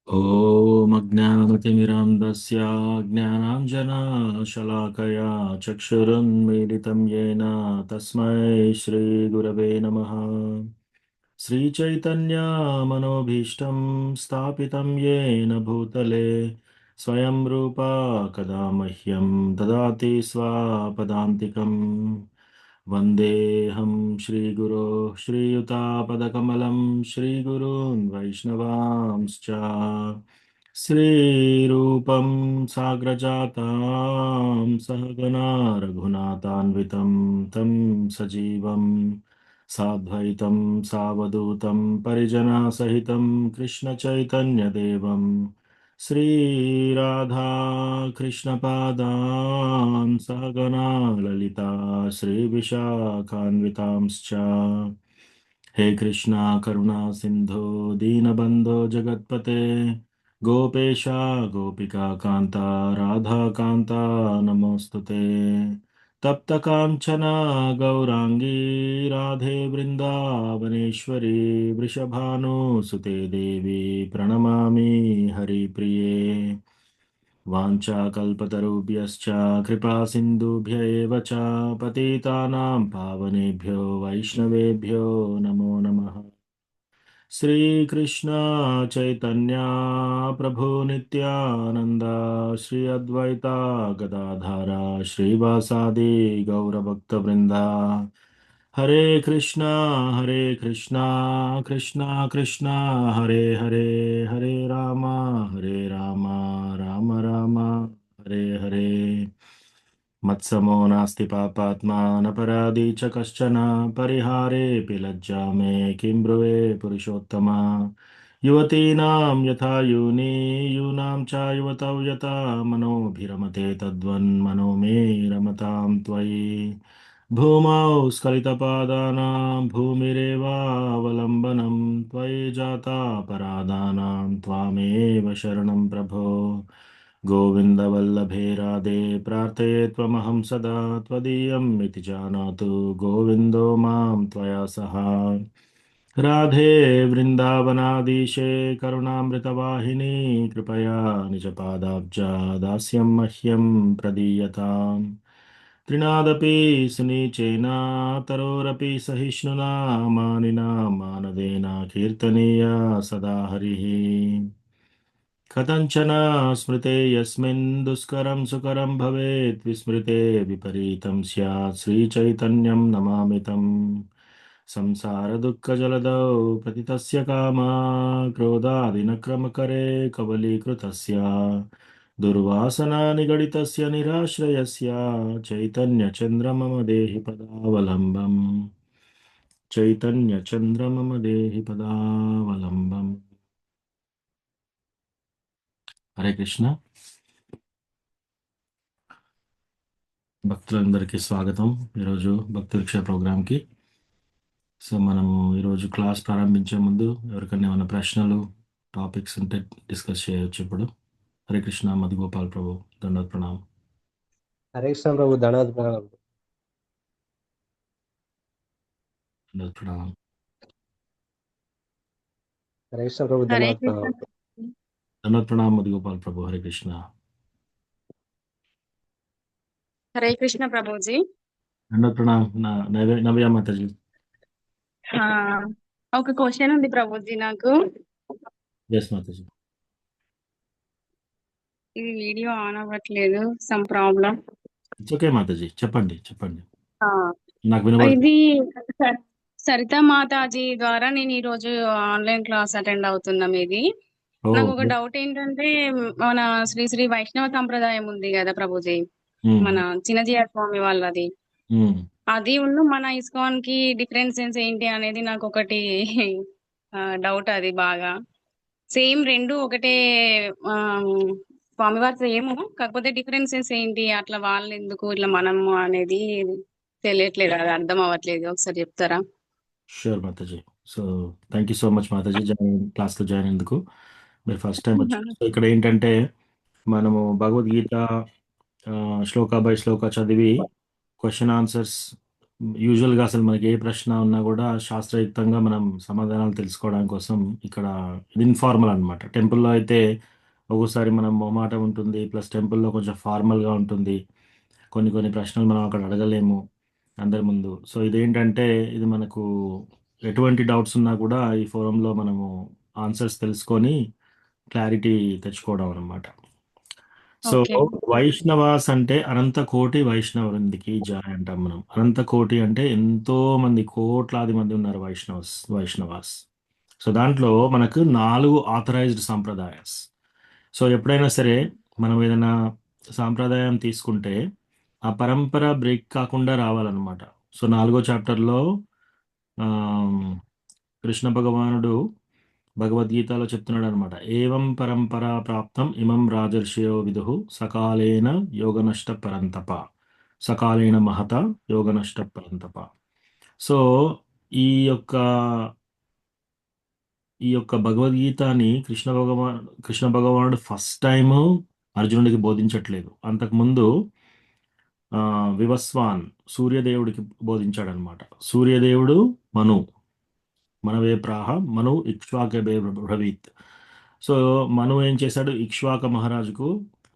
ॐ अज्ञानतिमिरान्धस्य ज्ञानाञ्जनशलाकया चक्षुरुन्मीलितं येन तस्मै श्रीगुरवे नमः। श्रीचैतन्यमनोभीष्टं स्थापितं येन भूतले स्वयं रूपा कदा मह्यं ददाति स्वपदान्तिकम्। वन्देऽहं श्रीगुरो श्रीयुतापदकमलं श्रीगुरून् वैष्णवांश्च श्रीरूपं साग्रजातां सहगना रघुनाथान्वितं तं सजीवं साद्वैतं सावधूतं परिजनसहितं कृष्णचैतन्यदेवं श्रीराधा कृष्णपादान् सहगना ललिता श्रीविशाखान्वितांश्च हे कृष्णा करुणा सिन्धो दीनबन्धो जगत्पते गोपेशा गोपिका कान्ता राधा कान्ता नमोऽस्तु ते तप्तकाञ्चना गौराङ्गी राधे वृन्दावनेश्वरी वृषभानुसुते देवी प्रणमामि हरिप्रिये वाञ्छाकल्पतरुभ्यश्च कृपासिन्धुभ्य एव च पतितानां पावनेभ्यो वैष्णवेभ्यो नमो नमः। श्रीकृष्ण चैतन्य प्रभु नित्यानन्द श्री अद्वैता गदाधर श्रीवासादि गौरभक्तवृन्दा हरे कृष्णा कृष्णा कृष्णा हरे हरे हरे राम राम राम हरे हरे मत्समो नास्ति पापात्मा नपराधी च कश्चन परिहारेऽपि लज्जा मे किं ब्रुवे पुरुषोत्तमा युवतीनां यथा यूनि यूनां च युवतौ यथा मनोभिरमते तद्वन्मनो मे रमतां त्वयि भूमौ स्खलितपादानां भूमिरेवावलम्बनं त्वयि जाता परादानां त्वामेव शरणं प्रभो गोविन्दवल्लभे राधे प्रार्थये त्वमहं सदा त्वदीयम् इति जानातु गोविन्दो मां त्वया सह राधे वृन्दावनाधीशे करुणामृतवाहिनी कृपया निजपादाब्जा दास्यं मह्यं प्रदीयताम् त्रिनादपि सुनीचेन तरोरपि सहिष्णुना मानिना मानदेन कीर्तनीया सदा हरिः कथञ्चन स्मृते यस्मिन् दुष्करं सुकरं भवेत् विस्मृते विपरीतं स्यात् श्रीचैतन्यं नमामि तम् संसारदुःखजलदौ पतितस्य कामा क्रोधादिनक्रमकरे कबलीकृतस्य दुर्वासनानिगडितस्य निराश्रयस्य चैतन्यचन्द्रमम देहि पदावलम्बम् चैतन्यचन्द्रमम देहि पदावलम्बम् हरे कृष्ण భక్తులందరికీ స్వాగతం ఈరోజు భక్తి రిక్షా ప్రోగ్రామ్కి. సో మనము ఈరోజు క్లాస్ ప్రారంభించే ముందు ఎవరికైనా ఏమైనా ప్రశ్నలు టాపిక్స్ ఉంటే డిస్కస్ చేయొచ్చు. ఇప్పుడు హరే కృష్ణ మధుగోపాల్ ప్రభు దండోత్ ప్రణామ్. హరే కృష్ణ ప్రభు ధన్యవాద ప్రణామం. దండోత్ ప్రణామ్. హరే కృష్ణ ప్రభు హరే ధన్యవాద కృష్ణ ప్రణామం. దండోత్ ప్రణామ్ మధుగోపాల్ ప్రభు. హరే కృష్ణ. హరే కృష్ణ ప్రభుజీ. దండోత్ ప్రణామ్ నవ్య మాతాజీ. ఆ, ఒక క్వశ్చన్ ఉంది ప్రభుజీ నాకు. ఎస్ మాతాజీ. ఇది వీడియో ఆన్ అవ్వట్లేదు, some problem. It's okay Mataji, చెప్పండి చెప్పండి, నాకు వినబడుతుంది. ఇది సరితా మాతాజీ ద్వారా నేను ఈ రోజు ఆన్లైన్ క్లాస్ అటెండ్ అవుతున్నాం. ఇది ఓ నాకు ఒక డౌట్ ఏంటంటే, మన శ్రీ శ్రీ వైష్ణవ సంప్రదాయం ఉంది కదా ప్రభుజీ, మన చిన్నజీయ స్వామి వాళ్ళది, అది మన ఇస్కాన్ కి డిఫరెన్సెస్ ఏంటి అనేది నాకు ఒకటి డౌట్. అది బాగా సేమ్ రెండు ఒకటే, స్వామివారి సేమ్, కాకపోతే డిఫరెన్సెస్ ఏంటి, అట్లా వాళ్ళు ఎందుకు ఇట్లా మనము అనేది తెలియట్లేదు, అది అర్థం అవ్వట్లేదు. ఒకసారి చెప్తారా? Sure Mataji. So thank you so much Mataji క్లాస్లో జాయిన్ అయ్యేందుకు. మీరు ఫస్ట్ టైం వచ్చారు. సో ఇక్కడ ఏంటంటే మనము భగవద్గీత శ్లోక బై శ్లోక చదివి క్వశ్చన్ ఆన్సర్స్ యూజువల్గా అసలు మనకి ఏ ప్రశ్న ఉన్నా కూడా శాస్త్రయుక్తంగా మనం సమాధానాలు తెలుసుకోవడం కోసం ఇక్కడ ఇది ఇన్ఫార్మల్ అనమాట. టెంపుల్లో అయితే ఒక్కోసారి మనం మొహమాటం ఉంటుంది, ప్లస్ టెంపుల్లో కొంచెం ఫార్మల్గా ఉంటుంది. కొన్ని కొన్ని ప్రశ్నలు మనం అక్కడ అడగలేము అందరి ముందు. సో ఇదేంటంటే ఇది మనకు ఎటువంటి డౌట్స్ ఉన్నా కూడా ఈ ఫోరంలో మనము ఆన్సర్స్ తెలుసుకొని క్లారిటీ తెచ్చుకోవడం అనమాట. So okay. వైష్ణవాస్ అంటే అనంత కోటి వైష్ణవునికి జాయ్ అంటాం మనం. అనంత కోటి అంటే ఎంతో మంది, కోట్లాది మంది ఉన్నారు వైష్ణవాస్. సో దాంట్లో మనకు 4 ఆథరైజ్డ్ సాంప్రదాయాస్. సో ఎప్పుడైనా సరే మనం ఏదైనా సాంప్రదాయం తీసుకుంటే ఆ పరంపర బ్రేక్ కాకుండా రావాలన్నమాట. సో 4వ చాప్టర్లో కృష్ణ భగవానుడు భగవద్గీతలో చెప్తున్నాడు అనమాట. ఏవం పరంపరా ప్రాప్తం ఇమం రాజర్షయో విదుహు సకాలేన యోగనష్ట పరంతప, సకాలేన మహత యోగనష్ట పరంతప. సో ఈ యొక్క ఈ యొక్క భగవద్గీతని కృష్ణ భగవానుడు ఫస్ట్ టైం అర్జునుడికి బోధించట్లేదు. అంతకుముందు వివస్వాన్ సూర్యదేవుడికి బోధించాడనమాట. సూర్యదేవుడు మనవే ప్రాహ మను ఇక్ష్వాకబే బ్రవీత్. సో మను ఏం చేశాడు, ఇక్ష్వాక మహారాజుకు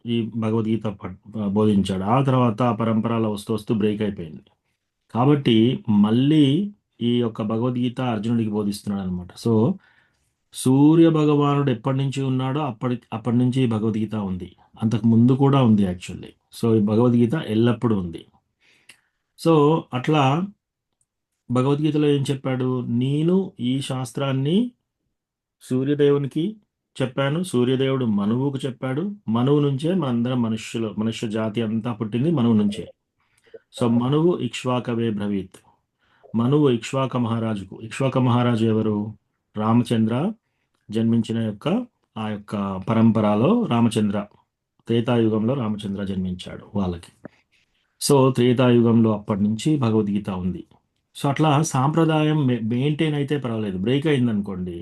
ఈ భగవద్గీత బోధించాడు. ఆ తర్వాత ఆ పరంపరలో వస్తూ వస్తూ బ్రేక్ అయిపోయింది. కాబట్టి మళ్ళీ ఈ యొక్క భగవద్గీత అర్జునుడికి బోధిస్తున్నాడు అనమాట. సో సూర్య భగవానుడు ఎప్పటి నుంచి ఉన్నాడో అప్పటి నుంచి ఈ భగవద్గీత ఉంది. అంతకు ముందు కూడా ఉంది యాక్చువల్లీ. సో ఈ భగవద్గీత ఎల్లప్పుడూ ఉంది. సో అట్లా భగవద్గీతలో ఏం చెప్పాడు, నేను ఈ శాస్త్రాన్ని సూర్యదేవునికి చెప్పాను, సూర్యదేవుడు మనువుకు చెప్పాడు, మనువు నుంచే మనందరం మనుష్య జాతి అంతా పుట్టింది మనువు నుంచే. సో మనువు ఇక్ష్వాకవే బ్రవీత్. మనువు ఇక్ష్వాక మహారాజు ఎవరు, రామచంద్ర జన్మించిన ఆ యొక్క పరంపరలో రామచంద్ర, త్రేతాయుగంలో రామచంద్ర జన్మించాడు వాళ్ళకి. సో త్రేతాయుగంలో అప్పటి నుంచి భగవద్గీత ఉంది. సో అట్లా సాంప్రదాయం మెయింటైన్ అయితే పర్వాలేదు, బ్రేక్ అయిందనుకోండి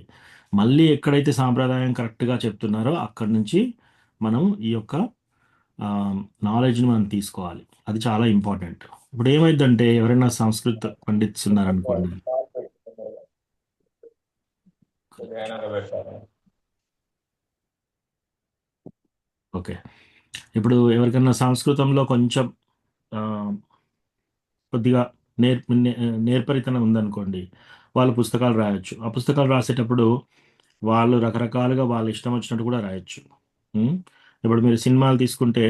మళ్ళీ ఎక్కడైతే సాంప్రదాయం కరెక్ట్గా చెప్తున్నారో అక్కడి నుంచి మనం ఈ యొక్క నాలెడ్జ్ని మనం తీసుకోవాలి. అది చాలా ఇంపార్టెంట్. ఇప్పుడు ఏమైందంటే ఎవరైనా సంస్కృత పండిత్స్ ఉన్నారనుకోండి, ఓకే, ఇప్పుడు ఎవరికైనా సంస్కృతంలో కొంచెం కొద్దిగా నేర్పరితనం ఉందనుకోండి, వాళ్ళు పుస్తకాలు రాయొచ్చు. ఆ పుస్తకాలు రాసేటప్పుడు వాళ్ళు రకరకాలుగా వాళ్ళ ఇష్టం వచ్చినట్టు కూడా రాయొచ్చు. ఇప్పుడు మీరు సినిమాలు తీసుకుంటే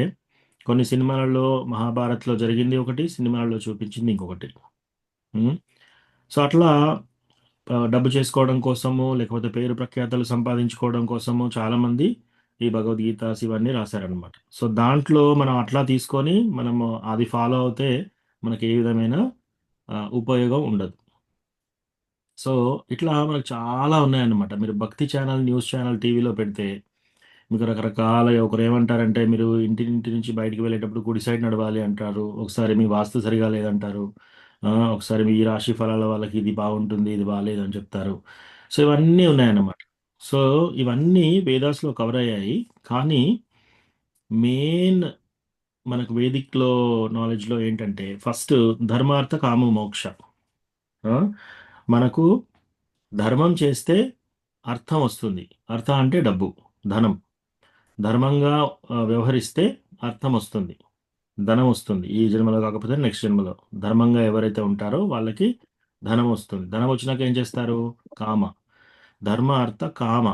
కొన్ని సినిమాలలో మహాభారత్లో జరిగింది ఒకటి, సినిమాలలో చూపించింది ఇంకొకటి. సో అట్లా డబ్బు చేసుకోవడం కోసము, లేకపోతే పేరు ప్రఖ్యాతలు సంపాదించుకోవడం కోసము చాలామంది ఈ భగవద్గీతాస్ ఇవన్నీ రాశారనమాట. సో దాంట్లో మనం అట్లా తీసుకొని మనము అది ఫాలో అవుతే మనకి ఏ విధమైన ఉపయోగం ఉండదు. సో ఇట్లా మనకు చాలా ఉన్నాయన్నమాట. మీరు భక్తి ఛానల్, న్యూస్ ఛానల్ టీవీలో పెడితే మీకు రకరకాల, ఒకరు ఏమంటారంటే మీరు ఇంటి నుంచి బయటికి వెళ్ళేటప్పుడు కుడి సైడ్ నడవాలి అంటారు, ఒకసారి మీ వాస్తు సరిగా లేదంటారు, ఒకసారి మీ రాశి ఫలాల వాళ్ళకి ఇది బాగుంటుంది ఇది బాగాలేదు అని చెప్తారు. సో ఇవన్నీ ఉన్నాయన్నమాట. సో ఇవన్నీ వేదాస్లో కవర్ అయ్యాయి. కానీ మెయిన్ మనకు వేదిక్లో నాలెడ్జ్లో ఏంటంటే ఫస్ట్ ధర్మార్థ కామ మోక్ష. మనకు ధర్మం చేస్తే అర్థం వస్తుంది. అర్థం అంటే డబ్బు, ధనం. ధర్మంగా వ్యవహరిస్తే అర్థం వస్తుంది, ధనం వస్తుంది. ఈ జన్మలో కాకపోతే నెక్స్ట్ జన్మలో ధర్మంగా ఎవరైతే ఉంటారో వాళ్ళకి ధనం వస్తుంది. ధనం వచ్చినాక ఏం చేస్తారు, కామ, ధర్మ అర్థ కామ.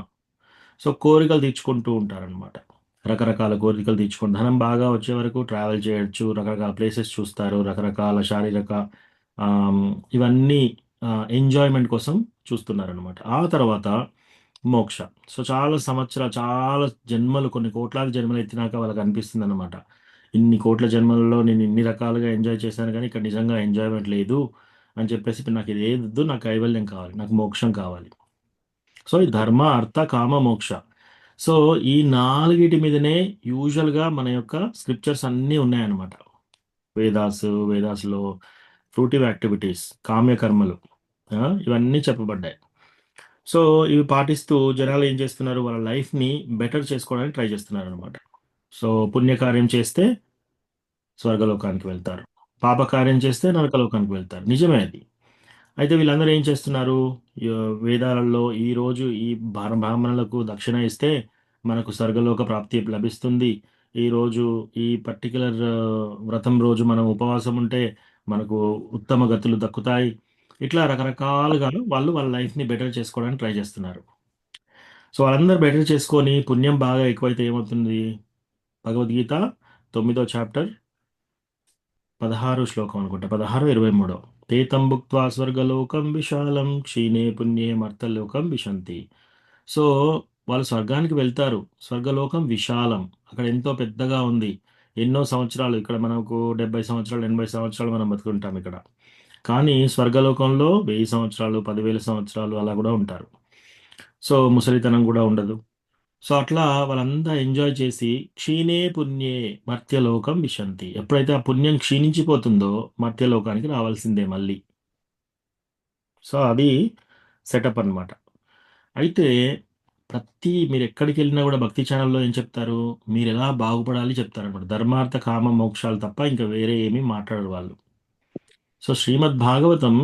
సో కోరికలు తీర్చుకుంటూ ఉంటారనమాట. రకరకాల కోరికలు తీర్చుకుంటూ ధనం బాగా వచ్చే వరకు ట్రావెల్ చేయొచ్చు, రకరకాల ప్లేసెస్ చూస్తారు, రకరకాల శారీరక ఇవన్నీ ఎంజాయ్మెంట్ కోసం చూస్తున్నారనమాట. ఆ తర్వాత మోక్ష. సో చాలా సంవత్సరాలు, చాలా జన్మలు, కొన్ని కోట్లాది జన్మలు ఎత్తినాక వాళ్ళకి అనిపిస్తుంది అనమాట, ఇన్ని కోట్ల జన్మలలో నేను ఇన్ని రకాలుగా ఎంజాయ్ చేశాను కానీ ఇక్కడ నిజంగా ఎంజాయ్మెంట్ లేదు అని చెప్పేసి ఇప్పుడు నాకు ఇది ఏదొద్దు, నాకు కైవల్యం కావాలి, నాకు మోక్షం కావాలి. సో ఈ ధర్మ అర్థ కామ మోక్ష. సో ఈ నాలుగిటి మీదనే యూజువల్గా మన యొక్క స్క్రిప్చర్స్ అన్నీ ఉన్నాయన్నమాట. వేదాస్లో ఫ్రూటివ్ యాక్టివిటీస్, కామ్యకర్మలు, ఇవన్నీ చెప్పబడ్డాయి. సో ఇవి పాటిస్తూ జనాలు ఏం చేస్తున్నారు, వాళ్ళ లైఫ్ని బెటర్ చేసుకోవడానికి ట్రై చేస్తున్నారు అనమాట. సో పుణ్యకార్యం చేస్తే స్వర్గలోకానికి వెళ్తారు, పాపకార్యం చేస్తే నరకలోకానికి వెళ్తారు. నిజమే అది. అయితే వీళ్ళందరూ ఏం చేస్తున్నారు? వేదాలలో ఈరోజు ఈ బ్రాహ్మణులకు దక్షిణ ఇస్తే మనకు స్వర్గలోక ప్రాప్తి లభిస్తుంది. ఈరోజు ఈ పర్టిక్యులర్ వ్రతం రోజు మనం ఉపవాసం ఉంటే మనకు ఉత్తమ గతులు దక్కుతాయి. ఇట్లా రకరకాలుగా వాళ్ళు వాళ్ళ లైఫ్‌ని బెటర్ చేసుకోవడానికి ట్రై చేస్తున్నారు. సో, వాళ్ళందరూ బెటర్ చేసుకొని పుణ్యం బాగా ఎక్కువైతే ఏమవుతుంది? భగవద్గీత 9వ చాప్టర్ 16 శ్లోకం అనుకుంటా. 16, 23 తేతం భుక్త్వా స్వర్గలోకం విశాలం క్షీణే పుణ్యే మర్తలోకం విశంతి. సో, వాళ్ళు స్వర్గానికి వెళ్తారు. స్వర్గలోకం విశాలం. అక్కడ ఎంతో పెద్దగా ఉంది. ఎన్నో సంవత్సరాలు ఇక్కడ మనకు 70 సంవత్సరాలు, 80 సంవత్సరాలు మనం బతుకుంటాం ఇక్కడ. కానీ స్వర్గలోకంలో 1000 సంవత్సరాలు, 10,000 సంవత్సరాలు అలా కూడా ఉంటారు. సో, ముసలితనం కూడా ఉండదు. సో, అట్లా వాళ్ళంతా ఎంజాయ్ చేసి క్షీణే పుణ్యే మర్త్యలోకం విశంతి. ఎప్పుడైతే ఆ పుణ్యం క్షీణించిపోతుందో మర్త్యలోకానికి రావాల్సిందే మళ్ళీ. సో, అది సెటప్ అన్నమాట. అయితే మీరెక్కడికెళ్ళినా గూడా భక్తి ఛానెల్‌లో ఏం చెప్తారు? మీరెలా బాగుపడాలి చెప్తారనమాట. ధర్మార్థ, కామ, మోక్షాలు తప్ప ఇంకా వేరే ఏమీ మాట్లాడరు వాళ్ళు. సో, శ్రీమద్ భాగవతం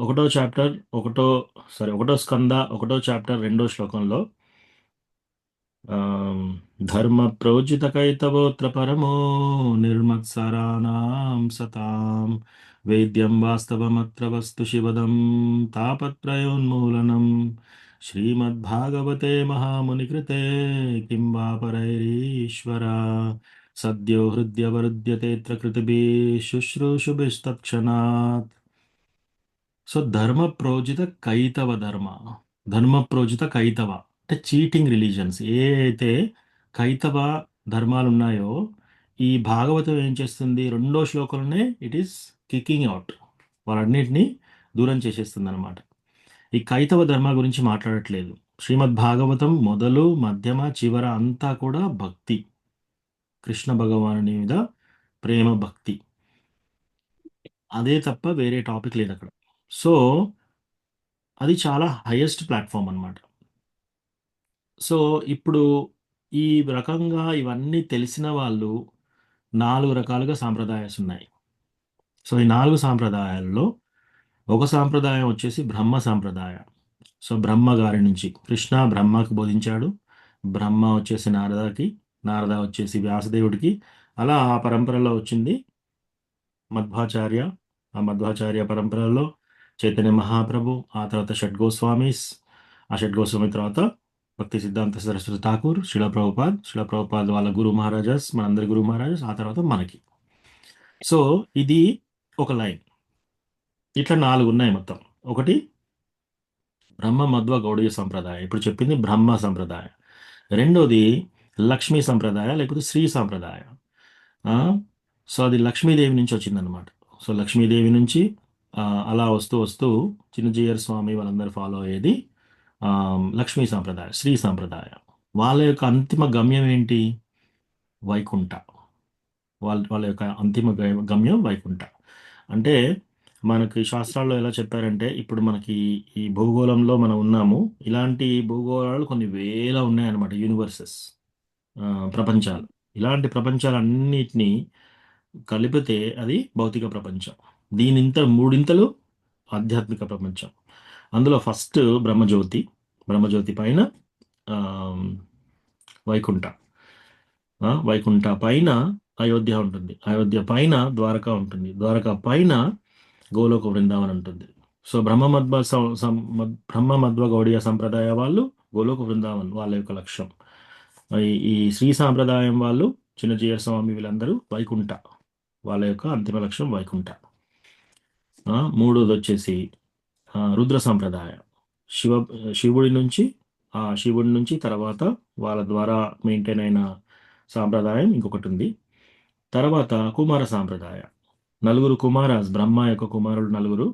ఒకటో చాప్టర్, ఒకటో స్కంద, ఒకటో చాప్టర్, రెండో శ్లోకంలో ధర్మ ప్రోజితకైతవోత్ర పరమో నిర్మత్సరాణాం సతాం వేద్యం వాస్తవమత్ర వస్తు శివదం తాపత్రయోన్మూలనం శ్రీమద్భాగవతే మహామునికృతే కిం వా పరైరీశ్వర సద్యో హృద్యవరుధ్యతేత్ర కృతిభిః శుశ్రూషుభిస్తత్క్షణాత్. సో ధర్మ ప్రోజిత కైతవ ధర్మ ప్రోజిత కైతవ అంటే చీటింగ్ రిలీజన్స్ ఏ అయితే కైతవ ధర్మాలు ఉన్నాయో ఈ భాగవతం ఏం చేస్తుంది? రెండో శ్లోకంలోనే ఇట్ ఈస్ కికింగ్ అవుట్, వాళ్ళన్నిటినీ దూరం చేసేస్తుంది అనమాట. ఈ కైతవ ధర్మ గురించి మాట్లాడట్లేదు. శ్రీమద్ భాగవతం మొదలు మధ్యమ చివర అంతా కూడా భక్తి, కృష్ణ భగవానుని మీద ప్రేమ భక్తి, అదే తప్ప వేరే టాపిక్ లేదు అక్కడ. సో అది చాలా హైయెస్ట్ ప్లాట్ఫామ్ అన్నమాట. సో ఇప్పుడు ఈ రకంగా ఇవన్నీ తెలిసిన వాళ్ళు 4 రకాలుగా సాంప్రదాయాస్ ఉన్నాయి. సో ఈ 4 సాంప్రదాయాల్లో ఒక సాంప్రదాయం వచ్చేసి బ్రహ్మ సాంప్రదాయం. సో బ్రహ్మ గారి నుంచి కృష్ణ బ్రహ్మకు బోధించాడు. బ్రహ్మ వచ్చేసి నారదకి, నారద వచ్చేసి వ్యాసదేవుడికి, అలా ఆ పరంపరలో వచ్చింది మధ్వాచార్య. ఆ మధ్వాచార్య పరంపరలో చైతన్య మహాప్రభు, ఆ తర్వాత షడ్గోస్వామీస్, ఆ షడ్గోస్వామి తర్వాత భక్తి సిద్ధాంత సరస్వతి ఠాకూర్, శిల ప్రభుపాద్ వాళ్ళ గురు మహారాజాస్, మనందరి గురు మహారాజాస్, ఆ తర్వాత మనకి. సో ఇది ఒక లైన్. ఇట్లా 4 ఉన్నాయి మొత్తం. ఒకటి బ్రహ్మ మధ్వ గౌడీయ సంప్రదాయం, ఇప్పుడు చెప్పింది బ్రహ్మ సంప్రదాయం. రెండోది లక్ష్మీ సంప్రదాయ లేకపోతే శ్రీ సాంప్రదాయం. సో అది లక్ష్మీదేవి నుంచి వచ్చిందనమాట. సో లక్ష్మీదేవి నుంచి అలా వస్తూ వస్తూ చిన్నజీయర్ స్వామి వాళ్ళందరూ ఫాలో అయ్యేది లక్ష్మీ సాంప్రదాయం, శ్రీ సాంప్రదాయం. వాళ్ళ యొక్క అంతిమ గమ్యం ఏంటి? వైకుంఠ. వాళ్ళ యొక్క అంతిమ గమ్యం వైకుంఠ. అంటే మనకి శాస్త్రాల్లో ఎలా చెప్పారంటే, ఇప్పుడు మనకి ఈ భూగోళంలో మనం ఉన్నాము, ఇలాంటి భూగోళాలు కొన్ని వేల ఉన్నాయన్నమాట, యూనివర్సెస్, ప్రపంచాలు. ఇలాంటి ప్రపంచాలన్నిటినీ కలిపితే అది భౌతిక ప్రపంచం. మూడింతలు ఆధ్యాత్మిక ప్రపంచం. అందులో ఫస్ట్ బ్రహ్మజ్యోతి, బ్రహ్మజ్యోతి పైన వైకుంఠ, వైకుంఠ పైన అయోధ్య ఉంటుంది, అయోధ్య పైన ద్వారకా ఉంటుంది, ద్వారకా పైన గోలోక బృందావన్ ఉంటుంది. సో బ్రహ్మ మధ్వ గౌడీయ సంప్రదాయ వాళ్ళు గోలోక బృందావన్ వాళ్ళ యొక్క లక్ష్యం. ఈ శ్రీ సాంప్రదాయం వాళ్ళు చిన్నజీయర్ స్వామి వీళ్ళందరూ వైకుంఠ, వాళ్ళ యొక్క అంతిమ లక్ష్యం వైకుంఠ. మూడోది వచ్చేసి రుద్ర సాంప్రదాయం. శివుడి నుంచి తర్వాత వాళ్ళ ద్వారా మెయింటైన్ అయిన సాంప్రదాయం ఇంకొకటి ఉంది. తర్వాత కుమార సాంప్రదాయం. 4 కుమారాస్, బ్రహ్మ యొక్క కుమారులు 4,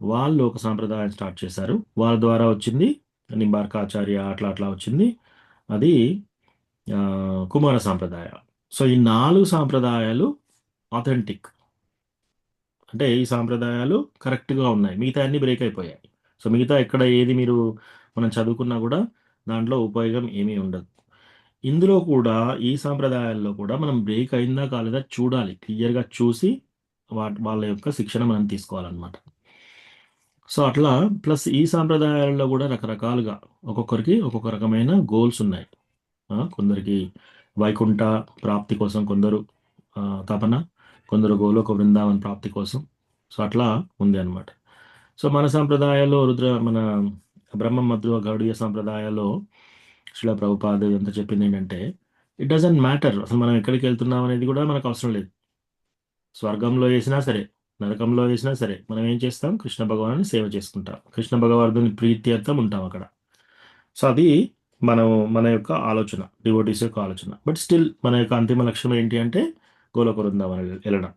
వాళ్ళు ఒక సాంప్రదాయం స్టార్ట్ చేశారు. వాళ్ళ ద్వారా వచ్చింది నింబార్కాచార్య, అట్లా వచ్చింది. అది కుమార సాంప్రదాయం. సో ఈ 4 సాంప్రదాయాలు ఆథెంటిక్, అంటే ఈ సాంప్రదాయాలు కరెక్ట్గా ఉన్నాయి, మిగతా అన్ని బ్రేక్ అయిపోయాయి. సో మిగతా ఎక్కడ ఏది మనం చదువుకున్నా కూడా దాంట్లో ఉపయోగం ఏమీ ఉండదు. ఇందులో కూడా ఈ సాంప్రదాయాల్లో కూడా మనం బ్రేక్ అయిందా కాలేదా చూడాలి, క్లియర్గా చూసి వాళ్ళ యొక్క శిక్షణ మనం తీసుకోవాలన్నమాట. సో అట్లా ప్లస్ ఈ సాంప్రదాయాలలో కూడా రకరకాలుగా ఒక్కొక్కరికి ఒక్కొక్క రకమైన గోల్స్ ఉన్నాయి. కొందరికి వైకుంఠ ప్రాప్తి కోసం కొందరు తపన, కొందరు గోలోక బృందావన్ ప్రాప్తి కోసం. సో అట్లా ఉంది అనమాట. సో మన సాంప్రదాయాల్లో మన బ్రహ్మ మధ్వ గౌడీయ సాంప్రదాయాల్లో శ్రీల ప్రభుపాద ఎంత చెప్పింది ఏంటంటే, ఇట్ డజంట్ మ్యాటర్ అసలు మనం ఎక్కడికి వెళ్తున్నాం అనేది కూడా మనకు అవసరం లేదు. స్వర్గంలో వేసినా సరే, నరకంలో వేసినా సరే, మనం ఏం చేస్తాం? కృష్ణ భగవాన్ని సేవ చేసుకుంటాం. కృష్ణ భగవానుని ప్రీత్యర్థం ఉంటాం అక్కడ. సో అది మన యొక్క ఆలోచన, డివోటీస్ యొక్క ఆలోచన. బట్ స్టిల్ మన యొక్క అంతిమ లక్ష్యం ఏంటి అంటే గోలోక బృందావనం వెళ్ళడం.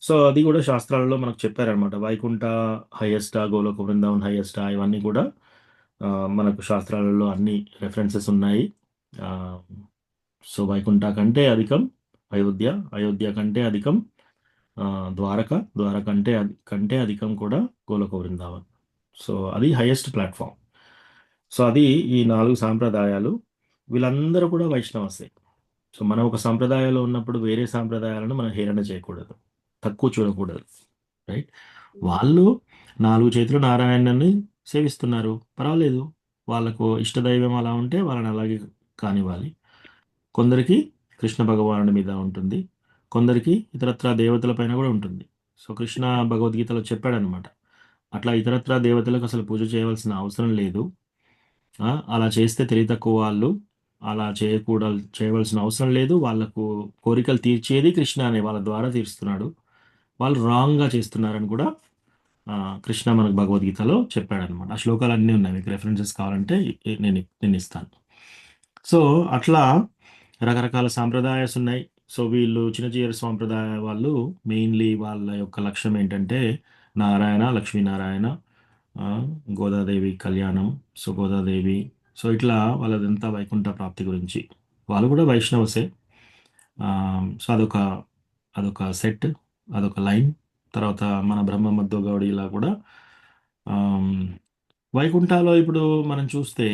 సో అది కూడా శాస్త్రాలలో మనకు చెప్పారనమాట. వైకుంఠ హైయెస్టా, గోలోక బృందావన్ హైయెస్టా, ఇవన్నీ కూడా మనకు శాస్త్రాలలో అన్ని రెఫరెన్సెస్ ఉన్నాయి. సో వైకుంఠ కంటే అధికం అయోధ్య, అయోధ్య కంటే అధికం ద్వారక, ద్వారక కంటే అధికం కూడా గోలోక బృందావన్. సో అది హైయెస్ట్ ప్లాట్ఫామ్. సో అది ఈ 4 సాంప్రదాయాలు. వీళ్ళందరూ కూడా వైష్ణవసే. సో మనం ఒక సాంప్రదాయంలో ఉన్నప్పుడు వేరే సాంప్రదాయాలను మనం హేళన చేయకూడదు, తక్కువ చూడకూడదు. రైట్? వాళ్ళు 4 చేతులు నారాయణని సేవిస్తున్నారు, పర్వాలేదు. వాళ్ళకు ఇష్టదైవం అలా ఉంటే వాళ్ళని అలాగే కానివ్వాలి. కొందరికి కృష్ణ భగవానుడి మీద ఉంటుంది, కొందరికి ఇతరత్రా దేవతల పైన కూడా ఉంటుంది. సో కృష్ణ భగవద్గీతలో చెప్పాడనమాట, అట్లా ఇతరత్రా దేవతలకు అసలు పూజ చేయవలసిన అవసరం లేదు. అలా చేస్తే తెలివి తక్కువ వాళ్ళు, అలా చేయవలసిన అవసరం లేదు. వాళ్ళకు కోరికలు తీర్చేది కృష్ణ అనే వాళ్ళ ద్వారా తీరుస్తున్నాడు. వాళ్ళు రాంగ్గా చేస్తున్నారని కూడా కృష్ణ మనకు భగవద్గీతలో చెప్పాడనమాట. ఆ శ్లోకాలు అన్నీ ఉన్నాయి, మీకు రెఫరెన్సెస్ కావాలంటే నేను ఇస్తాను. సో అట్లా రకరకాల సాంప్రదాయాలు ఉన్నాయి. సో వీళ్ళు చిన్నజీయర్ సాంప్రదాయ వాళ్ళు మెయిన్లీ వాళ్ళ యొక్క లక్ష్యం ఏంటంటే నారాయణ, లక్ష్మీనారాయణ, గోదాదేవి కళ్యాణం. సో గోదాదేవి, సో ఇట్లా వాళ్ళదంతా వైకుంఠ ప్రాప్తి గురించి. వాళ్ళు కూడా వైష్ణవసే. సో అదొక సెట్, అదొక లైన్. తర్వాత మన బ్రహ్మ మధ్వ గౌడీలా కూడా వైకుంఠాలో ఇప్పుడు మనం చూస్తే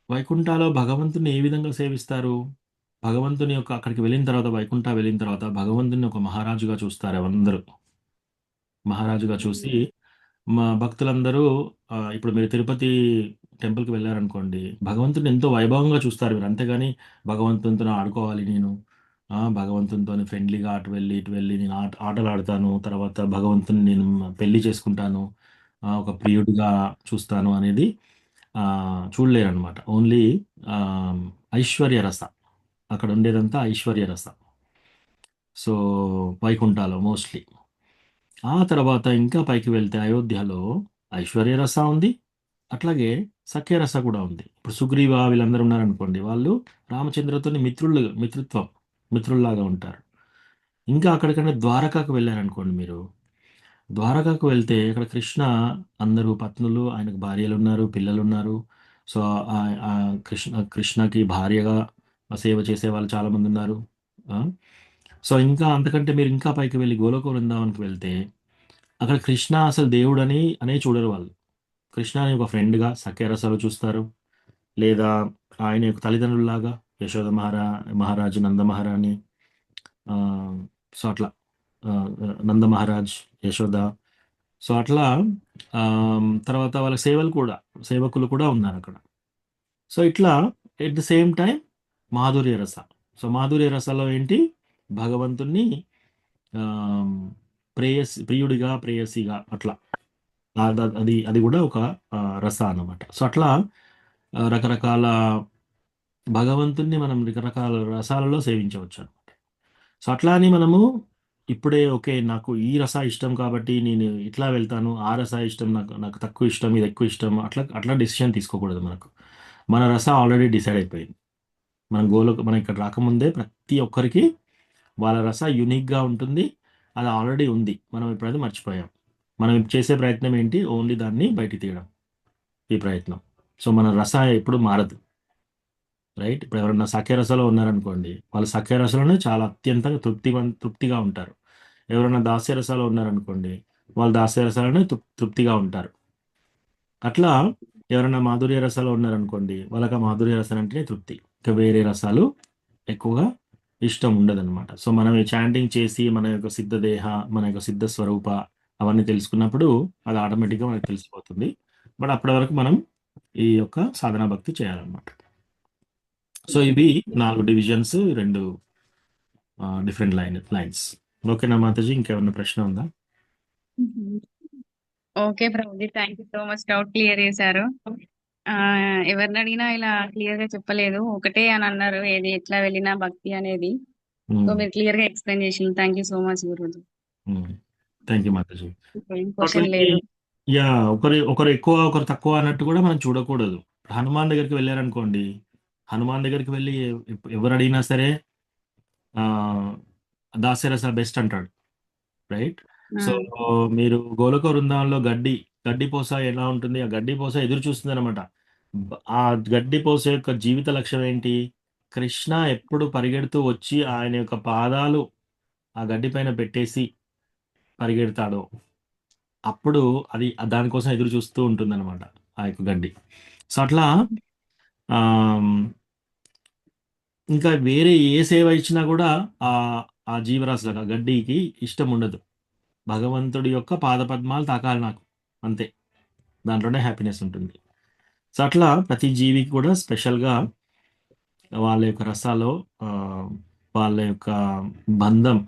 వైకుంఠాలో భగవంతుని ఏ విధంగా సేవిస్తారు? భగవంతుని యొక్క అక్కడికి వెళ్ళిన తర్వాత, వైకుంఠ వెళ్ళిన తర్వాత భగవంతుని ఒక మహారాజుగా చూస్తారు అందరూ. మహారాజుగా చూసి మా భక్తులందరూ ఇప్పుడు మీరు తిరుపతి టెంపుల్కి వెళ్ళారనుకోండి, భగవంతుని ఎంతో వైభవంగా చూస్తారు మీరు. అంతేగాని భగవంతునితో ఆడుకోవాలి నేను, భగవంతునితో ఫ్రెండ్లీగా అటు వెళ్ళి ఇటు వెళ్ళి నేను ఆటలు ఆడతాను, తర్వాత భగవంతుని నేను పెళ్లి చేసుకుంటాను, ఒక ప్రియుడిగా చూస్తాను అనేది చూడలేరు అనమాట. ఓన్లీ ఐశ్వర్య రస, అక్కడ ఉండేదంతా ఐశ్వర్య రస. సో వైకుంఠాలో మోస్ట్లీ. ఆ తర్వాత ఇంకా పైకి వెళ్తే అయోధ్యలో ఐశ్వర్య రస ఉంది, అట్లాగే సఖ్య రస కూడా ఉంది. ఇప్పుడు సుగ్రీవ వీళ్ళందరూ ఉన్నారనుకోండి, వాళ్ళు రామచంద్రతో మిత్రుల్లాగా ఉంటారు. ఇంకా అక్కడికంటే ద్వారకాకు వెళ్ళారనుకోండి మీరు, ద్వారకాకు వెళ్తే అక్కడ కృష్ణ అందరూ పత్నులు, ఆయనకు భార్యలు ఉన్నారు, పిల్లలు ఉన్నారు. సో కృష్ణకి భార్యగా సేవ చేసే వాళ్ళు చాలామంది ఉన్నారు. సో ఇంకా అంతకంటే మీరు ఇంకా పైకి వెళ్ళి గోలోక బృందావన్కి వెళ్తే అక్కడ కృష్ణ అసలు దేవుడు అనే చూడరు వాళ్ళు. కృష్ణ అని ఒక ఫ్రెండ్గా సఖ్యరసాలు చూస్తారు, లేదా ఆయన యొక్క తల్లిదండ్రుల్లాగా యశోద మహారాజు, నంద మహారాణి, సో అట్లా నంద మహారాజ్, యశోద. సో అట్లా తర్వాత వాళ్ళ సేవకులు కూడా ఉన్నారు అక్కడ. సో ఇట్లా ఎట్ ద సేమ్ టైం మాధుర్య రస. సో మాధుర్య రసలో ఏంటి? భగవంతుణ్ణి ప్రియుడిగా, ప్రేయసిగా అట్లా అది కూడా ఒక రస అన్నమాట. సో అట్లా రకరకాల భగవంతుణ్ణి మనం రకరకాల రసాలలో సేవించవచ్చు అనమాట. సో అట్లా అని మనము ఇప్పుడే ఓకే నాకు ఈ రస ఇష్టం కాబట్టి నేను ఇట్లా వెళ్తాను, ఆ రస ఇష్టం నాకు తక్కువ ఇష్టం, ఇది ఎక్కువ ఇష్టం, అట్లా డెసిషన్ తీసుకోకూడదు. మన రస ఆల్రెడీ డిసైడ్ అయిపోయింది. మనం ఇక్కడ రాకముందే ప్రతి ఒక్కరికి వాళ్ళ రస యూనిక్గా ఉంటుంది, అది ఆల్రెడీ ఉంది. మనం ఇప్పుడు అది మర్చిపోయాం. మనం చేసే ప్రయత్నం ఏంటి? ఓన్లీ దాన్ని బయటికి తీయడం, ఈ ప్రయత్నం. సో మన రస ఎప్పుడు మారదు. రైట్? ఇప్పుడు ఎవరైనా సఖ్యరసలో ఉన్నారనుకోండి, వాళ్ళు సఖ్యరసలోనే చాలా అత్యంతంగా తృప్తిగా ఉంటారు. ఎవరైనా దాస్యరసాలో ఉన్నారనుకోండి, వాళ్ళు దాస్యరసాలనే తృప్తిగా ఉంటారు. అట్లా ఎవరైనా మాధుర్య రసాలు ఉన్నారనుకోండి, వాళ్ళకి ఆ మాధుర్య రసాలు అంటేనే తృప్తి, ఇంకా వేరే రసాలు ఎక్కువగా ఇష్టం ఉండదన్నమాట. సో మనం ఈ చాంటింగ్ చేసి మన యొక్క సిద్ధదేహ, మన యొక్క సిద్ధ స్వరూప అవన్నీ తెలుసుకున్నప్పుడు అది ఆటోమేటిక్గా మనకు తెలిసిపోతుంది. బట్ అప్పటి వరకు మనం ఈ యొక్క సాధనా భక్తి చేయాలన్నమాట. సో ఇవి 4 డివిజన్స్, 2 డిఫరెంట్ లైన్స్. ఓకేనా మాతాజీ, ఇంకేమన్నా ప్రశ్న ఉందా? Okay Prabhuji, thank you so much. Doubt clear చేశారు. ఎవరిని అడిగినా ఇలా క్లియర్ గా చెప్పలేదు, ఒకటే అని అన్నారు ఏది ఎట్లా వెళ్ళినా భక్తి అనేది. సో మీరు క్లియర్ గా ఎక్స్ప్లెయిన్ చేసి thank you so much Guruji. Thank you Mataji. ఏం క్వశ్చన్ లేదు. యా, ఒకరు ఎక్కువ ఒకరు తక్కువ అన్నట్టు కూడా మనం చూడకూడదు. హనుమాన్ దగ్గరికి వెళ్ళారనుకోండి, హనుమాన్ దగ్గరికి వెళ్ళి ఎవరు అడిగినా సరే దాస్యరస బెస్ట్ అంటాడు, రైట్? సో మీరు గోలోక వృందావనంలో గడ్డి పోస ఎలా ఉంటుంది, ఆ గడ్డి పోస ఎదురు చూస్తుంది అనమాట. ఆ గడ్డి పోస యొక్క జీవిత లక్ష్యం ఏంటి? కృష్ణ ఎప్పుడు పరిగెడుతూ వచ్చి ఆయన యొక్క పాదాలు ఆ గడ్డి పైన పెట్టేసి పరిగెడతాడో అప్పుడు అది దానికోసం ఎదురు చూస్తూ ఉంటుంది అనమాట ఆ యొక్క గడ్డి. సో అట్లా ఇంకా వేరే ఏ సేవ ఇచ్చినా కూడా ఆ జీవరాశులకు ఆ గడ్డికి ఇష్టం ఉండదు. భగవంతుడి యొక్క పాదపద్మాలు తాకాలి నాకు, అంతే, దాంట్లోనే హ్యాపీనెస్ ఉంటుంది. సో అట్లా ప్రతి జీవికి కూడా స్పెషల్గా వాళ్ళ యొక్క రసాలో వాళ్ళ యొక్క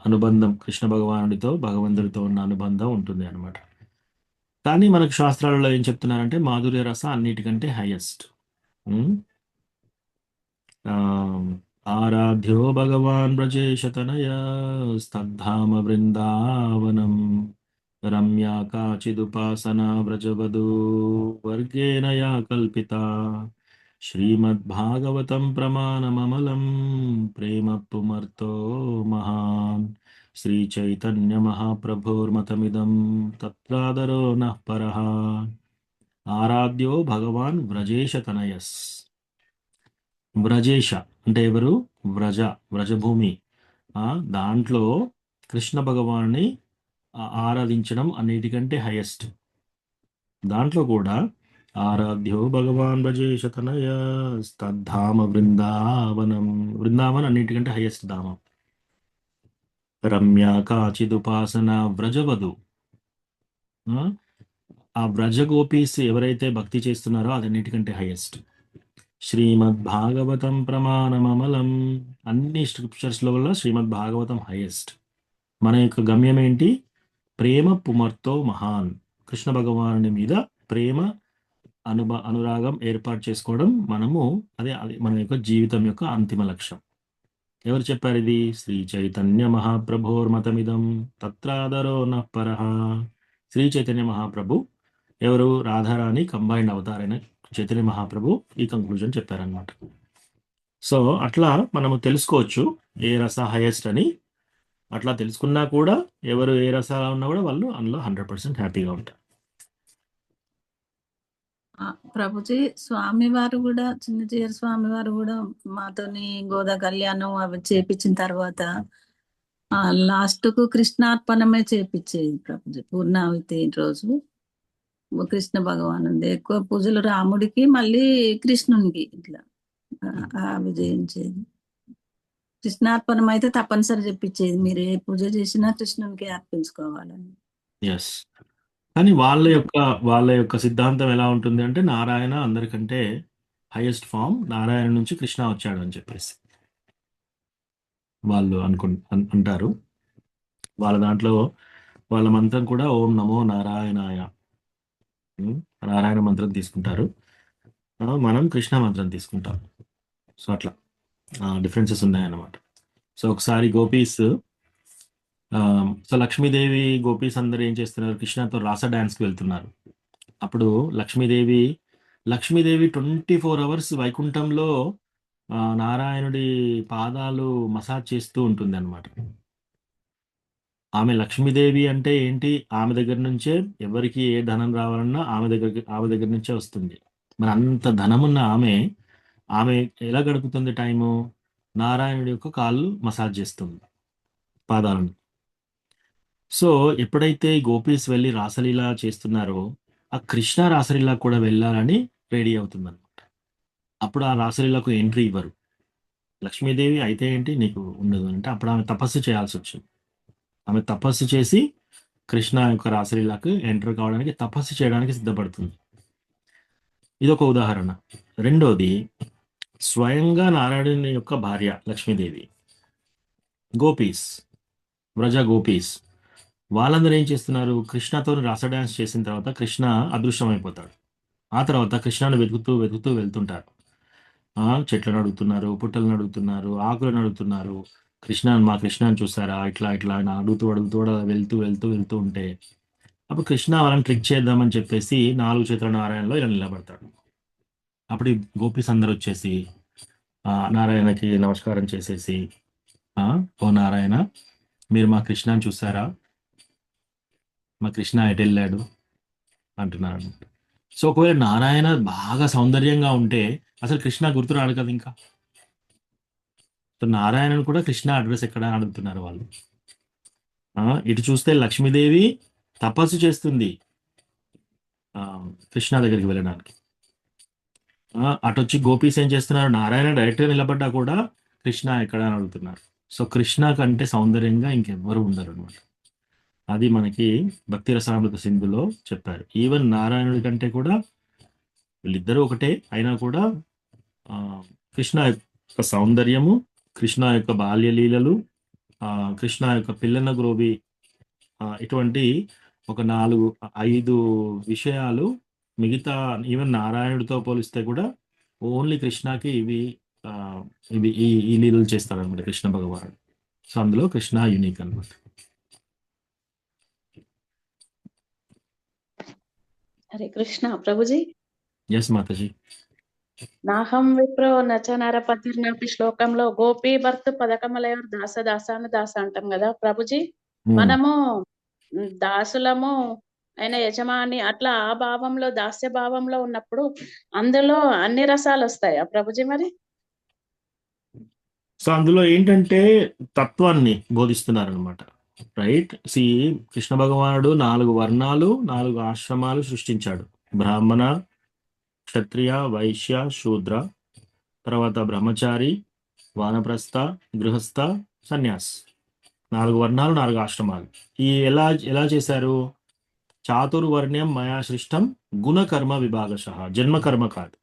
అనుబంధం కృష్ణ భగవానుడితో భగవంతుడితో ఉన్న అనుబంధం ఉంటుంది అనమాట. కానీ మనకు శాస్త్రాలలో ఏం చెప్తున్నారంటే మాధుర్య రస అన్నిటికంటే హైయెస్ట్. ఆరాధ్యో భగవాన్ బ్రజేశతనయ స్తద్ధామ బృందావనం రమ్యా కాచిదుపాసనా వ్రజవధూ వర్గేణ యా కల్పిత శ్రీమద్భాగవతం ప్రమాణమమలం ప్రేమ పుమర్తో మహాన్ శ్రీచైతన్య మహాప్రభోర్మతమిదం తత్రాదరో నః పరః. ఆరాధ్యో భగవాన్ వ్రజేశతనయస్. వ్రజేశ అంటే ఎవరు? వ్రజభూమి. దాంట్లో కృష్ణ భగవాన్ని ఆరాధించడం అన్నిటికంటే హైయెస్ట్. దాంట్లో కూడా ఆరాధ్యో భగవాన్ వ్రజేశతనయ స్తద్ధామ బృందావనం అన్నిటికంటే హైయెస్ట్ ధామం. రమ్య కాచిదుపాసన వ్రజవధు, ఆ వ్రజ గోపీస్ ఎవరైతే భక్తి చేస్తున్నారో అది అన్నిటికంటే హైయెస్ట్. శ్రీమద్ భాగవతం ప్రమాణమమలం, అన్ని స్క్రిప్చర్స్లో వల్ల శ్రీమద్ భాగవతం హైయెస్ట్. మన యొక్క గమ్యం ఏంటి? ప్రేమ పుమర్తో మహాన్. కృష్ణ భగవానుడి మీద ప్రేమ అనురాగం ఏర్పాటు చేసుకోవడం అదే మన యొక్క జీవితం యొక్క అంతిమ లక్ష్యం. ఎవరు చెప్పారు ఇది? శ్రీ చైతన్య మహాప్రభోర్మతమిదం తత్రాదరో నః పరః. శ్రీ చైతన్య మహాప్రభు ఎవరు? రాధారాణి కంబైన్డ్ అవతారైన చైతన్య మహాప్రభు ఈ కంక్లూజన్ చెప్పారనమాట. సో అట్లా మనము తెలుసుకోవచ్చు ఏ రస హైయెస్ట్ అని. అట్లా తెలుసుకున్నా కూడా ఎవరు ఏ రసాలు ఉన్నా కూడా వాళ్ళు అందులో 100% హ్యాపీగా ఉంటారు. ప్రభుజీ, స్వామివారు కూడా చిన్నజీయర్ స్వామివారు కూడా మాతోని గోదా కళ్యాణం అవి చేపించిన తర్వాత లాస్ట్ కు కృష్ణార్పణమే చేపించేది ప్రభుజీ. పూర్ణావతి రోజు కృష్ణ భగవాను ఎక్కువ పూజలు రాముడికి మళ్ళీ కృష్ణునికి ఇట్లా అవి చేయించేది. కృష్ణార్పణం అయితే తప్పనిసరి చెప్పించేది, మీరు ఏ పూజ చేసినా కృష్ణునికి అర్పించుకోవాలని. ఎస్, కానీ వాళ్ళ యొక్క సిద్ధాంతం ఎలా ఉంటుంది అంటే నారాయణ అందరికంటే హైయెస్ట్ ఫామ్, నారాయణ నుంచి కృష్ణ వచ్చాడు అని చెప్పేసి వాళ్ళు అంటారు. వాళ్ళ దాంట్లో వాళ్ళ మంత్రం కూడా ఓం నమో నారాయణాయ, నారాయణ మంత్రం తీసుకుంటారు, మనం కృష్ణ మంత్రం తీసుకుంటాం. సో అట్లా డిఫరెన్సెస్ ఉన్నాయన్నమాట. సో ఒకసారి గోపీస్, సో లక్ష్మీదేవి గోపీస్ అందరూ ఏం చేస్తున్నారు? కృష్ణతో రాస డాన్స్కి వెళ్తున్నారు. అప్పుడు లక్ష్మీదేవి 24 hours వైకుంఠంలో నారాయణుడి పాదాలు మసాజ్ చేస్తూ ఉంటుంది అనమాట. ఆమె లక్ష్మీదేవి అంటే ఏంటి? ఆమె దగ్గర నుంచే ఎవరికి ఏ ధనం రావాలన్నా ఆమె దగ్గర నుంచే వస్తుంది. మరి అంత ధనమున్న ఆమె ఎలా గడుపుతుంది టైము? నారాయణుడి యొక్క కాళ్ళు మసాజ్ చేస్తుంది, పాదాలను. సో ఎప్పుడైతే గోపీస్ వెళ్ళి రాసలీలా చేస్తున్నారో ఆ కృష్ణ రాసలీలా కూడా వెళ్ళాలని రెడీ అవుతుంది అనమాట. అప్పుడు ఆ రాసలీలకు ఎంట్రీ ఇవ్వరు. లక్ష్మీదేవి అయితే ఏంటి నీకు ఉండదు అంటే అప్పుడు ఆమె తపస్సు చేయాల్సి వచ్చింది. ఆమె తపస్సు చేసి కృష్ణ యొక్క రాసలీలకు ఎంటర్ కావడానికి తపస్సు చేయడానికి సిద్ధపడుతుంది. ఇదొక ఉదాహరణ. రెండోది, స్వయంగా నారాయణుని యొక్క భార్య లక్ష్మీదేవి, గోపీస్, వ్రజ గోపీస్, వాళ్ళందరూ ఏం చేస్తున్నారు? కృష్ణతో రాస డ్యాన్స్ చేసిన తర్వాత కృష్ణ అదృశ్యమైపోతాడు. ఆ తర్వాత కృష్ణను వెతుకుతూ వెతుకుతూ వెళ్తుంటారు. చెట్లను అడుగుతున్నారు, పుట్టలను అడుగుతున్నారు, ఆకులను అడుగుతున్నారు. మా కృష్ణని చూసారా, ఇట్లా ఇట్లా ఆయన అడుగుతూ అడుగుతూ అలా వెళ్తూ వెళ్తూ వెళ్తూ ఉంటే అప్పుడు కృష్ణ వాళ్ళని ట్రిక్ చేద్దామని చెప్పేసి 4 చేతుల నారాయణలో ఇలా నిలబడతాడు. అప్పుడు ఈ గోపీస్ అందరూ వచ్చేసి నారాయణకి నమస్కారం చేసేసి, ఓ నారాయణ, మీరు మా కృష్ణని చూసారా, మా కృష్ణ ఎటు వెళ్ళాడు అంటున్నాడు. సో ఒకవేళ నారాయణ బాగా సౌందర్యంగా ఉంటే అసలు కృష్ణ గుర్తురాడు కదా ఇంకా. సో నారాయణను కూడా కృష్ణ అడ్రస్ ఎక్కడ అని అడుగుతున్నారు వాళ్ళు. ఇటు చూస్తే లక్ష్మీదేవి తపస్సు చేస్తుంది కృష్ణ దగ్గరికి వెళ్ళడానికి. అటు వచ్చి గోపీస్ ఏం చేస్తున్నారు? నారాయణ డైరెక్ట్గా నిలబడ్డా కూడా కృష్ణ ఎక్కడ అని అడుగుతున్నారు. సో కృష్ణ కంటే సౌందర్యంగా ఇంకెవ్వరు ఉండరు అనమాట. అది మనకి భక్తి రసామృత సింధులో చెప్పారు. ఈవెన్ నారాయణుడి కంటే కూడా వీళ్ళిద్దరూ ఒకటే అయినా కూడా కృష్ణ యొక్క సౌందర్యము, కృష్ణ యొక్క బాల్యలీలలు, కృష్ణ యొక్క పిల్లన గ్రోవి, ఇటువంటి ఒక 4-5 విషయాలు మిగతా ఈవెన్ నారాయణుడితో పోలిస్తే కూడా ఓన్లీ కృష్ణకి ఇవి ఈ లీలలు చేస్తారనమాట కృష్ణ భగవానుడు. సో అందులో కృష్ణ యూనిక్ అనమాట. హరే కృష్ణ ప్రభుజీ. ఎస్ మాతాజీ. నాహం విప్రో నచ నరపతిర్నపి శ్లోకంలో గోపీ భర్త పదకమలయోర్ దాస దాసాను దాస అంటాం కదా ప్రభుజీ. మనము దాసులము ఆయన యజమాని అట్లా ఆ భావంలో దాస్య భావంలో ఉన్నప్పుడు అందులో అన్ని రసాలు వస్తాయా ప్రభుజీ మరి? సో అందులో ఏంటంటే తత్వాన్ని బోధిస్తున్నారు అనమాట. రైట్. కృష్ణ భగవానుడు 4 వర్ణాలు 4 ఆశ్రమాలు సృష్టించాడు. బ్రాహ్మణ, క్షత్రియ, వైశ్య, శూద్ర, తర్వాత బ్రహ్మచారి, వానప్రస్థ, గృహస్థ, సన్యాస్. 4 వర్ణాలు 4 ఆశ్రమాలు. ఈ ఎలా చేశారు? చాతుర్వర్ణ్యం మయా సృష్టం గుణకర్మ విభాగశః. జన్మకర్మ కాదు,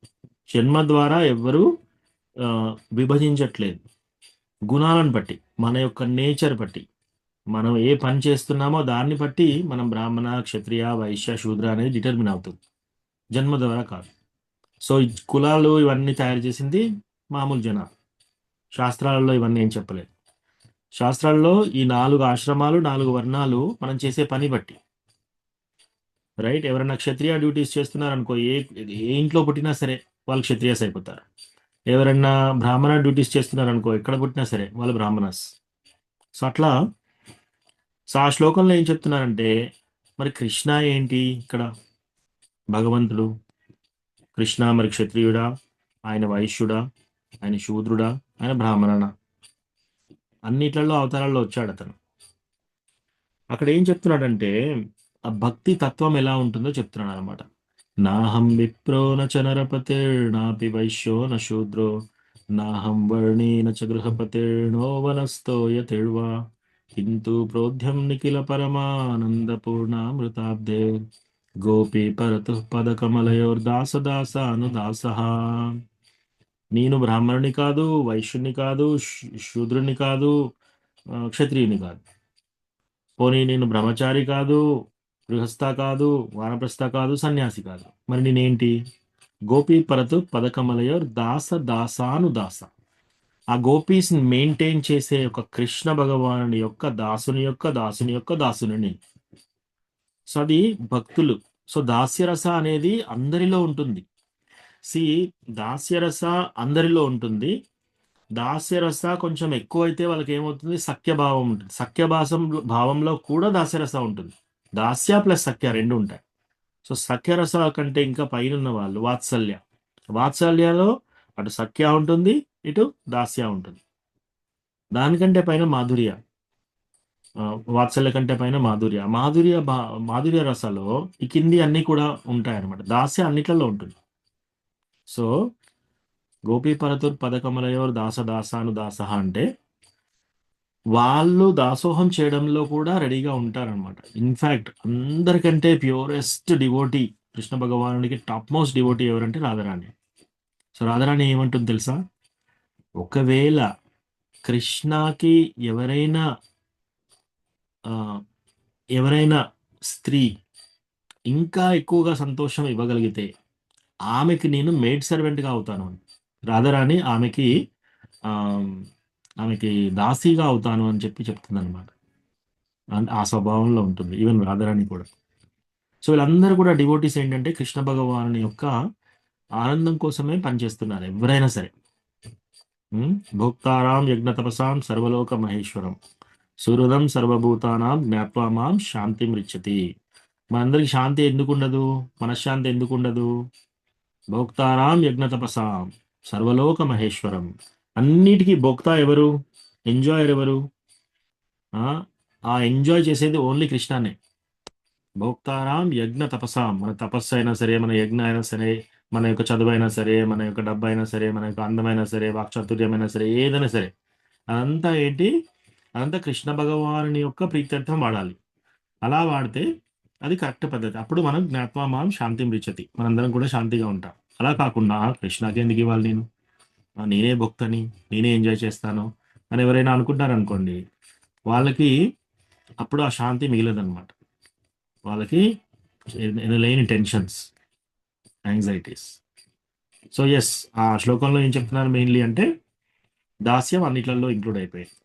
జన్మ ద్వారా ఎవ్వరూ విభజించట్లేదు. గుణాలను బట్టి, మన యొక్క నేచర్ బట్టి, మనం ఏ పని చేస్తున్నామో దాన్ని బట్టి మనం బ్రాహ్మణ, క్షత్రియ, వైశ్య, శూద్ర అనేది డిటర్మిన్ అవుతుంది, జన్మ ద్వారా కాదు. సో ఈ కులాలు ఇవన్నీ తయారు చేసింది మామూలు జనాలు. శాస్త్రాలలో ఇవన్నీ ఏం చెప్పలేదు. శాస్త్రాల్లో ఈ 4 ఆశ్రమాలు 4 వర్ణాలు మనం చేసే పని బట్టి. రైట్. ఎవరైనా క్షత్రియ డ్యూటీస్ చేస్తున్నారనుకో, ఏ ఇంట్లో పుట్టినా సరే వాళ్ళు క్షత్రియస్ అయిపోతారు. ఎవరైనా బ్రాహ్మణ డ్యూటీస్ చేస్తున్నారనుకో, ఎక్కడ పుట్టినా సరే వాళ్ళు బ్రాహ్మణస్. సో అట్లా ఆ శ్లోకంలో ఏం చెప్తున్నారంటే, మరి కృష్ణ ఏంటి ఇక్కడ? భగవంతుడు కృష్ణ మరి క్షత్రియుడా, ఆయన వైశ్యుడా, ఆయన శూద్రుడా, ఆయన బ్రాహ్మణనా? అన్నిట్లలో అవతారాల్లో వచ్చాడు అతను. అక్కడ ఏం చెప్తున్నాడంటే ఆ భక్తి తత్వం ఎలా ఉంటుందో చెప్తున్నాడు అనమాట. నాహం విప్రో నచ నరపతిర్నాపి వైశ్యో న శూద్రో నాహం వర్ణీ నచ గృహపతిర్నో వనస్థో యతిర్వా కింతు ప్రోధ్యం నిఖిల పరమానందపూర్ణామృతాబ్దే గోపీ పరతు పదకమలయోర్దాసదాసానుదాసః. నేను బ్రాహ్మణుని కాదు, వైశ్యుని కాదు, శూద్రుని కాదు, క్షత్రియుని కాదు. పోనీ నేను బ్రహ్మచారి కాదు, గృహస్థ కాదు, వానప్రస్థ కాదు, సన్యాసి కాదు. మరి నేనేంటి? గోపీ పరతు పదకమలయోర్ దాసానుదాస. ఆ గోపీస్ మెయింటైన్ చేసే ఒక కృష్ణ భగవానుని యొక్క దాసుని యొక్క దాసుని. సో అది భక్తులు. సో దాస్యరస అనేది అందరిలో ఉంటుంది. దాస్యరస అందరిలో ఉంటుంది. దాస్యరస కొంచెం ఎక్కువైతే వాళ్ళకి ఏమవుతుంది? సఖ్యభావం ఉంటుంది. భావంలో కూడా దాస్యరస ఉంటుంది. దాస్య ప్లస్ సఖ్య 2 ఉంటాయి. సో సఖ్యరస కంటే ఇంకా పైన ఉన్న వాళ్ళు వాత్సల్యలో అటు సఖ్య ఉంటుంది, ఇటు దాస్య ఉంటుంది. దానికంటే పైన మాధుర్య, వాత్సల్య కంటే పైన మాధుర్య రసలో ఈ కింది అన్ని కూడా ఉంటాయి అన్నమాట. దాస్య అన్నిట్లలో ఉంటుంది. సో గోపీపరతుర్ పదకమలయోర్ దాస దాసాను దాస అంటే వాళ్ళు దాసోహం చేయడంలో కూడా రెడీగా ఉంటారనమాట. ఇన్ఫ్యాక్ట్ అందరికంటే ప్యూరెస్ట్ డివోటీ కృష్ణ భగవానుడికి టాప్ మోస్ట్ డివోటీ ఎవరంటే రాధారాణి. సో రాధారాణి ఏమంటుంది తెలుసా? ఒకవేళ కృష్ణకి ఎవరైనా ఆ, ఎవరైనా స్త్రీ ఇంకా ఎక్కువగా సంతోషం ఇవ్వగలిగితే ఆమెకి నేను మేడ్ సర్వెంట్గా అవుతాను అని. రాధారాణి ఆమెకి దాసీగా అవుతాను అని చెప్తుంది అనమాట. ఆ స్వభావంలో ఉంటుంది ఈవెన్ రాధారాణి కూడా. సో వీళ్ళందరూ కూడా డివోటీస్ ఏంటంటే కృష్ణ భగవాను యొక్క ఆనందం కోసమే పనిచేస్తున్నారు ఎవరైనా సరే. భోక్తారాం యజ్ఞ తపసాం సర్వలోక మహేశ్వరం సుహృదం సర్వభూతానాం జ్ఞాత్వా మాం శాంతి మృచ్చతి. మనందరికి శాంతి ఎందుకు ఉండదు? మనశ్శాంతి ఎందుకు ఉండదు? భోక్తారాం యజ్ఞ తపసాం సర్వలోక మహేశ్వరం. అన్నిటికీ భోక్త ఎవరు? ఎంజాయర్ ఎవరు? ఆ ఎంజాయ్ చేసేది ఓన్లీ కృష్ణానే. భోక్తారాం యజ్ఞ తపసాం, మన తపస్సు అయినా సరే, మన యజ్ఞ అయినా సరే, మన యొక్క చదువు అయినా సరే, మన యొక్క డబ్బు అయినా సరే, మన యొక్క అందమైనా సరే, వాక్చాతుర్యమైనా సరే, ఏదైనా సరే అదంతా ఏంటి? అదంతా కృష్ణ భగవానుని యొక్క ప్రీత్యర్థం వాడాలి. అలా వాడితే అది కరెక్ట్ పద్ధతి. అప్పుడు మనం జ్ఞాత్వా మాం శాంతి మృచ్చతి, మనందరం కూడా శాంతిగా ఉంటాం. అలా కాకుండా కృష్ణకి ఎందుకు ఇవ్వాలి నేను, నేనే భక్తని, నేనే ఎంజాయ్ చేస్తాను అని ఎవరైనా అనుకుంటారనుకోండి, వాళ్ళకి అప్పుడు ఆ శాంతి మిగిలదన్నమాట. వాళ్ళకి లేని టెన్షన్స్, యాంగ్జైటీస్. సో ఎస్, ఆ శ్లోకంలో ఏం చెప్తున్నారు మెయిన్లీ అంటే దాస్యం అన్నిట్లలో ఇంక్లూడ్ అయిపోయింది.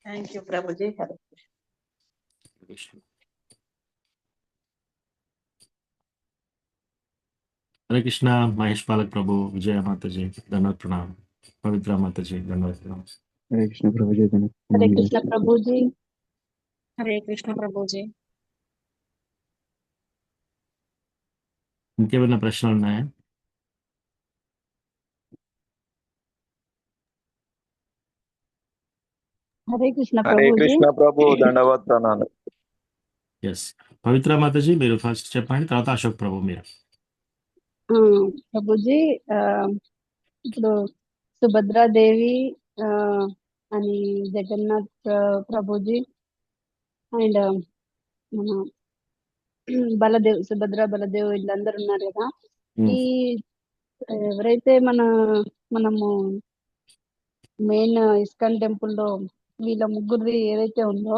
Thank you Prabhuji. హరే కృష్ణ. మహేష్ పాలక్ ప్రభు, విజయ మాతాజీ ధన్యవాద ప్రణామ్. పవిత్ర మాతాజీ ధన్యవాద ప్రణామ్. హరే కృష్ణ ప్రభుజీ. హరే కృష్ణ ప్రభుజీ. హరే కృష్ణ ప్రభుజీ. ఇంకేమైనా ప్రశ్నలు ఉన్నాయా? హరే కృష్ణ హరే ప్రభుజీ. కృష్ణ ప్రభు, దండవత్ ప్రణామాలు. ఎస్, పవిత్ర మాతాజీ మీరు ఫస్ట్ చెప్పండి, తర్వాత అశోక్ ప్రభు మీరు. ప్రభుజీ, ఇప్పుడు సుభద్రాదేవి అని జగన్నాథ్ ప్రభుజీ అండ్ మన బలదేవ్, సుభద్ర బలదేవ్ వీళ్ళందరూ ఉన్నారు కదా. ఈ ఎవరైతే మనము మెయిన్ ఇస్కాన్ టెంపుల్లో వీళ్ళ ముగ్గురిది ఏదైతే ఉందో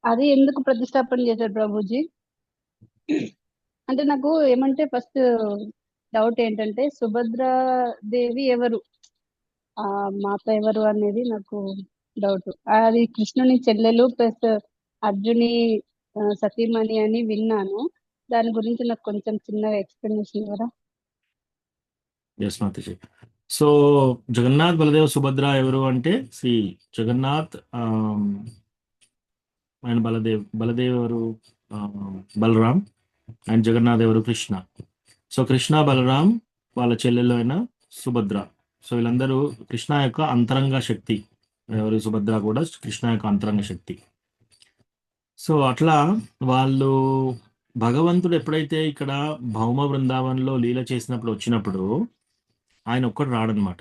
అది ఎందుకు ప్రతిష్టాపన చేశారు ప్రభుజీ? అంటే నాకు ఏమంటే ఫస్ట్ డౌట్ ఏంటంటే సుభద్రాదేవి ఎవరు, ఆ మాత ఎవరు అనేది నాకు డౌట్. అది కృష్ణుని చెల్లెలు ప్లస్ అర్జుని సతీమణి అని విన్నాను. దాని గురించి నాకు కొంచెం చిన్నగా ఎక్స్ప్లెనేషన్ ఇవ్వరా? ఎస్ మాతాజీ. సో జగన్నాథ్ బలదేవ్ సుభద్ర ఎవరు అంటే శ్రీ జగన్నాథ్ అండ్ బలదేవ్ ఎవరు? బలరాం. అండ్ జగన్నాథ్ ఎవరు? కృష్ణ. సో కృష్ణ బలరాం వాళ్ళ చెల్లెలు అయిన సుభద్ర. సో వీళ్ళందరూ కృష్ణ యొక్క అంతరంగ శక్తి. ఎవరు? సుభద్ర కూడా కృష్ణ యొక్క అంతరంగ శక్తి. సో అట్లా వాళ్ళు భగవంతుడు ఎప్పుడైతే ఇక్కడ భౌమ బృందావనంలో లీల చేసినప్పుడు వచ్చినప్పుడు ఆయన ఒక్కడు రాడనమాట.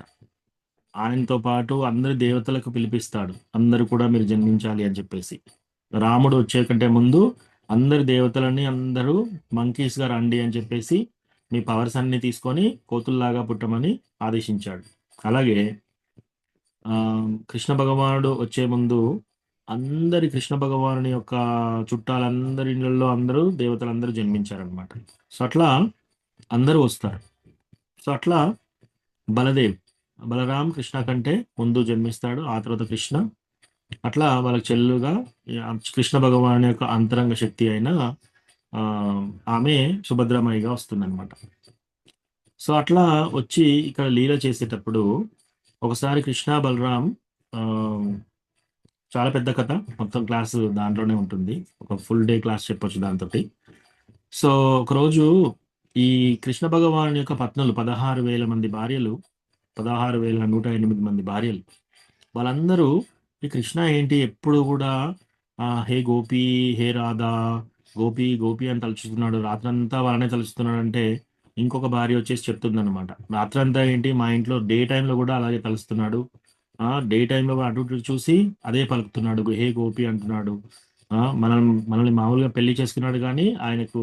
ఆయనతో పాటు అందరి దేవతలకు పిలిపిస్తాడు, అందరూ కూడా మీరు జన్మించాలి అని చెప్పేసి. రాముడు వచ్చే కంటే ముందు అందరి దేవతలని అందరూ మంకీస్గా రండి అని చెప్పేసి మీ పవర్స్ అన్ని తీసుకొని కోతుల్లాగా పుట్టమని ఆదేశించాడు. అలాగే కృష్ణ భగవానుడు వచ్చే ముందు అందరి కృష్ణ భగవానుని యొక్క చుట్టాలందరి ఇళ్ళల్లో అందరూ దేవతలందరూ జన్మించారనమాట. సో అట్లా అందరూ వస్తారు. సో అట్లా బలరాం కృష్ణ కంటే ముందు జన్మిస్తాడు, ఆ తర్వాత కృష్ణ. అట్లా వాళ్ళకి చెల్లుగా కృష్ణ భగవాన్ యొక్క అంతరంగ శక్తి అయిన ఆమె సుభద్రమయ్యగా వస్తుందన్నమాట. సో అట్లా వచ్చి ఇక్కడ లీల చేసేటప్పుడు ఒకసారి కృష్ణ బలరాం, చాలా పెద్ద కథ, మొత్తం క్లాస్ దాంట్లోనే ఉంటుంది, ఒక ఫుల్ డే క్లాస్ చెప్పొచ్చు దాంతో. సో ఒకరోజు ఈ కృష్ణ భగవాన్ యొక్క పత్నులు 16,000 మంది భార్యలు, 16,108 మంది భార్యలు, వాళ్ళందరూ ఈ కృష్ణ ఏంటి ఎప్పుడు కూడా హే గోపి, హే రాధా, గోపి గోపి అని తలుచుతున్నాడు, రాత్రంతా వాళ్ళనే తలుచుతున్నాడు అంటే ఇంకొక భార్య వచ్చేసి చెప్తుందన్నమాట, రాత్రంతా ఏంటి మా ఇంట్లో డే టైంలో కూడా అలాగే కలుస్తున్నాడు, డే టైంలో కూడా అటు ఇటు చూసి అదే పలుకుతున్నాడు, హే గోపి అంటున్నాడు. మనం మనల్ని మామూలుగా పెళ్లి చేసుకున్నాడు కానీ ఆయనకు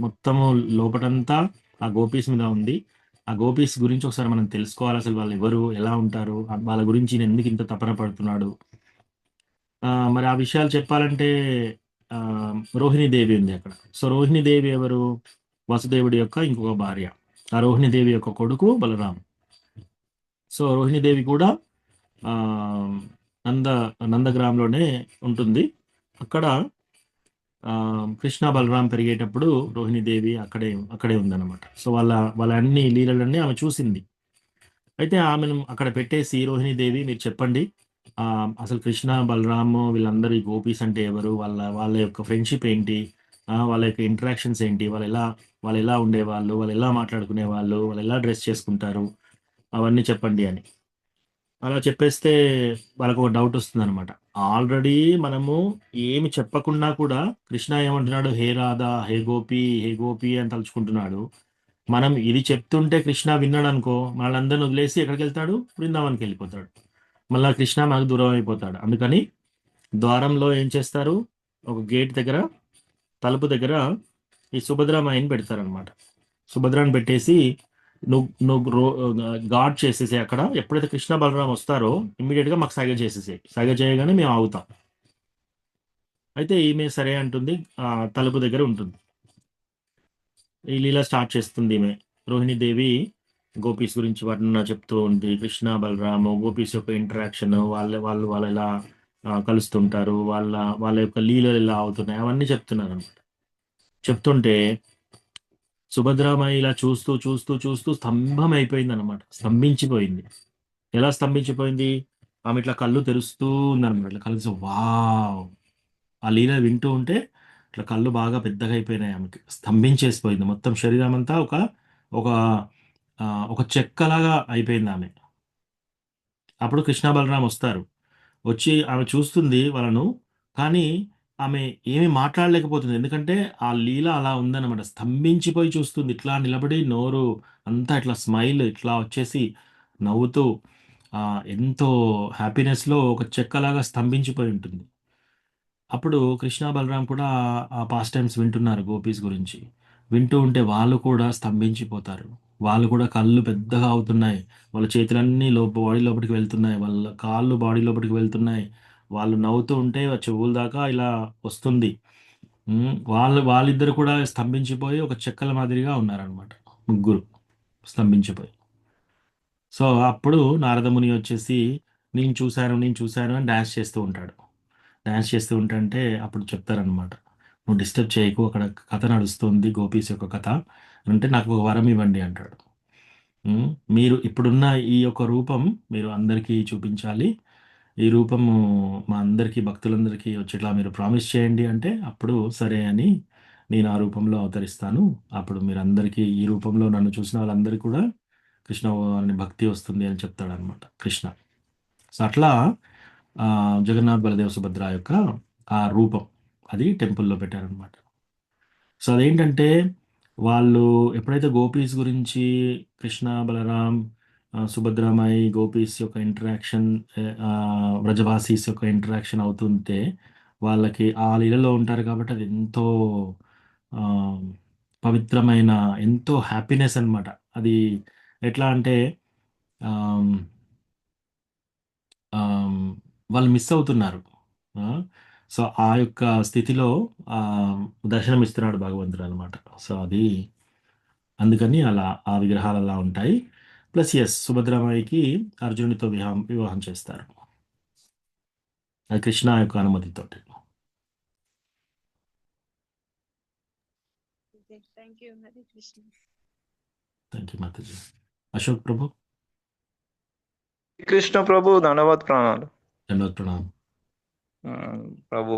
మొత్తము లోపటంతా ఆ గోపీస్ మీద ఉంది. ఆ గోపీస్ గురించి ఒకసారి మనం తెలుసుకోవాలి, అసలు వాళ్ళు ఎవరు, ఎలా ఉంటారు, వాళ్ళ గురించి ఈయన ఎందుకు ఇంత తపన పడుతున్నాడు. మరి ఆ విషయాలు చెప్పాలంటే ఆ, రోహిణీ దేవి ఉంది అక్కడ. సో రోహిణీ దేవి ఎవరు? వసుదేవుడి యొక్క ఇంకొక భార్య. ఆ రోహిణీ దేవి యొక్క కొడుకు బలరాం. సో రోహిణీ దేవి కూడా ఆ, నంద నందగ్రామ్లోనే ఉంటుంది. అక్కడ కృష్ణ బలరాం పెరిగేటప్పుడు రోహిణీ దేవి అక్కడే ఉందన్నమాట. సో వాళ్ళ అన్ని లీలలన్నీ ఆమె చూసింది. అయితే ఆమెను అక్కడ పెట్టేసి రోహిణీ దేవి మీరు చెప్పండి, అసలు కృష్ణ బలరాము వీళ్ళందరూ ఈ గోపీస్ అంటే ఎవరు, వాళ్ళ యొక్క ఫ్రెండ్షిప్ ఏంటి, వాళ్ళ యొక్క ఇంటరాక్షన్స్ ఏంటి, వాళ్ళు ఎలా ఉండేవాళ్ళు, వాళ్ళు ఎలా మాట్లాడుకునే వాళ్ళు ఎలా డ్రెస్ చేసుకుంటారు, అవన్నీ చెప్పండి అని అలా చెప్పేస్తే వాళ్ళకు ఒక డౌట్ వస్తుంది అనమాట. ఆల్రెడీ మనము ఏమి చెప్పకుండా కూడా కృష్ణ ఏమంటున్నాడు, హే రాధా, హే గోపి అని తలుచుకుంటున్నాడు. మనం ఇది చెప్తుంటే కృష్ణ విన్నాడు అనుకో, వాళ్ళందరిని వదిలేసి ఎక్కడికి వెళ్తాడు, బృందావనికి వెళ్ళిపోతాడు. మళ్ళా కృష్ణ మనకు దూరం అయిపోతాడు. అందుకని ద్వారంలో ఏం చేస్తారు, ఒక గేట్ దగ్గర తలుపు దగ్గర ఈ సుభద్రామాయిని పెడతారనమాట. సుభద్రాన్ని పెట్టేసి నువ్వు గాడ్ చేసేసి అక్కడ ఎప్పుడైతే కృష్ణ బలరాం వస్తారో ఇమ్మీడియట్ గా మాకు సైగ చేసేసాయి, సైగ చేయగానే మేము ఆగుతాం. అయితే ఈమె సరే అంటుంది, తలుపు దగ్గర ఉంటుంది. ఈ లీల స్టార్ట్ చేస్తుంది ఈమె. రోహిణీదేవి గోపీస్ గురించి వర్ణన చెప్తూ ఉంది. కృష్ణ బలరాము గోపీస్ యొక్క ఇంటరాక్షన్, వాళ్ళు ఎలా కలుస్తుంటారు, వాళ్ళ యొక్క లీలలు ఎలా అవుతున్నాయి, అవన్నీ చెప్తున్నారు అనమాట. చెప్తుంటే సుభద్రామాయి ఇలా చూస్తూ చూస్తూ చూస్తూ స్తంభం అయిపోయింది అనమాట. స్తంభించిపోయింది. ఎలా స్తంభించిపోయింది? ఆమె ఇట్లా కళ్ళు తెరుస్తూ ఉందన్నమాట. ఇట్లా కళ్ళు వావ్, ఆ లీల వింటూ ఉంటే ఇట్లా కళ్ళు బాగా పెద్దగా అయిపోయినాయి ఆమెకి. స్తంభించేసిపోయింది. మొత్తం శరీరం అంతా ఒక ఒక చెక్కలాగా అయిపోయింది ఆమె. అప్పుడు కృష్ణ బలరాం వస్తారు. వచ్చి ఆమె చూస్తుంది వాళ్ళను, కానీ ఆమె ఏమీ మాట్లాడలేకపోతుంది. ఎందుకంటే ఆ లీల అలా ఉందన్నమాట. స్తంభించిపోయి చూస్తుంది. ఇట్లా నిలబడి నోరు అంతా ఇట్లా స్మైల్ ఇట్లా వచ్చేసి నవ్వుతూ ఎంతో హ్యాపీనెస్లో ఒక చెక్కలాగా స్తంభించిపోయి ఉంటుంది. అప్పుడు కృష్ణ బలరాం కూడా ఆ పాస్ట్ టైమ్స్ వింటున్నారు గోపీస్ గురించి. వింటూ ఉంటే వాళ్ళు కూడా స్తంభించిపోతారు. వాళ్ళు కూడా కళ్ళు పెద్దగా అవుతున్నాయి. వాళ్ళ చేతులన్నీ బాడీ లోపలికి వెళ్తున్నాయి. వాళ్ళ కాళ్ళు బాడీ లోపలికి వెళ్తున్నాయి. వాళ్ళు నవ్వుతూ ఉంటే ఆ చెవుల దాకా ఇలా వస్తుంది. వాళ్ళిద్దరు కూడా స్తంభించిపోయి ఒక చెక్కల మాదిరిగా ఉన్నారనమాట. ముగ్గురు స్తంభించిపోయి. సో అప్పుడు నారదముని వచ్చేసి నేను చూశాను అని డాన్స్ చేస్తూ ఉంటాడు. డాన్స్ చేస్తూ ఉంటే అప్పుడు చెప్తారనమాట, నువ్వు డిస్టర్బ్ చేయకు, అక్కడ కథ నడుస్తుంది, గోపీస్ యొక్క కథ అంటే నాకు ఒక వరం ఇవ్వండి అంటాడు. ఉమ్, మీరు ఇప్పుడున్న ఈ యొక్క రూపం మీరు అందరికీ చూపించాలి. ఈ రూపము మా అందరికీ భక్తులందరికీ వచ్చేట్లా మీరు ప్రామిస్ చేయండి అంటే అప్పుడు సరే అని నేను ఆ రూపంలో అవతరిస్తాను. అప్పుడు మీరు అందరికీ ఈ రూపంలో నన్ను చూసిన వాళ్ళందరికీ కూడా కృష్ణ అని భక్తి వస్తుంది అని చెప్తాడనమాట కృష్ణ. సో అట్లా జగన్నాథ్ బలదేవ్ సుభద్ర యొక్క ఆ రూపం అది టెంపుల్లో పెట్టారనమాట. సో అదేంటంటే వాళ్ళు ఎప్పుడైతే గోపీస్ గురించి కృష్ణ బలరాం సుభద్రామాయి గోపీస్ యొక్క ఇంటరాక్షన్, వ్రజవాసీస్ యొక్క ఇంటరాక్షన్ అవుతుంటే వాళ్ళకి ఆ లీలలో ఉంటారు కాబట్టి అది ఎంతో ఆ, పవిత్రమైన ఎంతో హ్యాపీనెస్ అన్నమాట. అది ఎట్లా అంటే ఆమ్, ఆమ్, వాళ్ళు మిస్ అవుతున్నారు. ఆ, సో ఆ యొక్క స్థితిలో ఆ దర్శనం ఇస్తున్నాడు భగవంతుడు అనమాట. సో అది అందుకని అలా ఆ విగ్రహాలు అలా ఉంటాయి. ప్లస్ ఎస్, సుభద్రామాయికి అర్జునుడితో వివాహం చేస్తారు, అది కృష్ణ యొక్క అనుమతితోటి. Thank you, Hare Krishna. Thank you మాతాజీ. అశోక్ ప్రభు. కృష్ణ ప్రభు దండవత్ ప్రణాలు. ధన్యవాద ప్రణామం. ప్రభు,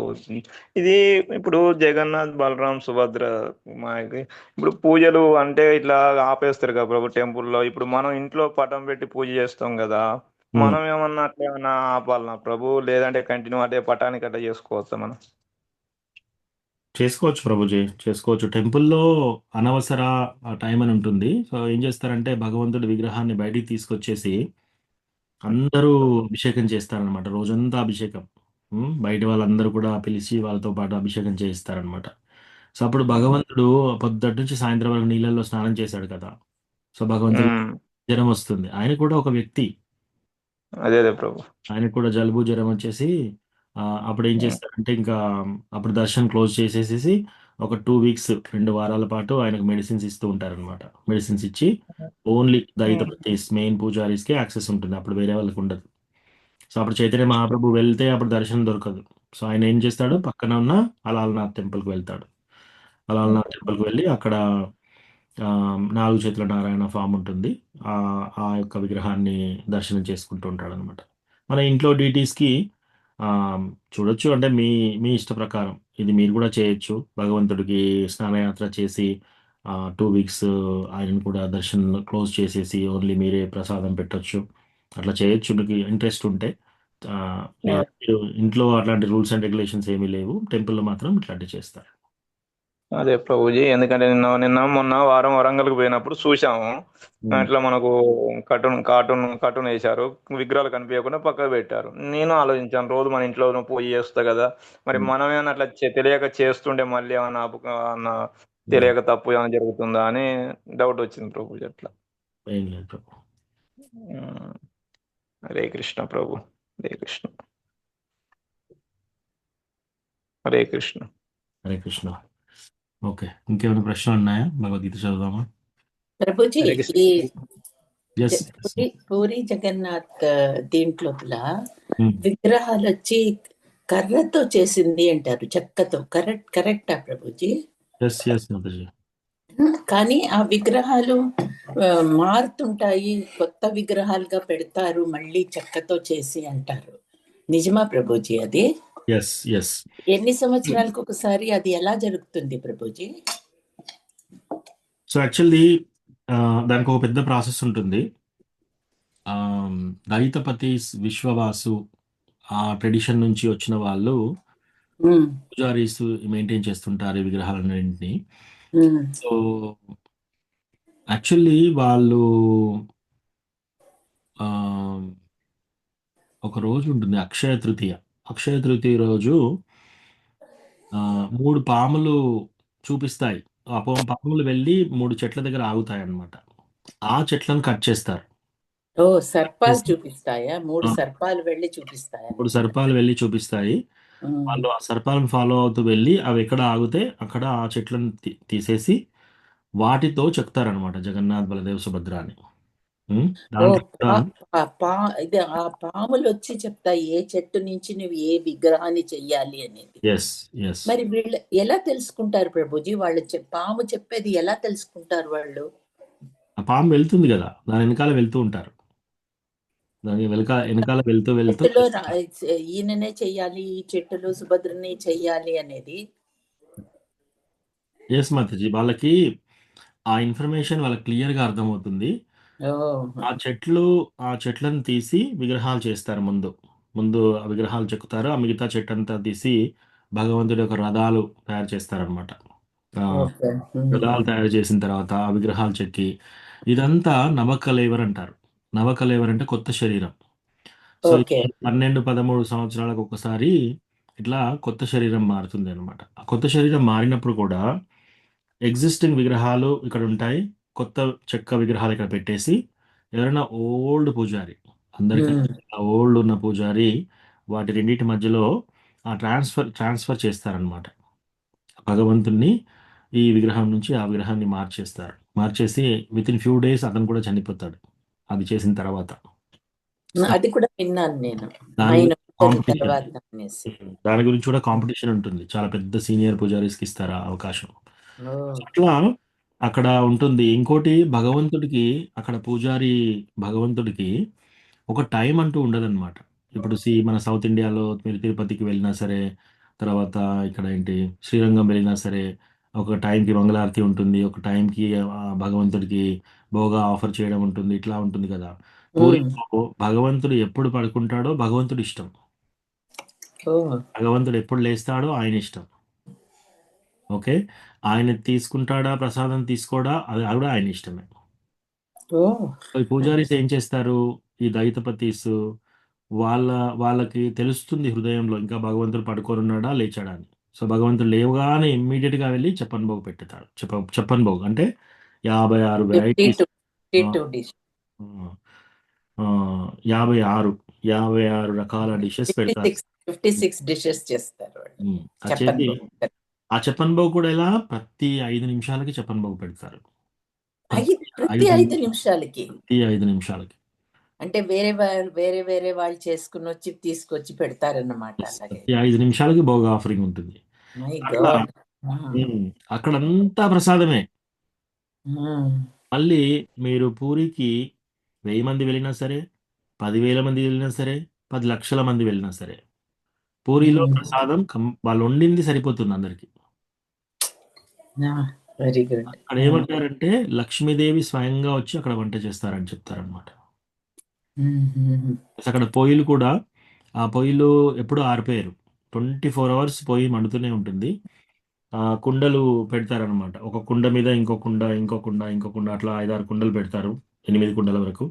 ఇది ఇప్పుడు జగన్నాథ్ బలరాం సుభద్ర మాకి ఇప్పుడు పూజలు అంటే ఇట్లా ఆపేస్తారు కదా ప్రభు టెంపుల్లో. ఇప్పుడు మనం ఇంట్లో పటం పెట్టి పూజ చేస్తాం కదా, మనం ఏమన్నా అట్లా ఏమన్నా ఆపాలనా ప్రభు, లేదంటే కంటిన్యూ అదే పటానికి అట్లా చేసుకోవచ్చా మనం? చేసుకోవచ్చు ప్రభుజీ, చేసుకోవచ్చు. టెంపుల్‌లో అనవసర టైం అని ఉంటుంది. సో, ఏం చేస్తారంటే భగవంతుడి విగ్రహాన్ని బయటికి తీసుకొచ్చేసి అందరూ అభిషేకం చేస్తారనమాట. రోజంతా అభిషేకం. బయట వాళ్ళందరూ కూడా పిలిచి వాళ్ళతో పాటు అభిషేకం చేయిస్తారనమాట. సో, అప్పుడు భగవంతుడు పొద్దుటి నుంచి సాయంత్రం వరకు నీళ్ళల్లో స్నానం చేశాడు కదా! సో, భగవంతుడికి ఉమ్, జ్వరం వస్తుంది. ఆయన కూడా ఒక వ్యక్తి. అదే అదే ప్రభు. ఆయనకు కూడా జలుబు, జ్వరం వచ్చేసి అప్పుడేం ఉమ్, చేస్తారంటే ఇంకా అప్పుడు దర్శనం క్లోజ్ చేసేసేసి ఒక 2 వీక్స్ 2 వారాల పాటు ఆయనకు మెడిసిన్స్ ఇస్తూ ఉంటారనమాట. మెడిసిన్స్ ఇచ్చి ఓన్లీ ఉమ్, దయితపతీస్ మెయిన్ పూజారీస్‌కే యాక్సెస్ ఉంటుంది. అప్పుడు వేరే వాళ్ళకి ఉండదు. సో, అప్పుడు చైతన్య మహాప్రభు వెళ్తే అప్పుడు దర్శనం దొరకదు. సో, ఆయన ఏం చేస్తాడు పక్కన ఉన్న అలాల్‌నాథ్ టెంపుల్‌కి వెళ్తాడు. అలాల్‌నాథ్ టెంపుల్‌కి వెళ్ళి అక్కడ 4 చేతుల నారాయణ ఫామ్ ఉంటుంది. ఆ యొక్క విగ్రహాన్ని దర్శనం చేసుకుంటూ ఉంటాడనమాట. మన ఇంట్లో డీటీస్‌కి చూడొచ్చు. అంటే మీ మీ ఇష్ట ప్రకారం ఇది మీరు కూడా చేయొచ్చు. భగవంతుడికి స్నానయాత్ర చేసి 2 వీక్స్ ఆయనను కూడా దర్శనం క్లోజ్ చేసేసి ఓన్లీ మీరే ప్రసాదం పెట్టొచ్చు. అట్లా చేయొచ్చు మీకు ఇంట్రెస్ట్ ఉంటే. లేదా మీరు ఇంట్లో అట్లాంటి రూల్స్ అండ్ రెగ్యులేషన్స్ ఏమీ లేవు. టెంపుల్‌లో మాత్రం ఇట్లాంటివి చేస్తారు. అదే ప్రభుజీ, ఎందుకంటే నిన్న మొన్న వారం వరంగల్కి పోయినప్పుడు చూసాము. హ్మ్. ఇట్లా మనకు కార్టూన్ వేశారు, విగ్రహాలు కనిపించకుండా పక్కకు పెట్టారు. నేను ఆలోచించాను, రోజు మన ఇంట్లో పోయి చేస్తా కదా, మరి హ్మ్. మనమేమన్నా అట్లా తెలియక చేస్తుంటే మళ్ళీ ఏమన్నా ఏమన్నా హ్మ్. తెలియక తప్పు ఏమైనా జరుగుతుందా అని డౌట్ వచ్చింది ప్రభుజీ. అట్లా. ఏం లేదు ప్రభు. ఉమ్, హరే కృష్ణ ప్రభు. హరే కృష్ణ. హరే కృష్ణ. హరే కృష్ణ. ఓకే. ఇంకేమైనా ప్రశ్నలున్నాయా? భగవద్గీత చదువుదామా? ప్రభుజీ హరే కృష్ణ. ఈ యెస్. పూరి జగన్నాథ్ దీంట్లోపల హ్మ్. విగ్రహాలు వచ్చి కర్రతో చేసింది అంటారు, చెక్కతో. కరెక్టా ప్రభుజీ? యెస్ మాతాజీ. కానీ ఆ విగ్రహాలు మారుతుంటాయి, కొత్త విగ్రహాలుగా పెడతారు మళ్ళీ చెక్కతో చేసి అంటారు. నిజమా ప్రభుజీ అది? యెస్. ఎన్ని సంవత్సరాలకు ఒకసారి అది ఎలా జరుగుతుంది ప్రభుజీ? సో, యాక్చువల్లీ దానికొక పెద్ద ప్రాసెస్ ఉంటుంది. దళితపతీస్, విశ్వవాసు ఆ ట్రెడిషన్ నుంచి వచ్చిన వాళ్ళు ఉమ్, పూజారీస్ మెయింటైన్ చేస్తుంటారు ఈ విగ్రహాలన్నింటిని. ఉమ్, సో, యాక్చువల్లీ వాళ్ళు ఆహ్, ఒక రోజు ఉంటుంది అక్షయ తృతీయ. అక్షయ తృతీయ రోజు 3 పాములు చూపిస్తాయి. ఆ పాములు వెళ్ళి 3 చెట్ల దగ్గర ఆగుతాయన్నమాట. ఆ చెట్లను కట్ చేస్తారు. ఓ సర్పాలు చేసి చూపిస్తాయా? 3 ఆ! సర్పాలు వెళ్ళి చూపిస్తాయా? 3 సర్పాలు వెళ్లి చూపిస్తాయి. ఉమ్. వాళ్ళు ఆ సర్పాలను ఫాలో అవుతూ వెళ్లి అవి ఎక్కడ ఆగితే అక్కడ ఆ చెట్లను తీసేసి వాటితో చెక్కుతారనమాట జగన్నాథ్, బలదేవ్, సుభద్ర అని. ఓ దాంట్లో కూడా ఇది ఆ పాములు వచ్చి చెప్తాయి ఏ చెట్టు నుంచి నువ్వు ఏ విగ్రహాన్ని చెయ్యాలి అనేది. యెస్. మరి వీళ్ళు ఎలా తెలుసుకుంటారు ప్రభుజీ? వాళ్ళు పాము చెప్పేది ఎలా తెలుసుకుంటారు వాళ్ళు? ఆ పాము వెళ్తుంది గదా! దాని వెనకాల వెళ్తూ ఉంటారు. దాని వెనకాల వెళ్తూ చెట్టులో ఈయననే చెయ్యాలి, ఈ చెట్టులో సుభద్రనే చెయ్యాలి అనేది. యెస్ మాతాజీ. వాళ్ళకి ఆ ఇన్ఫర్మేషన్ వాళ్ళకి క్లియర్‌గా అర్థమవుతుంది. ఓ ఆ చెట్లను తీసి విగ్రహాలు చేస్తారు ముందు. ముందు ఆ విగ్రహాలు చెక్కుతారు. ఆ మిగతా చెట్టంతా తీసి భగవంతుడి యొక్క రథాలు తయారు చేస్తారనమాట. ఓకే. రథాలు తయారు చేసిన తర్వాత ఆ విగ్రహాలు చెక్కి ఇదంతా నవకలేవర్ అంటారు. నవకలేవర్ అంటే కొత్త శరీరం. So, okay. 12, 13 సంవత్సరాలకు ఒకసారి ఇట్లా కొత్త శరీరం మారుతుందనమాట. ఆ కొత్త శరీరం మారినప్పుడు కూడా ఎగ్జిస్టింగ్ విగ్రహాలు ఇక్కడుంటాయి. కొత్త చెక్క విగ్రహాలు ఇక్కడ పెట్టేసి ఎవరైనా ఓల్డ్ పూజారి, అందరికంటే ఓల్డ్ ఉన్న పూజారి వాటి రెండిటి మధ్యలో ట్రాన్స్‌ఫర్ చేస్తారనమాట. భగవంతుడిని ఈ విగ్రహం నుంచి ఆ విగ్రహాన్ని మార్చేస్తారు. మార్చేసి వితిన్ ఫ్యూ డేస్ అతను కూడా చనిపోతాడు. అది చేసిన తర్వాత. సో, అది కూడా విన్నాను నేను, దాని ఆయన గురించి కాంపిటీషన్. తర్వాత అనేసి. దాని గురించి కూడా కాంపిటీషన్ ఉంటుంది. చాలా పెద్ద సీనియర్ పూజారీస్‌కి ఇస్తారు ఆ అవకాశం. ఓ అట్లా అక్కడ ఉంటుంది. ఇంకోటి భగవంతుడికి అక్కడ భగవంతుడికి ఒక టైం అంటూ ఉండదనమాట. ఇప్పుడు మన సౌత్ ఇండియాలో మీరు తిరుపతికి వెళ్ళినా సరే, తర్వాత ఇక్కడ ఏంటి శ్రీరంగం వెళ్ళినా సరే, ఒక టైంకి మంగళారతి ఉంటుంది. ఒక టైంకి భగవంతుడికి భోగా ఆఫర్ చేయడం ఉంటుంది. ఇట్లా ఉంటుంది కదా! పూరిలో భగవంతుడు ఎప్పుడు పడుకుంటాడో భగవంతుడి ఇష్టం. ఓ భగవంతుడు ఎప్పుడు లేస్తాడో ఆయన ఇష్టం. ఓకే. ఆయన తీసుకుంటాడా ప్రసాదం తీసుకోడా అది కూడా ఆయన ఇష్టమే. ఓ సో ఈ పూజారీస్ ఏం చేస్తారు, ఈ దైతపతీస్ వాళ్ళకి తెలుస్తుంది హృదయంలో ఇంకా భగవంతుడు పడుకొని ఉన్నాడా లేచాడా అని. సో భగవంతుడు లేవగానే ఇమ్మీడియట్గా వెళ్ళి చెప్పన్ భోగ్ పెట్టుతాడు. చెప్పన్ భోగ్ అంటే 56 వెరైటీస్ 52 డిష్ 56 రకాల డిషెస్ పెడతారు. 56 డిషెస్ చేస్తారు వాళ్ళు. అది చెప్పండి చేసి ఆ చెప్పన్ భోగ్ కూడా ఇలా ప్రతి 5 నిమిషాలకి చెప్పన్ భోగ్ పెడతారు. ప్రతి 5 నిమిషాలకి ప్రతి 5 నిమిషాలకి అంటే వేరే వేరే వాళ్ళు చేసుకుని వచ్చి తీసుకొచ్చి పెడతారన్నమాట. అలాగే ప్రతి 5 నిమిషాలకి భోగ్ ఆఫరింగ్ ఉంటుంది. మై అట్లా గాడ్. అక్కడంతా ప్రసాదమే. మళ్ళీ మీరు పూరికి 1000 మంది వెళ్ళినా సరే, 10,000 మంది వెళ్ళినా సరే, 10 లక్షల మంది వెళ్ళినా సరే, పూరిలో ప్రసాదం వాళ్ళు వండింది సరిపోతుంది అందరికి. Very good. అక్కడ ఏమంటారంటే లక్ష్మీదేవి స్వయంగా వచ్చి అక్కడ వంట చేస్తారని చెప్తారనమాట. అక్కడ పొయ్యిలు కూడా ఆ పొయ్యిలు ఎప్పుడు ఆరిపోయారు, 24 అవర్స్ పొయ్యి మండుతూనే ఉంటుంది. కుండలు పెడతారనమాట. ఒక కుండ మీద ఇంకో కుండ అట్లా 5-6 కుండలు పెడతారు, 8 కుండల వరకు.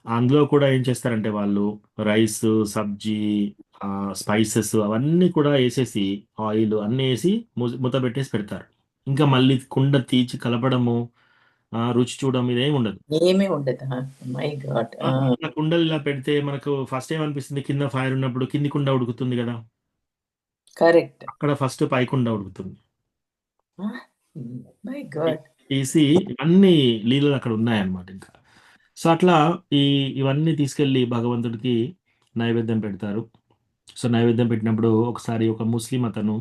అందులో కూడా ఏం చేస్తారంటే వాళ్ళు రైస్, సబ్జీ, స్పైసెస్ అవన్నీ కూడా వేసేసి ఆయిల్ అన్నీ వేసి మూత పెట్టేసి పెడతారు. ఇంకా మళ్ళీ కుండ తీసి కలపడము, రుచి చూడడం ఇదేం ఉండదు. ఏమీ ఉండదు. My God. ఇలా కుండలు ఇలా పెడితే మనకు ఫస్ట్ ఏమనిపిస్తుంది, కింద ఫైర్ ఉన్నప్పుడు కింది కుండ ఉడుకుతుంది కదా, కరెక్ట్. అక్కడ ఫస్ట్ పై కుండ ఉడుకుతుంది. My God. తీసి ఇవన్నీ లీలలు అక్కడ ఉన్నాయన్నమాట. ఇంకా సో అట్లా ఇవన్నీ తీసుకెళ్ళి భగవంతుడికి నైవేద్యం పెడతారు. సో నైవేద్యం పెట్టినప్పుడు ఒకసారి ఒక ముస్లిం అతను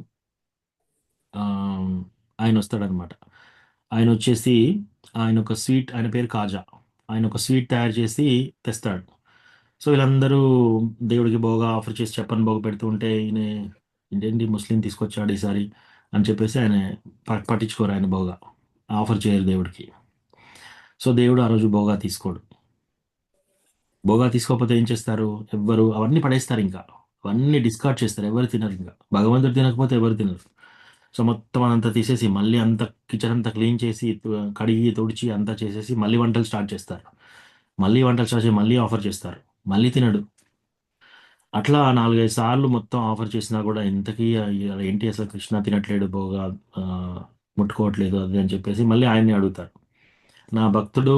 ఆయన వస్తాడనమాట. ఆయన వచ్చేసి ఆయన పేరు కాజా, ఆయన ఒక స్వీట్ తయారు చేసి తెస్తాడు. సో వీళ్ళందరూ దేవుడికి బోగా ఆఫర్ చేసి చెప్పని బోగ పెడుతూ ఉంటే ఈయన ఏంటి ముస్లిం తీసుకొచ్చాడు ఈసారి అని చెప్పేసి ఆయన పట్టించుకోరు, ఆయన బోగా ఆఫర్ చేయరు దేవుడికి. సో దేవుడు ఆ రోజు బోగా తీసుకోడు. బోగా తీసుకోకపోతే ఏం చేస్తారు, ఎవ్వరు అవన్నీ పడేస్తారు, ఇంకా అవన్నీ డిస్కార్డ్ చేస్తారు, ఎవరు తినరు. ఇంకా భగవంతుడు తినకపోతే ఎవరు తినరు. సో మొత్తం అంతా తీసేసి మళ్ళీ అంత కిచెన్ అంతా క్లీన్ చేసి కడిగి తుడిచి అంతా చేసేసి మళ్ళీ వంటలు స్టార్ట్ చేస్తారు. మళ్ళీ ఆఫర్ చేస్తారు, మళ్ళీ తినడు. అట్లా 4-5 సార్లు మొత్తం ఆఫర్ చేసినా కూడా ఇంతకీ ఏంటి అసలు కృష్ణ తినట్లేడు, బోగా ముట్టుకోవట్లేదు అది అని చెప్పేసి మళ్ళీ ఆయన్ని అడుగుతారు. నా భక్తుడు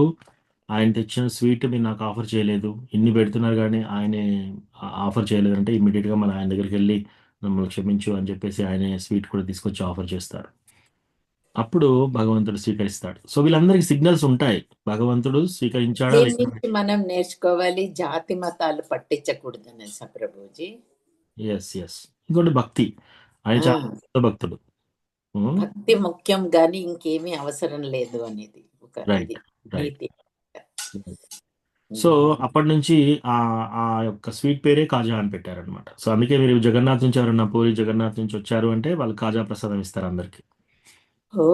ఆయన తెచ్చిన స్వీట్ మీరు నాకు ఆఫర్ చేయలేదు, ఇన్ని పెడుతున్నారు కానీ ఆయనే ఆఫర్ చేయలేదు అంటే ఇమ్మీడియట్గా మన ఆయన దగ్గరికి వెళ్ళి మమ్మల్ని క్షమించు అని చెప్పేసి ఆయనే స్వీట్ కూడా తీసుకొచ్చి ఆఫర్ చేస్తారు. అప్పుడు భగవంతుడు స్వీకరిస్తాడు. సో వీళ్ళందరికీ సిగ్నల్స్ ఉంటాయి, భగవంతుడు స్వీకరించాడా. దీని నుంచి మనం నేర్చుకోవాలి, జాతి మతాలు పట్టించకూడదు అనేసి ప్రభుజీ. ఎస్ ఇంకోటి భక్తి, ఆయన చాలా పెద్ద భక్తుడు. భక్తి ముఖ్యం గాని ఇంకేమీ అవసరం లేదు అనేది ఒక నీతి. సో అప్పటి నుంచి ఆ యొక్క స్వీట్ పేరే కాజా అని పెట్టారనమాట. సో అందుకే మీరు జగన్నాథ్ నుంచి ఎవరన్నా పూరి జగన్నాథ్ నుంచి వచ్చారు అంటే వాళ్ళు కాజా ప్రసాదం ఇస్తారు అందరికి. సో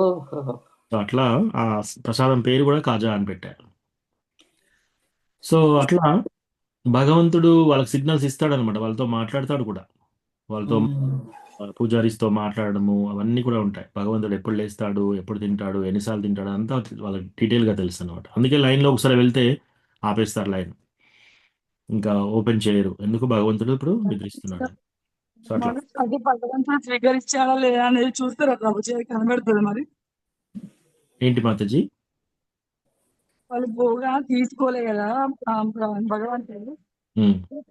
అట్లా ఆ ప్రసాదం పేరు కూడా కాజా అని పెట్టారు. సో అట్లా భగవంతుడు వాళ్ళకి సిగ్నల్స్ ఇస్తాడు అనమాట, వాళ్ళతో మాట్లాడతాడు కూడా, వాళ్ళతో పూజారిస్తో మాట్లాడడము అవన్నీ కూడా ఉంటాయి. భగవంతుడు ఎప్పుడు లేస్తాడు, ఎప్పుడు తింటాడు, ఎన్నిసార్లు తింటాడు అంతా వాళ్ళకి డీటెయిల్గా తెలుసు అనమాట. అందుకే లైన్లో ఒకసారి వెళ్తే ఆపేస్తారు లైన్, ఇంకా ఓపెన్ చేయరు, ఎందుకు భగవంతుడు ఇప్పుడు నిద్రిస్తున్నాడు. సో అట్లా అది భగవంతుడు స్వీకరించాడా లేదా అనేది చూస్తారా ప్రభుజీ, కనబడుతుంది మరి ఏంటి మాతాజీ, వాళ్ళు బోగా తీసుకోలే కదా భగవంతుడు,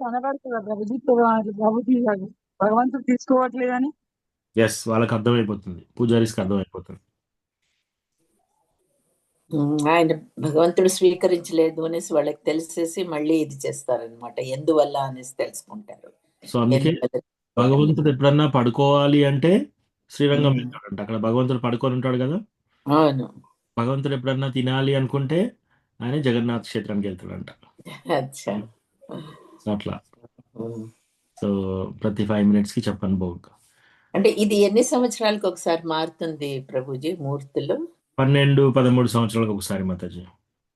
కనబడుతుందా ప్రభుజీ ప్రభుజీ భగవంతుడు తీసుకోవట్లేదని. ఎస్ వాళ్ళకి అర్థమైపోతుంది, పూజారీస్కి అర్థమైపోతుంది. ఆయన భగవంతుడు స్వీకరించలేదు అనేసి వాళ్ళకి తెలిసేసి మళ్ళీ ఇది చేస్తారనమాట, ఎందువల్ల అనేసి తెలుసుకుంటారు. సో అందుకే భగవంతుడు ఎప్పుడన్నా పడుకోవాలి అంటే శ్రీరంగం వెళ్తాడంట, అక్కడ భగవంతుడు పడుకొని ఉంటాడు కదా. అవును. భగవంతుడు ఎప్పుడన్నా తినాలి అనుకుంటే ఆయన జగన్నాథ్ క్షేత్రానికి వెళ్తాడంట. అట్లా సో ప్రతి 5 minutes కి చెప్పను భోగ్. అంటే ఇది ఎన్ని సంవత్సరాలకు ఒకసారి మారుతుంది ప్రభుజీ మూర్తులు? 12-13 సంవత్సరాలకు ఒకసారి మాతాజీ.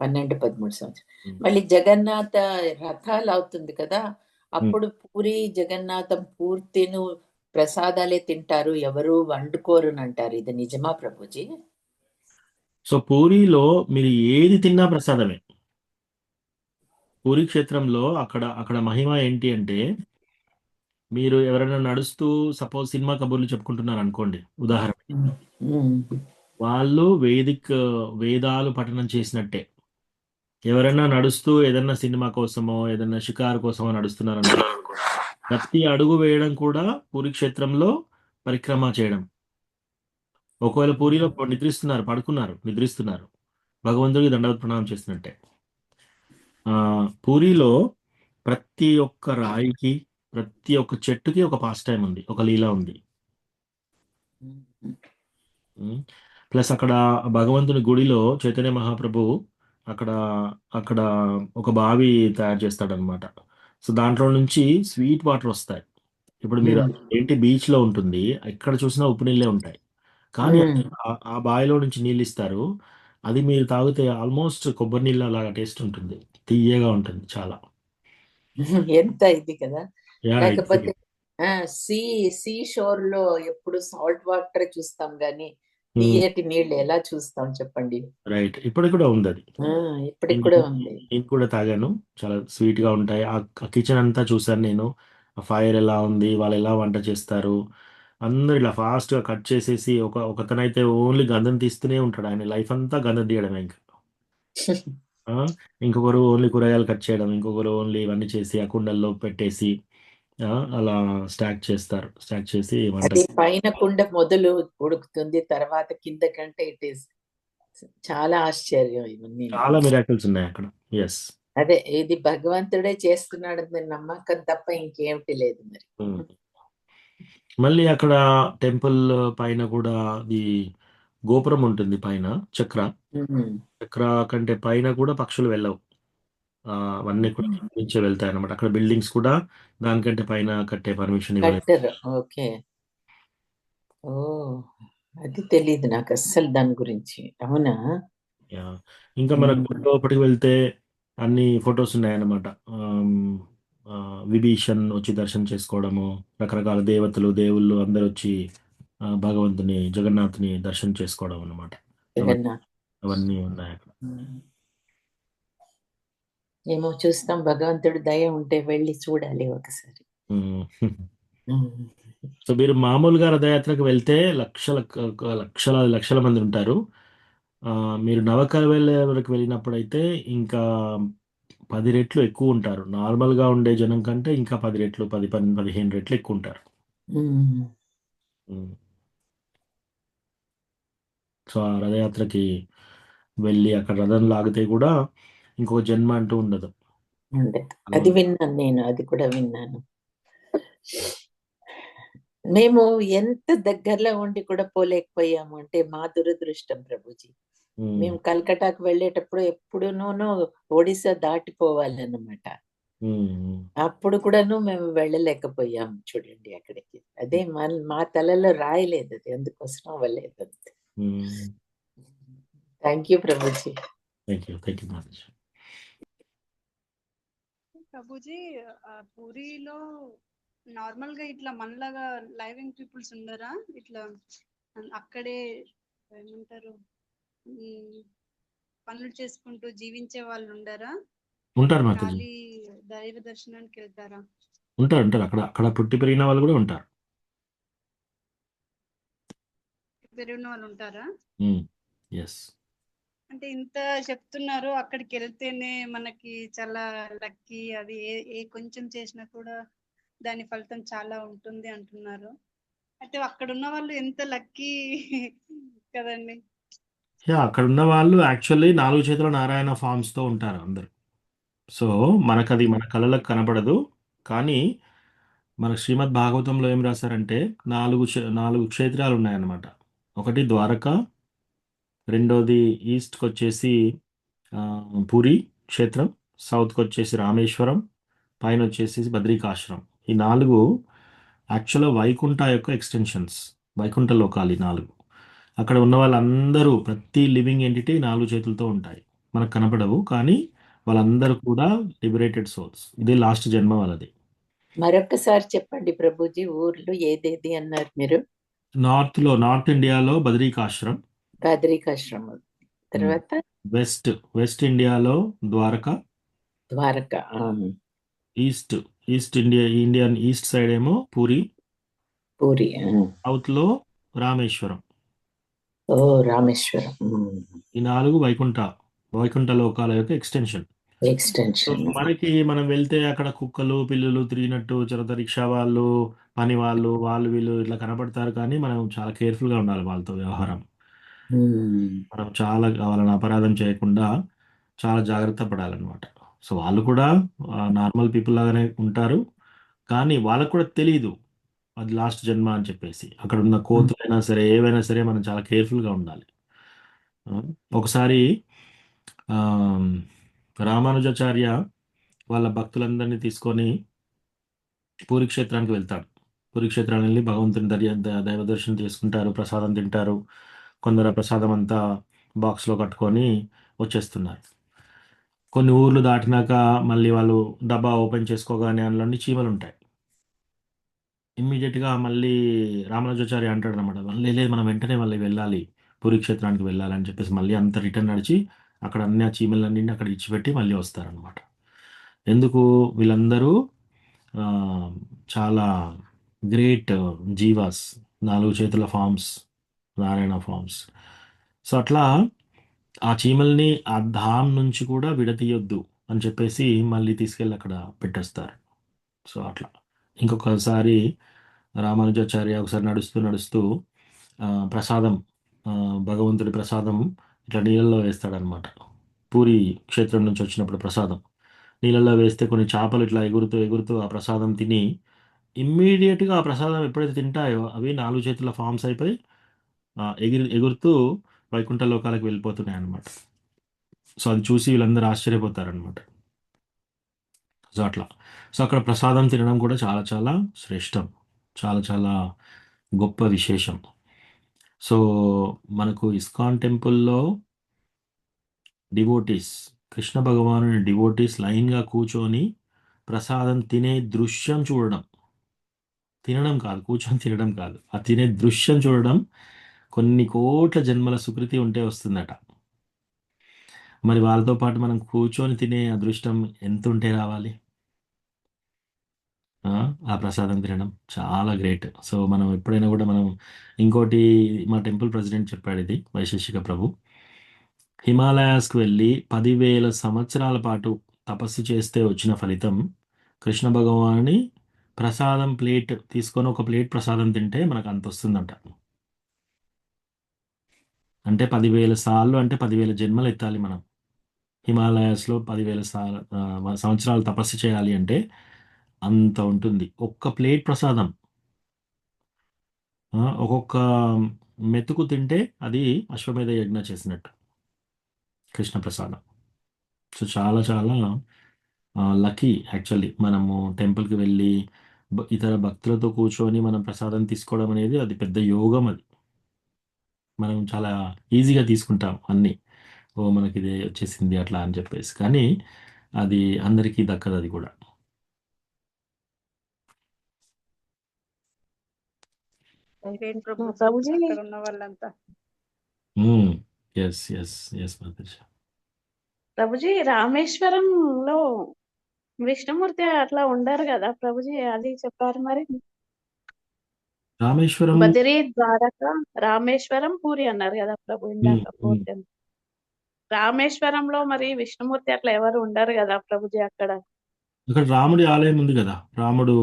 12-13 సంవత్సరాలు. మళ్ళీ జగన్నాథ రథాలు అవుతుంది కదా, అప్పుడు పూరి జగన్నాథం పూర్తిను ప్రసాదాలే తింటారు, ఎవరు వండుకోరు అని అంటారు. ఇది నిజమా ప్రభుజీ? సో పూరిలో మీరు ఏది తిన్నా ప్రసాదమే. పూరి క్షేత్రంలో అక్కడ అక్కడ మహిమ ఏంటి అంటే, మీరు ఎవరైనా నడుస్తూ సపోజ్ సినిమా కబుర్లు చెప్పుకుంటున్నారు అనుకోండి ఉదాహరణ, ఉమ్. వాళ్ళు వేదాలు పఠనం చేసినట్టే. ఎవరైనా నడుస్తూ ఏదన్నా సినిమా కోసమో ఏదన్నా షికారు కోసమో నడుస్తున్నారు అనుకో, ప్రతి అడుగు వేయడం కూడా పూరి క్షేత్రంలో పరిక్రమ చేయడం. ఒకవేళ పూరిలో నిద్రిస్తున్నారు, భగవంతుడికి దండవత్ ప్రణామం చేసినట్టే. పూరిలో ప్రతి ఒక్క రాయికి, ప్రతి ఒక్క చెట్టుకి ఒక పాస్ టైం ఉంది, ఒక లీల ఉంది. ప్లస్ అక్కడ భగవంతుని గుడిలో చైతన్య మహాప్రభు అక్కడ అక్కడ ఒక బావి తయారు చేస్తాడనమాట. సో దాంట్లో నుంచి స్వీట్ వాటర్ వస్తాయి. ఇప్పుడు మీరు ఏంటి బీచ్ లో ఉంటుంది, ఎక్కడ చూసినా ఉప్పు నీళ్ళే ఉంటాయి, కానీ ఆ బావిలో నుంచి నీళ్ళు ఇస్తారు. అది మీరు తాగితే ఆల్మోస్ట్ కొబ్బరి నీళ్ళ అలాగా టేస్ట్ ఉంటుంది, తీయగా ఉంటుంది చాలా. ఎంత ఇది కదా. లేకపోతే సీ సీ షోర్ లో ఎప్పుడు సాల్ట్ వాటర్ చూస్తాం గానీ తీయటి నీళ్ళు ఎలా చూస్తాం చెప్పండి. రైట్, ఇప్పటికి కూడా ఉంది అది. ఇప్పటికి కూడా ఉంది. నేను కూడా తాగాను, చాలా స్వీట్ గా ఉంటాయి. ఆ కిచెన్ అంతా చూసాను నేను, ఆ ఫైర్ ఎలా ఉంది, వాళ్ళు ఎలా వంట చేస్తారు. అందరు ఇలా ఫాస్ట్ గా కట్ చేసేసి ఒకతనైతే ఓన్లీ గంధం తీస్తూనే ఉంటాడు, ఆయన లైఫ్ అంతా గంధం తీయడమే ఇంకా. ఇంకొకరు ఓన్లీ కూరగాయలు కట్ చేయడం, ఇంకొకరు ఓన్లీ ఇవన్నీ చేసి ఆ కుండల్లో పెట్టేసి అలా స్టాక్ చేసి వంట. అది పైన కుండ మొదలు ఉడుకుతుంది, తర్వాత కింద కంటే ఇట్ ఈస్ చాలా ఆశ్చర్యం. ఇవన్నీ చాలా మిరాకిల్స్ ఉన్నాయి అక్కడ. ఎస్, అదే ఇది భగవంతుడే చేస్తున్నాడు నమ్మకం తప్ప ఇంకేమిటి లేదు మరి. మళ్ళీ అక్కడ టెంపుల్ పైన కూడా ఈ గోపురం ఉంటుంది, పైన చక్ర కంటే పైన కూడా పక్షులు వెళ్ళవు. అవన్నీ కూడా నుంచే వెళ్తాయి అన్నమాట. అక్కడ బిల్డింగ్స్ కూడా దానికంటే పైన కట్టే పర్మిషన్ ఇవ్వలేదు. ఓకే, ఓ అది తెలియదు నాకు అస్సలు దాని గురించి. అవునా? ఇంకా మన లోపలికి వెళ్తే అన్ని ఫొటోస్ ఉన్నాయన్నమాట. విభీషణ్ వచ్చి దర్శనం చేసుకోవడము, రకరకాల దేవుళ్ళు అందరు వచ్చి భగవంతుని జగన్నాథుని దర్శనం చేసుకోవడం అన్నమాట. అవన్నీ ఉన్నాయి అక్కడ. ఏమో చూస్తాం, భగవంతుడు దయ ఉంటే వెళ్ళి చూడాలి ఒకసారి. సో మీరు మామూలుగా రథయాత్రకు వెళ్తే లక్షల మంది ఉంటారు. మీరు నవకరవేల వరకు వెళ్ళినప్పుడైతే ఇంకా 10 రెట్లు ఎక్కువ ఉంటారు. నార్మల్గా ఉండే జనం కంటే ఇంకా 10 రెట్లు, 15 రెట్లు ఎక్కువ ఉంటారు. సో ఆ రథయాత్రకి వెళ్ళి అక్కడ రథం లాగితే కూడా ఇంకో జన్మ అంటూ ఉండదు. అది విన్నాను నేను, అది కూడా విన్నాను. మేము ఎంత దగ్గరలో ఉండి కూడా పోలేకపోయాము అంటే మా దురదృష్టం ప్రభుజీ. మేము కల్కటాకు వెళ్ళేటప్పుడు ఎప్పుడునూ ఒడిశా దాటిపోవాలన్నమాట. అప్పుడు కూడాను మేము వెళ్ళలేకపోయాము చూడండి అక్కడికి. అదే మా తలలో రాయలేదు, అది అందుకోసం అవ్వలేదు. అంతే. Thank you Prabhuji. Prabhuji, పూరిలో normal గా ఇట్లా మనలాగా లైవింగ్ పీపుల్స్ ఉండరా? ఇట్లా అక్కడే ఏమంటారు, పనులు చేసుకుంటూ జీవించే వాళ్ళు ఉండరా? ఉంటారు, ఖాళీ దైవ దర్శనానికి వెళ్తారా? ఉంటారు. అక్కడ పుట్టి పెరిగిన వాళ్ళు కూడా ఉంటారు. పెరిగిన వాళ్ళు ఉంటారా? అంటే ఇంత చెప్తున్నారు, అక్కడికి వెళ్తేనే మనకి చాలా లక్కీ, అది ఏ కొంచెం చేసినా కూడా దాని ఫలితం చాలా ఉంటుంది అంటున్నారు. అంటే అక్కడ ఉన్న వాళ్ళు ఎంత లక్కీ కదండి. అక్కడ ఉన్న వాళ్ళు యాక్చువల్లీ 4 చేతుల నారాయణ ఫార్మ్స్ తో ఉంటారు అందరు. సో మనకది మన కళలకు కనపడదు, కానీ మన శ్రీమద్ భాగవతంలో ఏం రాశారంటే 4 క్షేత్రాలు ఉన్నాయన్నమాట. ఒకటి ద్వారక, రెండోది ఈస్ట్కి వచ్చేసి పూరి క్షేత్రం, సౌత్కి వచ్చేసి రామేశ్వరం, పైన వచ్చేసి బద్రికాశ్రమం. ఈ 4 యాక్చువల్గా వైకుంఠ యొక్క ఎక్స్టెన్షన్స్, వైకుంఠ లోకాలు ఈ 4. అక్కడ ఉన్న వాళ్ళందరూ ప్రతి లివింగ్ ఎంటిటీ 4 చేతులతో ఉంటాయి, మనకు కనపడవు, కానీ వాళ్ళందరూ కూడా లిబరేటెడ్ సోల్స్. ఇదే లాస్ట్ జన్మ వాళ్ళది. మరొకసారి చెప్పండి ప్రభుజీ, ఊర్లు ఏదేది అన్నారు మీరు? నార్త్ ఇండియాలో బద్రీకాశ్రమ్, బద్రికాశ్రమం. తర్వాత వెస్ట్ ఇండియాలో Dwarka, Dwarka. East Indian east side ఏమో పూరి, సౌత్ లో రామేశ్వరం. ఓ రామేశ్వరం. ఈ 4 వైకుంఠ లోకాల యొక్క ఎక్స్టెన్షన్. మనం వెళ్తే అక్కడ కుక్కలు పిల్లులు తిరిగినట్టు తర్వాత రిక్షా వాళ్ళు, పని వాళ్ళు వీళ్ళు ఇట్లా కనపడతారు, కానీ మనం చాలా కేర్ఫుల్ గా ఉండాలి వాళ్ళతో వ్యవహారం. మనం చాలా వాళ్ళని అపరాధం చేయకుండా చాలా జాగ్రత్త పడాలన్నమాట. సో వాళ్ళు కూడా నార్మల్ పీపుల్ లాగానే ఉంటారు, కానీ వాళ్ళకు కూడా తెలియదు అది లాస్ట్ జన్మ అని చెప్పేసి. అక్కడ ఉన్న కోతులైనా సరే ఏవైనా సరే మనం చాలా కేర్ఫుల్గా ఉండాలి. ఒకసారి ఆ, రామానుజాచార్య వాళ్ళ భక్తులందరినీ తీసుకొని పూరి క్షేత్రానికి వెళ్తాడు. పూరి క్షేత్రానికి వెళ్ళి భగవంతుని దైవ దర్శనం చేసుకుంటారు, ప్రసాదం తింటారు. కొందరు ఆ ప్రసాదం అంతా బాక్స్లో కట్టుకొని వచ్చేస్తున్నారు. కొన్ని ఊర్లు దాటినాక మళ్ళీ వాళ్ళు డబ్బా ఓపెన్ చేసుకోగానే అందులోని చీమలు ఉంటాయి. ఇమ్మీడియట్గా మళ్ళీ రామానుజాచార్య అంటాడు అనమాట, లేదు మనం వెంటనే మళ్ళీ వెళ్ళాలి, పూరి క్షేత్రానికి వెళ్ళాలని చెప్పేసి మళ్ళీ అంత రిటర్న్ నడిచి అక్కడ అన్ని ఆ చీమలన్నీ అక్కడ ఇచ్చిపెట్టి మళ్ళీ వస్తారనమాట. ఎందుకు? వీళ్ళందరూ చాలా గ్రేట్ జీవాస్, 4 చేతుల ఫార్మ్స్, నారాయణ ఫార్మ్స్. సో అట్లా ఆ చీమల్ని ఆ ధామ్ నుంచి కూడా విడతీయొద్దు అని చెప్పేసి మళ్ళీ తీసుకెళ్ళి అక్కడ పెట్టేస్తారు. సో అట్లా ఇంకొకసారి రామానుజాచార్య ఒకసారి నడుస్తూ ప్రసాదం, భగవంతుడి ప్రసాదం ఇట్లా నీళ్ళల్లో వేస్తాడనమాట. పూరి క్షేత్రం నుంచి వచ్చినప్పుడు ప్రసాదం నీళ్ళల్లో వేస్తే కొన్ని చేపలు ఇట్లా ఎగురుతూ ఆ ప్రసాదం తిని ఇమ్మీడియట్గా ఆ ప్రసాదం ఎప్పుడైతే తింటాయో అవి 4 చేతుల ఫామ్స్ అయిపోయి ఎగురుతూ వైకుంఠ లోకాలకు వెళ్ళిపోతున్నాయి అనమాట. సో అది చూసి వీళ్ళందరూ ఆశ్చర్యపోతారనమాట. సో అట్లా అక్కడ ప్రసాదం తినడం కూడా చాలా చాలా శ్రేష్టం, చాలా చాలా గొప్ప విశేషం. సో మనకు ఇస్కాన్ టెంపుల్లో డివోటీస్, కృష్ణ భగవానుని డివోటీస్ లైన్గా కూర్చొని ప్రసాదం తినే దృశ్యం చూడడం, తినడం కాదు, కూర్చొని తినడం కాదు, ఆ తినే దృశ్యం చూడడం కొన్ని కోట్ల జన్మల సుకృతి ఉంటే వస్తుందట. మరి వాళ్ళతో పాటు మనం కూర్చొని తినే అదృష్టం ఎంత ఉంటే రావాలి? ఆ ప్రసాదం తినడం చాలా గ్రేట్. సో మనం ఎప్పుడైనా కూడా మనం ఇంకోటి, మా టెంపుల్ ప్రెసిడెంట్ చెప్పాడు ఇది, వైశేషిక ప్రభు, హిమాలయాస్కి వెళ్ళి 10,000 సంవత్సరాల పాటు తపస్సు చేస్తే వచ్చిన ఫలితం కృష్ణ భగవానుని ప్రసాదం ప్లేట్ తీసుకొని ఒక ప్లేట్ ప్రసాదం తింటే మనకు అంత వస్తుందంట. అంటే 10,000 సార్లు, అంటే 10,000 జన్మలు ఎత్తాలి మనం. హిమాలయాస్లో 10,000 సంవత్సరాలు తపస్సు చేయాలి అంటే అంత ఉంటుంది. ఒక్క ప్లేట్ ప్రసాదం, ఒక్కొక్క మెతుకు తింటే అది అశ్వమేధ యజ్ఞ చేసినట్టు కృష్ణ ప్రసాదం. సో చాలా చాలా లక్కీ యాక్చువల్లీ మనము టెంపుల్కి వెళ్ళి ఇతర భక్తులతో కూర్చొని మనం ప్రసాదం తీసుకోవడం అనేది అది పెద్ద యోగం. అది మనం చాలా ఈజీగా తీసుకుంటాం అన్నీ, ఓ మనకి ఇదే వచ్చేసింది అట్లా అని చెప్పేసి, కానీ అది అందరికీ దక్కదు అది కూడా. ప్రభుజీ అక్కడ ఉన్న వాళ్ళంతా yes yes yes Prabhuji, రామేశ్వరంలో Vishnumurthy అట్లా ఉండరు కదా ప్రభుజీ, అది చెప్పారు మరి. రామేశ్వరం, బదిరి, ద్వారక, రామేశ్వరం, పూరి అన్నారు కదా ప్రభు ఇందాక. పూర్తి రామేశ్వరంలో మరి విష్ణుమూర్తి అట్లా ఎవరు ఉండరు కదా ప్రభుజీ అక్కడ. అక్కడ రాముడి ఆలయం ఉంది కదా, రాముడు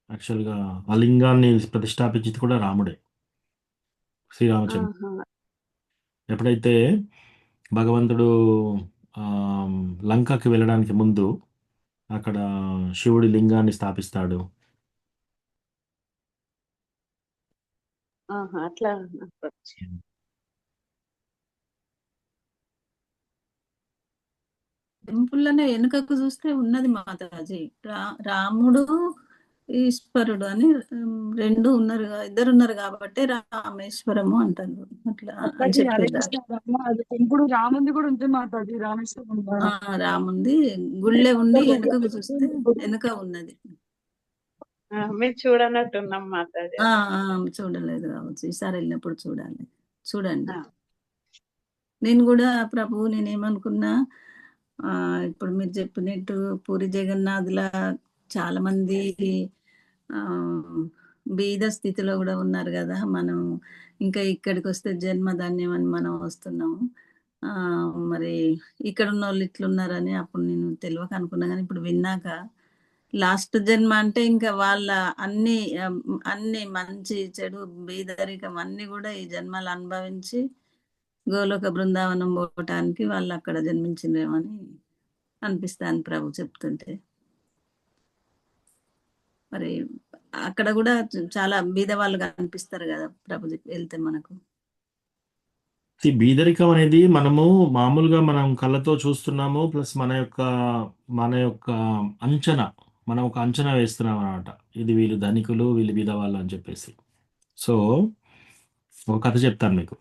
యాక్చువల్గా ఆ లింగాన్ని ప్రతిష్టాపించింది కూడా రాముడే, శ్రీరామచంద్ర. ఎప్పుడైతే భగవంతుడు లంకకి వెళ్ళడానికి ముందు అక్కడ శివుడి లింగాన్ని స్థాపిస్తాడు. అట్లా టెంపుల్లోనే వెనుకకు చూస్తే ఉన్నది మాతాజీ, రాముడు ఈశ్వరుడు అని 2 ఉన్నారు, 2 ఉన్నారు కాబట్టి రామేశ్వరము అంటారు. అట్లా అని చెప్పారు. టెంపుల్ రాముంది కూడా ఉంటుంది మాతాజీ, రామేశ్వరం. రాముంది గుళ్ళే ఉండి వెనుకకు చూస్తే వెనుక ఉన్నది. మేము చూడనట్టున్నాం మాతాజీ. ఆ, ఆ, చూడలేదు కావచ్చు, ఈసారి వెళ్ళినప్పుడు చూడాలి. చూడండి. నేను కూడా ప్రభు నేనేమనుకున్నా, ఇప్పుడు మీరు చెప్పినట్టు పూరి జగన్నాథుల చాలా మంది ఆ, బీద స్థితిలో కూడా ఉన్నారు కదా. మనం ఇంకా ఇక్కడికి వస్తే జన్మధాన్యం అని మనం వస్తున్నాము. మరి ఇక్కడ ఉన్న వాళ్ళు ఇట్లున్నారని అప్పుడు నేను తెలియక అనుకున్నా, కానీ ఇప్పుడు విన్నాక లాస్ట్ జన్మ అంటే ఇంకా వాళ్ళ అన్ని అన్ని మంచి చెడు బీదరికం అన్ని కూడా ఈ జన్మలు అనుభవించి గోలోక బృందావనం పోవటానికి వాళ్ళు అక్కడ జన్మించిందేమని అనిపిస్తాను ప్రభు చెప్తుంటే. మరి అక్కడ కూడా చాలా బీద వాళ్ళు కనిపిస్తారు కదా ప్రభు వెళ్తే మనకు. ఈ బీదరికం అనేది మనము మామూలుగా మనం కళ్ళతో చూస్తున్నాము, ప్లస్ మన యొక్క అంచనా, మనం ఒక అంచనా వేస్తున్నాం అనమాట. ఇది వీళ్ళు ధనికులు, వీళ్ళు బీద వాళ్ళు అని చెప్పేసి. సో ఒక కథ చెప్తాను మీకు.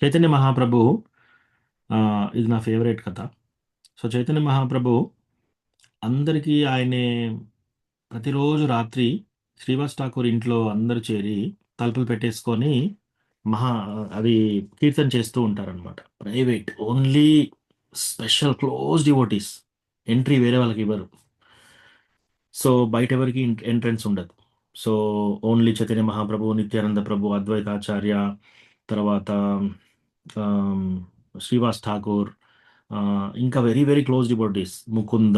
చైతన్య మహాప్రభు, ఇది నా ఫేవరెట్ కథ. సో చైతన్య మహాప్రభు అందరికీ ఆయనే ప్రతిరోజు రాత్రి శ్రీవాస్ ఠాకూర్ ఇంట్లో అందరూ చేరి తలుపులు పెట్టేసుకొని అది కీర్తన చేస్తూ ఉంటారనమాట. Private, only special close devotees, entry వేరే వాళ్ళకి ఇవ్వరు. సో బయట ఎవరికి ఎంట్రన్స్ ఉండదు. సో ఓన్లీ చైతన్య మహాప్రభు, నిత్యానంద ప్రభు, అద్వైతాచార్య, తర్వాత శ్రీవాస్ ఠాకూర్, ఇంకా very very close devotees, Mukunda,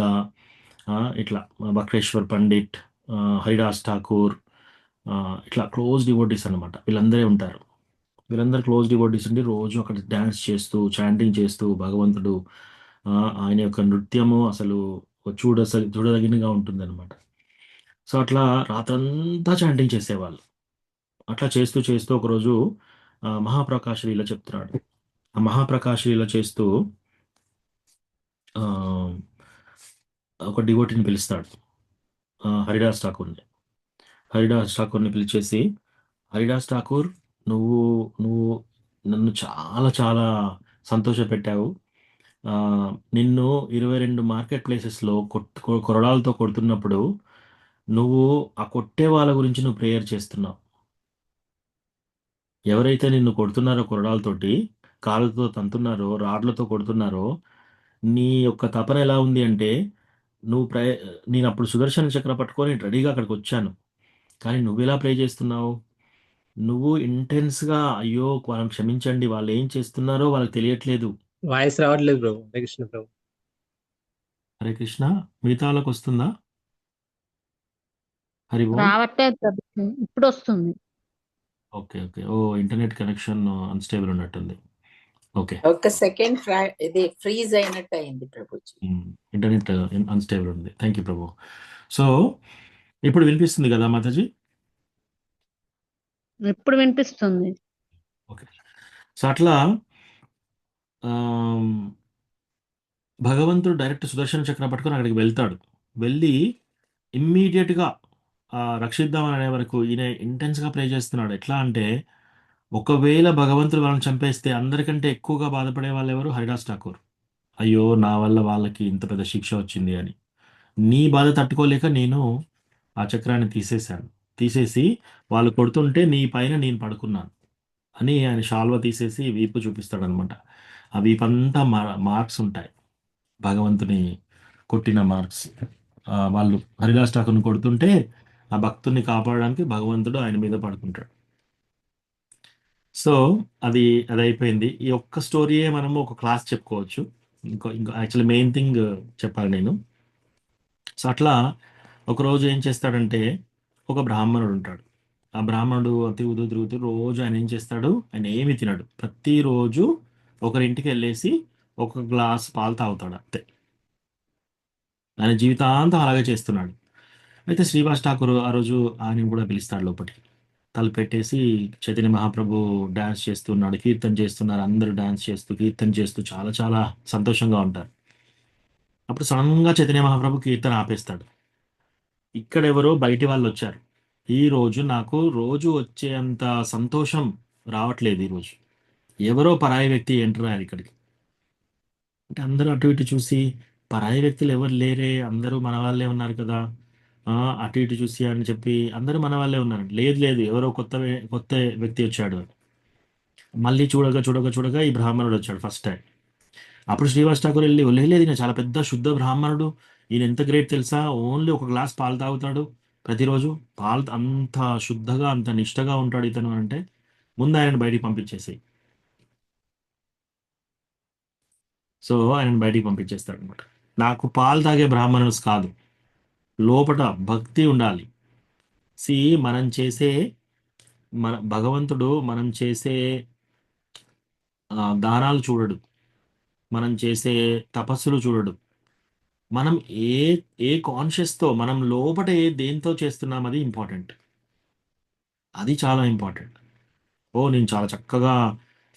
ఇట్లా బక్రేశ్వర్ పండిట్, హరిదాస్ ఠాకూర్, ఇట్లా క్లోజ్ డివోటీస్ అనమాట. వీళ్ళందరే ఉంటారు. వీళ్ళందరూ క్లోజ్ డివోటీస్ ఉండి రోజు అక్కడ డ్యాన్స్ చేస్తూ, చాంటింగ్ చేస్తూ భగవంతుడు, ఆయన యొక్క నృత్యము అసలు చూడదగినగా ఉంటుంది అనమాట. సో అట్లా రాత్రంతా చాంటింగ్ చేసేవాళ్ళు. అట్లా చేస్తూ చేస్తూ ఒకరోజు మహాప్రకాశ లీల చెప్తున్నాడు. ఆ మహాప్రకాశ లీల చేస్తూ ఒక డివోటీని పిలుస్తాడు, హరిదాస్ ఠాకూర్ని. హరిదాస్ ఠాకూర్ని పిలిచేసి, హరిదాస్ ఠాకూర్, నువ్వు నువ్వు నన్ను చాలా చాలా సంతోషపెట్టావు. నిన్ను 22 మార్కెట్ ప్లేసెస్లో కొరడాలతో కొడుతున్నప్పుడు నువ్వు ఆ కొట్టే వాళ్ళ గురించి నువ్వు ప్రేయర్ చేస్తున్నావు. ఎవరైతే నిన్ను కొడుతున్నారో కొరడాలతోటి, కాళ్ళతో తంతున్నారో, రాడ్లతో కొడుతున్నారో, నీ యొక్క తపన ఎలా ఉంది అంటే, నేను అప్పుడు సుదర్శన చక్ర పట్టుకొని రెడీగా అక్కడికి వచ్చాను, కానీ నువ్వెలా ప్రే చేస్తున్నావు? నువ్వు ఇంటెన్స్గా, అయ్యో వాళ్ళని క్షమించండి, వాళ్ళు ఏం చేస్తున్నారో వాళ్ళకి తెలియట్లేదు. వాయిస్ రావట్లేదు ప్రభు. హరే కృష్ణ ప్రభు. హరే కృష్ణ. మిగతా వాళ్ళకి వస్తుందా? హరి ఓం. రావట్లేదు ప్రభుజీ, ఇప్పుడు వస్తుంది. Okay okay. Oh, internet connection unstable ఉన్నట్టుంది. ఓకే, ఒక సెకండ్ ఇది ఫ్రీజ్ అయినట్టు అయింది ప్రభుజీ. ఇంటర్నెట్ అన్స్టేబుల్ ఉంది. థ్యాంక్ యూ ప్రభు. సో ఇప్పుడు వినిపిస్తుంది కదా మాతాజీ? ఇప్పుడు వినిపిస్తుంది. ఓకే. సో అట్లా భగవంతుడు డైరెక్ట్ సుదర్శన చక్రం పట్టుకొని అక్కడికి వెళ్తాడు. వెళ్ళి ఇమ్మీడియట్గా రక్షిద్దామని అనే వరకు ఈయన ఇంటెన్స్గా ప్రే చేస్తున్నాడు. ఎట్లా అంటే, ఒకవేళ భగవంతుడు వాళ్ళని చంపేస్తే అందరికంటే ఎక్కువగా బాధపడే వాళ్ళు ఎవరు? హరిదాస్ ఠాకూర్. అయ్యో, నా వల్ల వాళ్ళకి ఇంత పెద్ద శిక్ష వచ్చింది అని. నీ బాధ తట్టుకోలేక నేను ఆ చక్రాన్ని తీసేసి వాళ్ళు కొడుతుంటే నీ పైన నేను పడుకున్నాను అని ఆయన శాల్వ తీసేసి వీపు చూపిస్తాడు అనమాట. ఆ వీపంతా మార్క్స్ ఉంటాయి, భగవంతుని కొట్టిన మార్క్స్. వాళ్ళు హరిదాస్ ఠాకూర్ని కొడుతుంటే ఆ భక్తుని కాపాడడానికి భగవంతుడు ఆయన మీద పడుకుంటాడు. సో అది అయిపోయింది. ఈ ఒక్క స్టోరీయే మనము ఒక క్లాస్ చెప్పుకోవచ్చు. ఇంకా యాక్చువల్లీ మెయిన్ థింగ్ చెప్పాలి నేను. సో అట్లా ఒకరోజు ఏం చేస్తాడంటే, ఒక బ్రాహ్మణుడు ఉంటాడు. ఆ బ్రాహ్మణుడు తిరుగుతూ రోజు ఆయన ఏం చేస్తాడు, ఆయన ఏమి తినడు. ప్రతిరోజు ఒకరింటికి వెళ్ళేసి ఒక గ్లాస్ పాలు తాగుతాడు అంతే. ఆయన జీవితాంతం అలాగే చేస్తున్నాడు. అయితే శ్రీవాస్ ఠాకూర్ ఆ రోజు ఆయన కూడా పిలుస్తాడు లోపలికి. తలుపెట్టేసి చైతన్య మహాప్రభు డాన్స్ చేస్తున్నాడు, కీర్తన చేస్తున్నారు. అందరూ డాన్స్ చేస్తూ కీర్తన చేస్తూ చాలా చాలా సంతోషంగా ఉంటారు. అప్పుడు సడన్గా చైతన్య మహాప్రభు కీర్తన ఆపేస్తాడు. ఇక్కడెవరో బయటి వాళ్ళు వచ్చారు. ఈ రోజు నాకు రోజు వచ్చేంత సంతోషం రావట్లేదు. ఈరోజు ఎవరో పరాయి వ్యక్తి ఎంటర్ అయ్యారు ఇక్కడికి. అంటే అందరూ అటు ఇటు చూసి, పరాయి వ్యక్తులు ఎవరు లేరే, అందరూ మన వాళ్ళే ఉన్నారు కదా, అటు ఇటు చూసి అని చెప్పి అందరూ మన వాళ్ళే ఉన్నారు. లేదు లేదు, ఎవరో కొత్త వ్యక్తి వచ్చాడు. మళ్ళీ చూడగా ఈ బ్రాహ్మణుడు వచ్చాడు ఫస్ట్ టైం. అప్పుడు శ్రీవాస్ ఠాకూర్ వెళ్ళి లేదు, ఈయన చాలా పెద్ద శుద్ధ బ్రాహ్మణుడు, ఈయన ఎంత గ్రేట్ తెలుసా, ఓన్లీ ఒక గ్లాస్ పాలు తాగుతాడు ప్రతిరోజు, పాలు అంత శుద్ధగా అంత నిష్టగా ఉంటాడు ఇతను అంటే ముందు ఆయనను బయటికి పంపించేసి, సో ఆయనను బయటికి పంపించేస్తాడు అనమాట. నాకు పాలు తాగే బ్రాహ్మణుస్ కాదు, లోపట భక్తి ఉండాలి. సి భగవంతుడు మనం చేసే దానాలు చూడడు, మనం చేసే తపస్సులు చూడడు. మనం ఏ ఏ కాన్షియస్తో మనం లోపట దేంతో చేస్తున్నాం అది ఇంపార్టెంట్. అది చాలా ఇంపార్టెంట్. నేను చాలా చక్కగా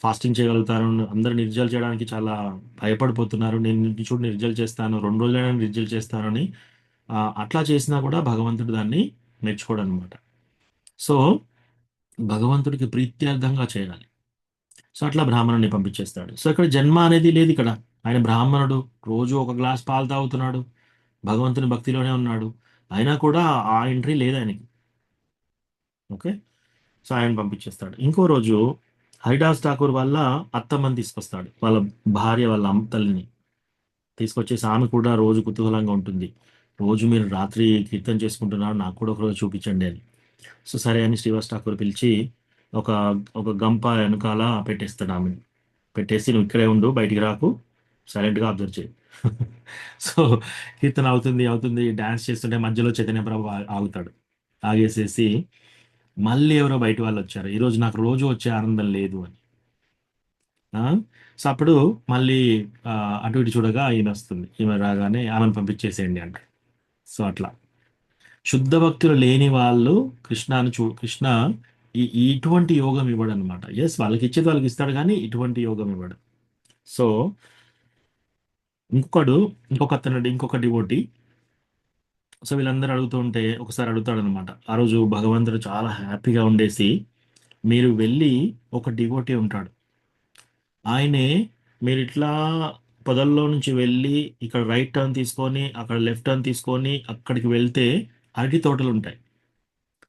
ఫాస్టింగ్ చేయగలుగుతాను, అందరూ నిర్జలు చేయడానికి చాలా భయపడిపోతున్నారు, నేను చూడు నిర్జలు చేస్తాను, 2 రోజులైనా నిర్జలు చేస్తానని అట్లా చేసినా కూడా భగవంతుడు దాన్ని మెచ్చుకోడు అనమాట. సో భగవంతుడికి ప్రీత్యర్థంగా చేయాలి. సో అట్లా బ్రాహ్మణుని పంపించేస్తాడు. సో ఇక్కడ జన్మ అనేది లేదు. ఇక్కడ ఆయన బ్రాహ్మణుడు, రోజు ఒక గ్లాస్ పాలు తాగుతున్నాడు, భగవంతుని భక్తిలోనే ఉన్నాడు, అయినా కూడా ఆ ఎంట్రీ లేదు ఆయనకి. ఓకే, సో ఆయన పంపించేస్తాడు. ఇంకో రోజు హరిదాస్ ఠాకూర్ వాళ్ళ అత్తమ్మని తీసుకొస్తాడు, వాళ్ళ భార్య వాళ్ళ తల్లిని తీసుకొచ్చేసి, ఆమె కూడా రోజు కుతూహలంగా ఉంటుంది, రోజు మీరు రాత్రి కీర్తన చేసుకుంటున్నారు, నాకు కూడా ఒకరోజు చూపించండి అని. సో సరే అని శ్రీవాస్ ఠాకూర్ పిలిచి ఒక ఒక గంప వెనకాల పెట్టేస్తాడు ఆమెను. పెట్టేసి, నువ్వు ఇక్కడే ఉండు, బయటికి రాకు, సైలెంట్గా అబ్జర్వ్ చేయి. సో కీర్తన అవుతుంది, డ్యాన్స్ చేస్తుంటే మధ్యలో చైతన్య ప్రభు ఆగుతాడు. ఆగేసేసి, మళ్ళీ ఎవరో బయట వాళ్ళు వచ్చారు, ఈరోజు నాకు రోజు వచ్చే ఆనందం లేదు అని. సో అప్పుడు మళ్ళీ అటు ఇటు చూడగా ఈమె వస్తుంది, ఈమె రాగానే ఆమెను పంపించేసేయండి అంట. సో అట్లా శుద్ధ భక్తులు లేని వాళ్ళు కృష్ణ ఇటువంటి యోగం ఇవ్వడు అనమాట. ఎస్, వాళ్ళకి ఇచ్చేది వాళ్ళకి ఇస్తాడు, కానీ ఇటువంటి యోగం ఇవ్వడు. సో ఇంకొక డివోటీ. సో వీళ్ళందరూ అడుగుతూ ఉంటే ఒకసారి అడుగుతాడు అనమాట. ఆ రోజు భగవంతుడు చాలా హ్యాపీగా ఉండేసి, మీరు వెళ్ళి ఒక డివోటీ ఉంటాడు, ఆయనే మీరు ఇట్లా పొదల్లో నుంచి వెళ్ళి ఇక్కడ రైట్ టర్న్ తీసుకొని అక్కడ లెఫ్ట్ టర్న్ తీసుకొని అక్కడికి వెళ్తే అరటి తోటలు ఉంటాయి.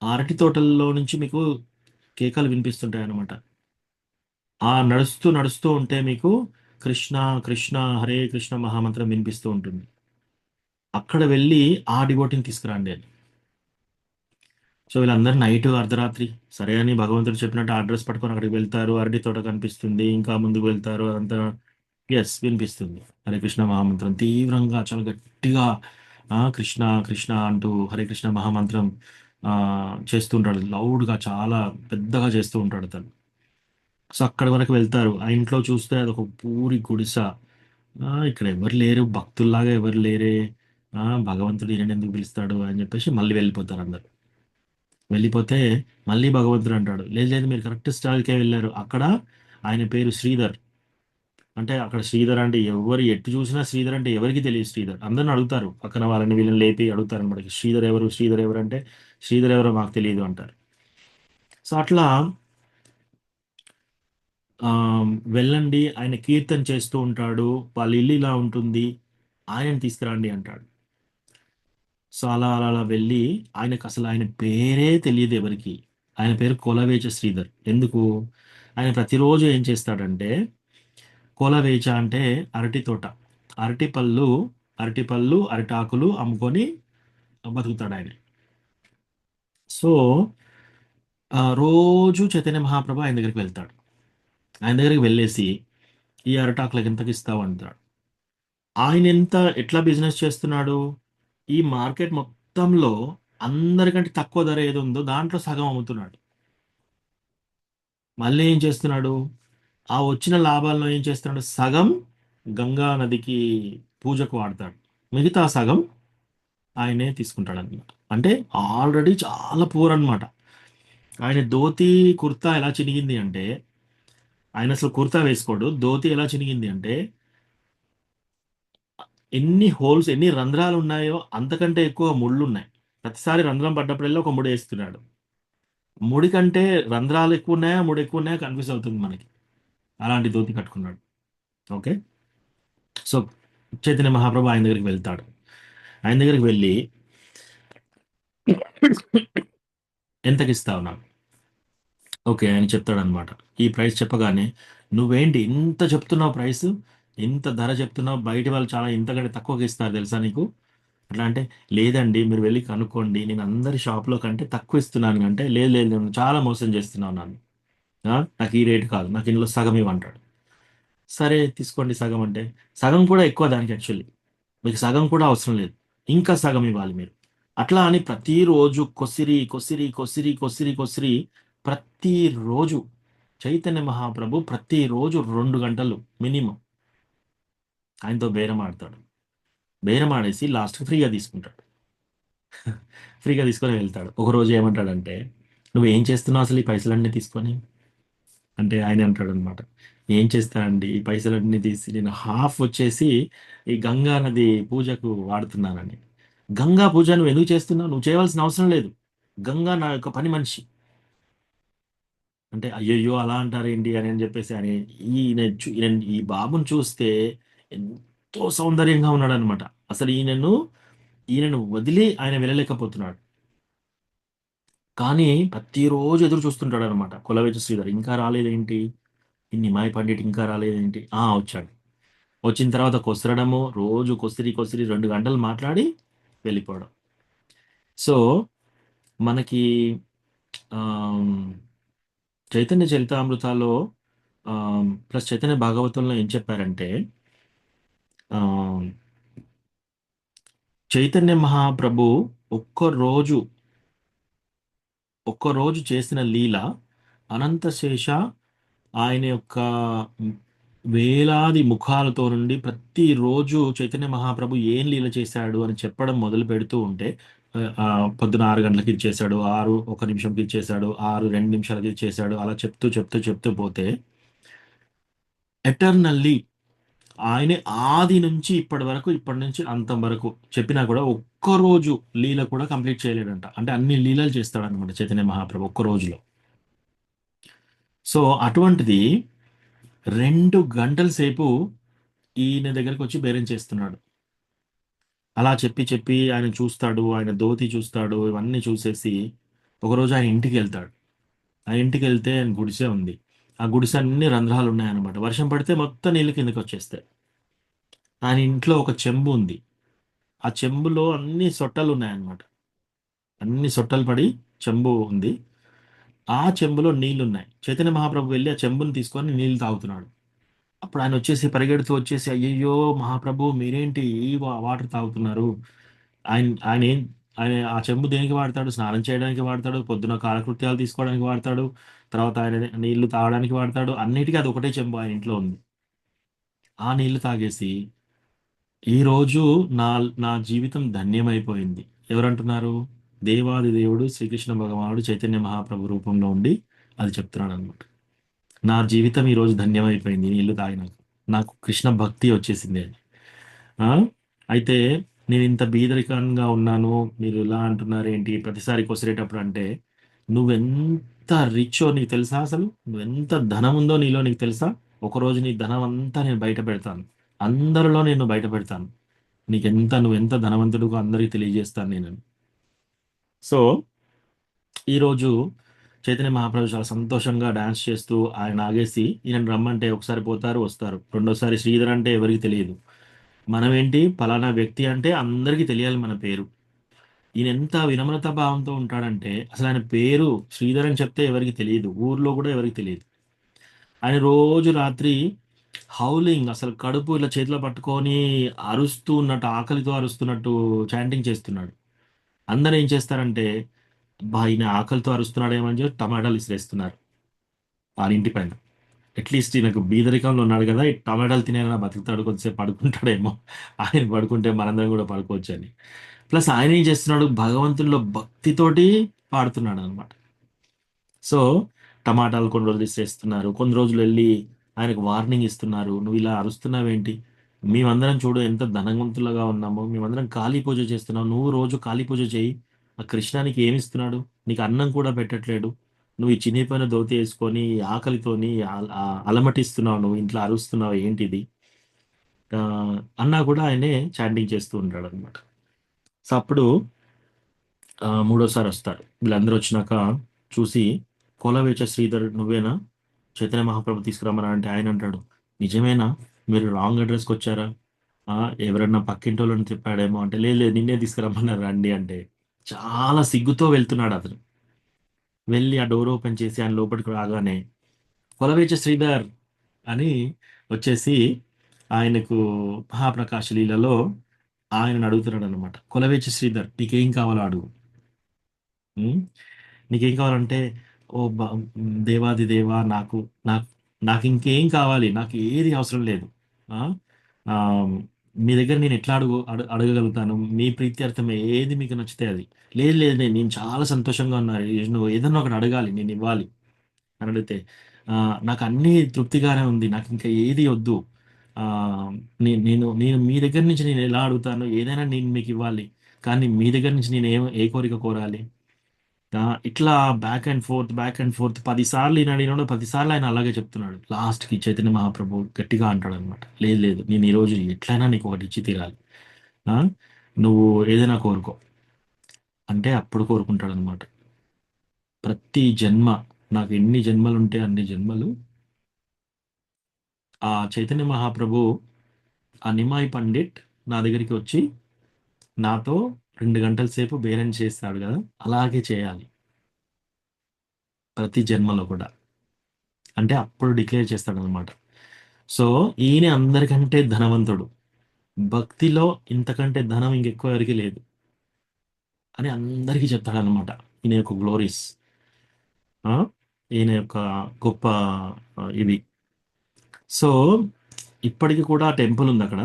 ఆ అరటి తోటల్లో నుంచి మీకు కేకలు వినిపిస్తుంటాయి అన్నమాట. నడుస్తూ ఉంటే మీకు కృష్ణ కృష్ణ హరే కృష్ణ మహామంత్రం వినిపిస్తూ ఉంటుంది. అక్కడ వెళ్ళి ఆ డివోటీని తీసుకురండి అని. సో వీళ్ళందరూ నైట్ అర్ధరాత్రి సరే అని భగవంతుడు చెప్పినట్టు అడ్రస్ పట్టుకొని అక్కడికి వెళ్తారు. అరటి తోట కనిపిస్తుంది, ఇంకా ముందుకు వెళ్తారు, అదంతా వినిపిస్తుంది హరే కృష్ణ మహామంత్రం తీవ్రంగా, చాలా గట్టిగా కృష్ణ కృష్ణ అంటూ హరే కృష్ణ మహామంత్రం చేస్తుంటాడు. లౌడ్గా చాలా పెద్దగా చేస్తూ ఉంటాడు తను. సో అక్కడి వరకు వెళ్తారు. ఆ ఇంట్లో చూస్తే అదొక పూరి గుడిస. ఇక్కడ ఎవరు లేరు, భక్తుల్లాగా ఎవరు లేరే, భగవంతుడు ఈయన ఎందుకు పిలుస్తాడు అని చెప్పేసి మళ్ళీ వెళ్ళిపోతారు అందరు. వెళ్ళిపోతే మళ్ళీ భగవంతుడు అంటాడు, లేదు మీరు కరెక్ట్ స్టాల్కే వెళ్ళారు, అక్కడ ఆయన పేరు శ్రీధర్. అంటే అక్కడ శ్రీధర్ అంటే ఎవరు ఎటు చూసినా శ్రీధర్ అంటే ఎవరికి తెలియదు. శ్రీధర్ అందరిని అడుగుతారు, పక్కన వాళ్ళని వీళ్ళని లేపి అడుగుతారు అనమాట, శ్రీధర్ ఎవరు అంటే శ్రీధర్ ఎవరో మాకు తెలియదు అంటారు. సో అట్లా వెళ్ళండి, ఆయన కీర్తన చేస్తూ ఉంటాడు, వాళ్ళ ఇల్లు ఇలా ఉంటుంది, ఆయనని తీసుకురండి అంటాడు. సో అలా వెళ్ళి, ఆయనకు అసలు ఆయన పేరే తెలియదు ఎవరికి. ఆయన పేరు కొలవేచ శ్రీధర్. ఎందుకు? ఆయన ప్రతిరోజు ఏం చేస్తాడంటే, కొలవేచ అంటే అరటి తోట, అరటిపళ్ళు అరటాకులు అమ్ముకొని బతుకుతాడు ఆయన. సో రోజు చైతన్య మహాప్రభు ఆయన దగ్గరికి వెళ్తాడు. ఆయన దగ్గరికి వెళ్ళేసి, ఈ అరటాకులకు ఎంతకి ఇస్తావు అంటాడు. ఆయన ఎట్లా బిజినెస్ చేస్తున్నాడు, ఈ మార్కెట్ మొత్తంలో అందరికంటే తక్కువ ధర ఏది ఉందో దాంట్లో సగం అమ్ముతున్నాడు. మళ్ళీ ఏం చేస్తున్నాడు, ఆ వచ్చిన లాభాల్లో ఏం చేస్తున్నాడు, సగం గంగా నదికి పూజకు వాడతాడు, మిగతా సగం ఆయనే తీసుకుంటాడు అనమాట. అంటే ఆల్రెడీ చాలా పూర్ అనమాట. ఆయన ధోతి కుర్తా ఎలా చినిగింది అంటే, ఆయన అసలు కుర్తా వేసుకోడు, ధోతి ఎలా చినిగింది అంటే, ఎన్ని హోల్స్ ఎన్ని రంధ్రాలు ఉన్నాయో అంతకంటే ఎక్కువ ముళ్ళు ఉన్నాయి. ప్రతిసారి రంధ్రం పడ్డప్పుడల్లా ఒక ముడి వేస్తున్నాడు. ముడి కంటే రంధ్రాలు ఎక్కువ ఉన్నాయా ముడి ఎక్కువ ఉన్నాయా కన్ఫ్యూజ్ అవుతుంది మనకి. అలాంటి ధోతి కట్టుకున్నాడు. ఓకే, సో చైతన్య మహాప్రభు ఆయన దగ్గరికి వెళ్తాడు. ఆయన దగ్గరికి వెళ్ళి, ఎంతకి ఇస్తావు నాకు? ఓకే ఆయన చెప్తాడనమాట. ఈ ప్రైస్ చెప్పగానే నువ్వేంటి ఇంత చెప్తున్నావు ప్రైస్, ఇంత ధర చెప్తున్నావు, బయట వాళ్ళు చాలా ఇంతకంటే తక్కువకి ఇస్తారు తెలుసా నీకు? అట్లా అంటే, లేదండి మీరు వెళ్ళి కనుక్కోండి, నేను అందరి షాప్లో కంటే తక్కువ ఇస్తున్నాను అంటే, లేదు లేదు నువ్వు చాలా మోసం చేస్తున్నావు నన్ను, నాకు ఈ రేటు కాదు, నాకు ఇందులో సగం ఇవ్వంటాడు. సరే తీసుకోండి సగం అంటే, సగం కూడా ఎక్కువ దానికి యాక్చువల్లీ, మీకు సగం కూడా అవసరం లేదు, ఇంకా సగం ఇవ్వాలి మీరు. అట్లా అని ప్రతిరోజు కొసిరి కొసిరి కొసిరి కొసిరి కొసిరి ప్రతిరోజు చైతన్య మహాప్రభు ప్రతిరోజు 2 గంటలు మినిమం ఆయనతో బేరం ఆడతాడు. బేరం ఆడేసి లాస్ట్ ఫ్రీగా తీసుకుంటాడు. ఫ్రీగా తీసుకొని వెళ్తాడు. ఒకరోజు ఏమంటాడంటే, నువ్వు ఏం చేస్తున్నావు అసలు ఈ పైసలన్నీ తీసుకొని అంటే, ఆయన అంటాడు అనమాట, ఏం చేస్తానండి ఈ పైసలన్నీ తీసి నేను హాఫ్ వచ్చేసి ఈ గంగా నది పూజకు వాడుతున్నానని. గంగా పూజ నువ్వు ఎందుకు చేస్తున్నావు? నువ్వు చేయవలసిన అవసరం లేదు, గంగా నా యొక్క పని మనిషి అంటే. అయ్యయ్యో అలా అంటారేంటి అని చెప్పేసి అని ఈయన ఈ బాబుని చూస్తే ఎంతో సౌందర్యంగా ఉన్నాడు అనమాట. అసలు ఈయనను వదిలి ఆయన వెళ్ళలేకపోతున్నాడు. కానీ ప్రతిరోజు ఎదురు చూస్తుంటాడు అనమాట కులవేచ శ్రీధర్, ఇంకా రాలేదేంటి, ఈ నిమాయి పండిట్ ఇంకా రాలేదేంటి. వచ్చాడు. వచ్చిన తర్వాత కొసరడము, రోజు కొసిరి కొసిరి 2 గంటలు మాట్లాడి వెళ్ళిపోవడం. సో మనకి చైతన్య చరితామృతాలో ప్లస్ చైతన్య భాగవతంలో ఏం చెప్పారంటే, చైతన్య మహాప్రభు ఒక్కరోజు చేసిన లీల అనంతశేష ఆయన యొక్క వేలాది ముఖాలతో నుండి ప్రతిరోజు చైతన్య మహాప్రభు ఏం లీల చేశాడు అని చెప్పడం మొదలు పెడుతూ ఉంటే, పొద్దున 6 గంటలకి ఇచ్చేసాడు, 6 నిమిషంకి ఇచ్చేసాడు, 2 నిమిషాలకి ఇచ్చేసాడు, అలా చెప్తూ చెప్తూ చెప్తూ పోతే ఎటర్నల్లీ ఆయనే ఆది నుంచి ఇప్పటి నుంచి అంతం వరకు చెప్పినా కూడా ఒక్కరోజు లీల కూడా కంప్లీట్ చేయలేడంట. అంటే అన్ని లీలలు చేస్తాడు అనమాట చైతన్య మహాప్రభు ఒక్క రోజులో. సో అటువంటిది 2 గంటల సేపు ఈయన దగ్గరకు వచ్చి బేరం చేస్తున్నాడు. అలా చెప్పి చెప్పి ఆయన చూస్తాడు, ఆయన ధోతి చూస్తాడు, ఇవన్నీ చూసేసి ఒకరోజు ఆయన ఇంటికి వెళ్తాడు. ఆ ఇంటికి వెళ్తే ఆయన గుడిసె ఉంది. ఆ గుడిసె అన్ని రంధ్రాలు ఉన్నాయన్నమాట. వర్షం పడితే మొత్తం నీళ్ళు కిందకి వచ్చేస్తాయి. ఆయన ఇంట్లో ఒక చెంబు ఉంది. ఆ చెంబులో అన్ని సొట్టలు ఉన్నాయన్నమాట. అన్ని సొట్టలు పడి చెంబు ఉంది. ఆ చెంబులో నీళ్లు ఉన్నాయి. చైతన్య మహాప్రభు వెళ్ళి ఆ చెంబుని తీసుకొని నీళ్లు తాగుతున్నాడు. అప్పుడు ఆయన వచ్చేసి పరిగెడుతూ వచ్చేసి, అయ్యయ్యో మహాప్రభు మీరేంటి ఈ వాటర్ తాగుతున్నారు? ఆయన ఆ చెంబు దేనికి వాడతాడు? స్నానం చేయడానికి వాడతాడు, పొద్దున కాలకృత్యాలు తీసుకోవడానికి వాడతాడు, తర్వాత ఆయన నీళ్లు తాగడానికి వాడతాడు. అన్నిటికీ అది ఒకటే చెంబు ఆయన ఇంట్లో ఉంది. ఆ నీళ్లు తాగేసి, ఈరోజు నా జీవితం ధన్యమైపోయింది. ఎవరంటున్నారు? దేవాది దేవుడు శ్రీకృష్ణ భగవానుడు చైతన్య మహాప్రభు రూపంలో ఉండి అది చెప్తున్నాడు అనమాట. నా జీవితం ఈరోజు ధన్యమైపోయింది నీళ్లు తాగినాక, నాకు కృష్ణ భక్తి వచ్చేసింది అని. అయితే నేను ఇంత బీదరికంగా ఉన్నాను, మీరు ఇలా అంటున్నారు ఏంటి ప్రతిసారి కొసిరేటప్పుడు అంటే, నువ్వెంత రిచో నీకు తెలుసా? అసలు నువ్వెంత ధనం ఉందో నీలో నీకు తెలుసా? ఒకరోజు నీ ధనం అంతా నేను బయట పెడతాను, అందరిలో నేను బయట పెడతాను, నువ్వెంత ధనవంతుడుగా అందరికీ తెలియజేస్తాను నేను. సో ఈరోజు చైతన్య మహాప్రభు చాలా సంతోషంగా డాన్స్ చేస్తూ ఆయన ఆగేసి, ఈయన రమ్మంటే ఒకసారి పోతారు వస్తారు, రెండోసారి శ్రీధర్ అంటే ఎవరికి తెలియదు. మనం ఏంటి పలానా వ్యక్తి అంటే అందరికీ తెలియాలి మన పేరు. ఈయన ఎంత వినమ్రత భావంతో ఉంటాడంటే, అసలు ఆయన పేరు శ్రీధర్ అని చెప్తే ఎవరికి తెలియదు, ఊర్లో కూడా ఎవరికి తెలియదు. ఆయన రోజు రాత్రి హౌలింగ్, అసలు కడుపు ఇలా చేతిలో పట్టుకొని అరుస్తూ ఉన్నట్టు, ఆకలితో అరుస్తున్నట్టు చాంటింగ్ చేస్తున్నాడు. అందరూ ఏం చేస్తారంటే, ఈయన ఆకలితో అరుస్తున్నాడేమని చెప్పి టమాటాలు ఇసిరేస్తున్నారు వాళ్ళ ఇంటి పైన. అట్లీస్ట్ ఈయనకు బీదరికంలో ఉన్నాడు కదా, ఈ టమాటాలు తినేలా బతుకుతాడు, కొద్దిసేపు పడుకుంటాడేమో, ఆయన పడుకుంటే మనందరం కూడా పడుకోవచ్చు అని. ప్లస్ ఆయన ఏం చేస్తున్నాడు, భగవంతుల్లో భక్తితోటి పాడుతున్నాడు అనమాట. సో టమాటాలు కొన్ని రోజులు ఇసిరేస్తున్నారు, కొన్ని రోజులు వెళ్ళి ఆయనకు వార్నింగ్ ఇస్తున్నారు, నువ్వు ఇలా అరుస్తున్నావేంటి, మేమందరం చూడు ఎంత ధనవంతులుగా ఉన్నామో, మేమందరం కాళీ పూజ చేస్తున్నాం, నువ్వు రోజు కాళీ పూజ చేయి, ఆ కృష్ణానికి ఏమి ఇస్తున్నాడు, నీకు అన్నం కూడా పెట్టట్లేడు, నువ్వు ఈ చినిగిపోయిన ధోతి వేసుకొని ఆకలితోని అలమటిస్తున్నావు, నువ్వు ఇంట్లో అరుస్తున్నావు ఏంటిది అన్నా కూడా ఆయనే చాంటింగ్ చేస్తూ ఉంటాడు అనమాట. సో అప్పుడు మూడోసారి వస్తాడు. వీళ్ళందరూ వచ్చినాక చూసి, కోలవేచ శ్రీధర్ నువ్వేనా చైతన్య మహాప్రభు తీసుకురమ్మరా అంటే ఆయన అంటాడు, నిజమేనా, మీరు రాంగ్ అడ్రస్కి వచ్చారా, ఆ, ఎవరన్నా పక్కింటి వాళ్ళని చెప్పాడేమో అంటే, లేదు లేదు నిన్నే తీసుకురమ్మన్నారు రండి అంటే, చాలా సిగ్గుతో వెళ్తున్నాడు అతను. వెళ్ళి ఆ డోర్ ఓపెన్ చేసి ఆయన లోపలికి రాగానే కొలవేచ శ్రీధర్ అని వచ్చేసి ఆయనకు మహాప్రకాశ లీలలో ఆయనను అడుగుతున్నాడు అనమాట. కొలవేచ శ్రీధర్ నీకేం కావాలో అడుగు, ఉం? నీకేం కావాలంటే, ఓ దేవాది దేవా, నాకు నాకు నాకు ఇంకేం కావాలి, నాకు ఏది అవసరం లేదు. ఆ ఆ, మీ దగ్గర నేను ఎట్లా అడగగలుగుతాను, మీ ప్రీత్యర్థం ఏది మీకు నచ్చితే అది. లేదు లేదు నేను చాలా సంతోషంగా ఉన్నాను, నువ్వు ఏదన్నా ఒకటి అడగాలి, నేను ఇవ్వాలి అని అడిగితే, ఆ, నాకు అన్నీ తృప్తిగానే ఉంది, నాకు ఇంకా ఏది వద్దు. ఆ, నేను నేను మీ దగ్గర నుంచి నేను ఎలా అడుగుతాను, ఏదైనా నేను మీకు ఇవ్వాలి, కానీ మీ దగ్గర నుంచి నేను ఏ కోరిక కోరాలి. ఇట్లా బ్యాక్ అండ్ ఫోర్త్ 10 సార్లు ఈయన అడిగినాడు, 10 సార్లు ఆయన అలాగే చెప్తున్నాడు. లాస్ట్కి చైతన్య మహాప్రభు గట్టిగా అంటాడు అనమాట, లేదు లేదు నేను ఈరోజు ఎట్లయినా నీకు ఒకటి ఇచ్చి తీరాలి, ఆ, నువ్వు ఏదైనా కోరుకో అంటే అప్పుడు కోరుకుంటాడు అనమాట. ప్రతి జన్మ, నాకు ఎన్ని జన్మలు ఉంటే అన్ని జన్మలు ఆ చైతన్య మహాప్రభు, ఆ నిమాయి పండిట్ నా దగ్గరికి వచ్చి నాతో 2 గంటల సేపు బేరం చేస్తాడు కదా, అలాగే చేయాలి ప్రతి జన్మలో కూడా అంటే అప్పుడు డిక్లేర్ చేస్తాడు అనమాట. సో ఈయన అందరికంటే ధనవంతుడు, భక్తిలో ఇంతకంటే ధనం ఇంకెక్కువ ఎవరికి లేదు అని అందరికీ చెప్తాడనమాట. ఈయన యొక్క గ్లోరీస్, ఈయన యొక్క గొప్ప ఇది. సో ఇప్పటికి కూడా టెంపుల్ ఉంది అక్కడ.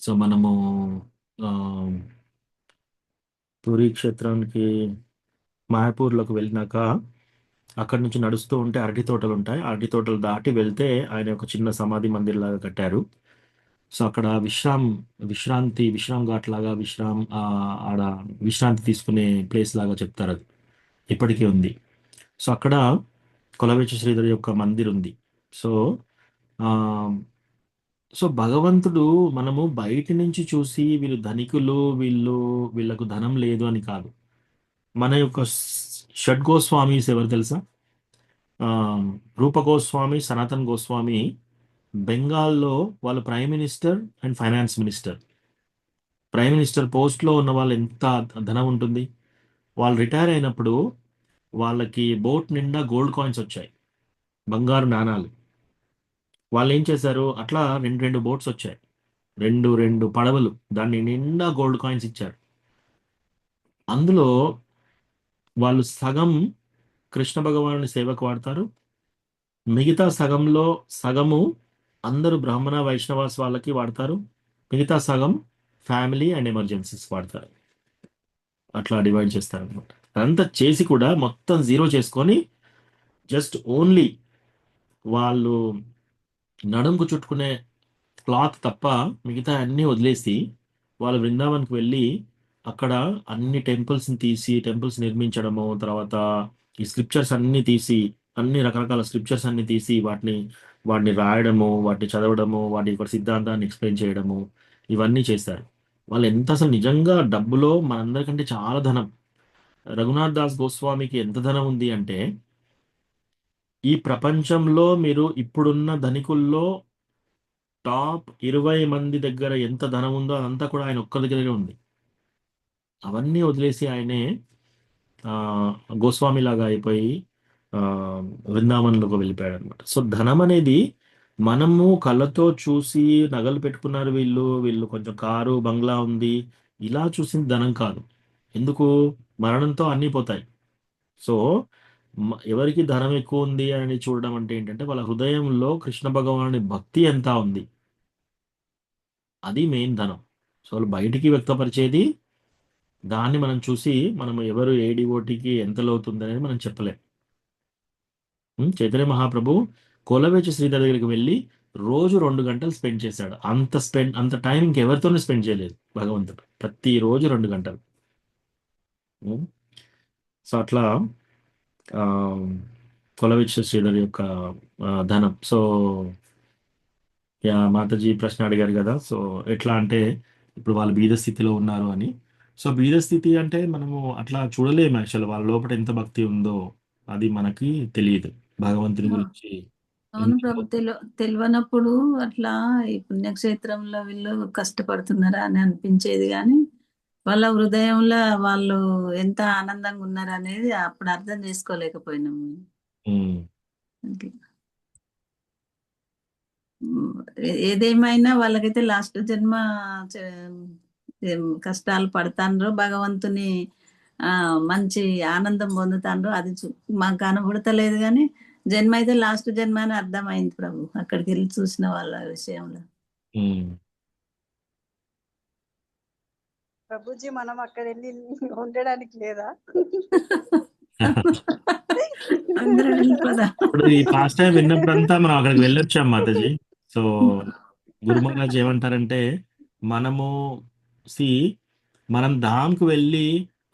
సో మనము ఆ, పూరీ క్షేత్రానికి మాయాపూర్లోకి వెళ్ళినాక అక్కడి నుంచి నడుస్తూ ఉంటే అరటి తోటలు ఉంటాయి. అరటి తోటలు దాటి వెళ్తే ఆయన ఒక చిన్న సమాధి మందిర్ లాగా కట్టారు. సో అక్కడ విశ్రామ్ ఘాట్ లాగా ఆడ విశ్రాంతి తీసుకునే ప్లేస్ లాగా చెప్తారు. అది ఇప్పటికీ ఉంది. సో అక్కడ కొలవేచ శ్రీధర్ యొక్క మందిర్ ఉంది. సో ఆ, సో భగవంతుడు, మనము బయటి నుంచి చూసి వీళ్ళు ధనికులు, వీళ్ళకు ధనం లేదు అని కాదు. మన యొక్క షడ్ గోస్వామీస్ ఎవరు తెలుసా? ఆ, రూప గోస్వామి, సనాతన్ గోస్వామి బెంగాల్లో వాళ్ళు prime minister and finance minister. Prime minister పోస్ట్లో ఉన్న వాళ్ళు ఎంత ధనం ఉంటుంది. వాళ్ళు రిటైర్ అయినప్పుడు వాళ్ళకి బోట్ నిండా గోల్డ్ కాయిన్స్ వచ్చాయి, బంగారు నాణాలు. వాళ్ళు ఏం చేశారు, అట్లా రెండు బోట్స్ వచ్చాయి, రెండు పడవలు, దాన్ని నిండా గోల్డ్ కాయిన్స్ ఇచ్చారు. అందులో వాళ్ళు సగం కృష్ణ భగవానుని సేవకు వాడతారు, మిగతా సగము అందరూ బ్రాహ్మణ వైష్ణవాస్ వాళ్ళకి వాడతారు, మిగతా సగం ఫ్యామిలీ అండ్ ఎమర్జెన్సీస్ వాడతారు. అట్లా డివైడ్ చేస్తారు అనమాట. అదంతా చేసి కూడా మొత్తం జీరో చేసుకొని జస్ట్ ఓన్లీ వాళ్ళు నడుంకు చుట్టుకునే క్లాత్ తప్ప మిగతా అన్నీ వదిలేసి వాళ్ళు బృందావన్కి వెళ్ళి అక్కడ అన్ని టెంపుల్స్ నిర్మించడము, తర్వాత ఈ స్క్రిప్చర్స్ అన్ని తీసి, అన్ని రకరకాల స్క్రిప్చర్స్ అన్ని తీసి వాటిని రాయడము, వాటిని చదవడము, వాటి యొక్క సిద్ధాంతాన్ని ఎక్స్ప్లెయిన్ చేయడము, ఇవన్నీ చేశారు. వాళ్ళు ఎంత అసలు నిజంగా డబ్బులో మనందరికంటే చాలా ధనం. రఘునాథ్ దాస్ గోస్వామికి ఎంత ధనం ఉంది అంటే, ఈ ప్రపంచంలో మీరు ఇప్పుడున్న ధనికుల్లో టాప్ 20 మంది దగ్గర ఎంత ధనం ఉందో అదంతా కూడా ఆయన ఒక్క దగ్గరే ఉంది. అవన్నీ వదిలేసి ఆయనే గోస్వామి లాగా అయిపోయి వృందావనంలోకి వెళ్ళిపోయాడు అనమాట. సో ధనం అనేది మనము కళ్ళతో చూసి నగలు పెట్టుకున్నారు వీళ్ళు కొంచెం కారు బంగ్లా ఉంది ఇలా చూసింది ధనం కాదు. ఎందుకు? మరణంతో అన్నీ పోతాయి. సో ఎవరికి ధనం ఎక్కువ ఉంది అని చూడడం అంటే ఏంటంటే వాళ్ళ హృదయంలో కృష్ణ భగవానుడి భక్తి ఎంత ఉంది, అది మెయిన్ ధనం. సో వాళ్ళు బయటికి వ్యక్తపరిచేది, దాన్ని మనం చూసి మనం ఎవరు ఏ డివోటీకి ఎంత లోతుంది అనేది మనం చెప్పలేం. చైతన్య మహాప్రభు కోలవేచ శ్రీధర్ దగ్గరికి వెళ్ళి రోజు 2 గంటలు స్పెండ్ చేశాడు. అంత టైం ఇంకెవరితోనే స్పెండ్ చేయలేదు భగవంతుడు, ప్రతిరోజు 2 గంటలు. సో అట్లా కొలవేచ శ్రీధర్ యొక్క ధనం. సో మాతాజీ ప్రశ్న అడిగారు కదా, సో ఎట్లా అంటే ఇప్పుడు వాళ్ళు బీద స్థితిలో ఉన్నారు అని. సో బీద స్థితి అంటే మనము అట్లా చూడలేము యాక్చువల్ వాళ్ళ లోపల ఎంత భక్తి ఉందో అది మనకి తెలియదు భగవంతుని గురించి అవును ఎంత ప్రభు, తెలియనప్పుడు అట్లా ఈ పుణ్యక్షేత్రంలో వీళ్ళు కష్టపడుతున్నారా అని అనిపించేది, కానీ వాళ్ళ హృదయంలో వాళ్ళు ఎంత ఆనందంగా ఉన్నారు అనేది అప్పుడు అర్థం చేసుకోలేకపోయినాము. ఉమ్, అట్లా. ఏదేమైనా వాళ్ళకైతే లాస్ట్ జన్మ చ- ఏం కష్టాలు పడతాండ్రో భగవంతుని మంచి ఆనందం పొందుతాండ్రో అది మాకు కనబడతలేదు, కానీ జన్మ అయితే లాస్ట్ జన్మ అని అర్థమైంది ప్రభు అక్కడికి వెళ్ళి చూసిన వాళ్ళ విషయంలో. ఉమ్. ప్రభుజీ మనం అక్కడ వెళ్ళి ఉండడానికి లేదా? అందరూ వెళ్ళిపోదా. ఇప్పుడు ఈ పాస్ట్ టైం విన్నప్పుడంతా మనం అక్కడికి వెళ్ళొచ్చాం మాతాజీ. సో గురు మహారాజ్ ఏమంటారంటే మనము సి మనం ధామ్కి వెళ్ళి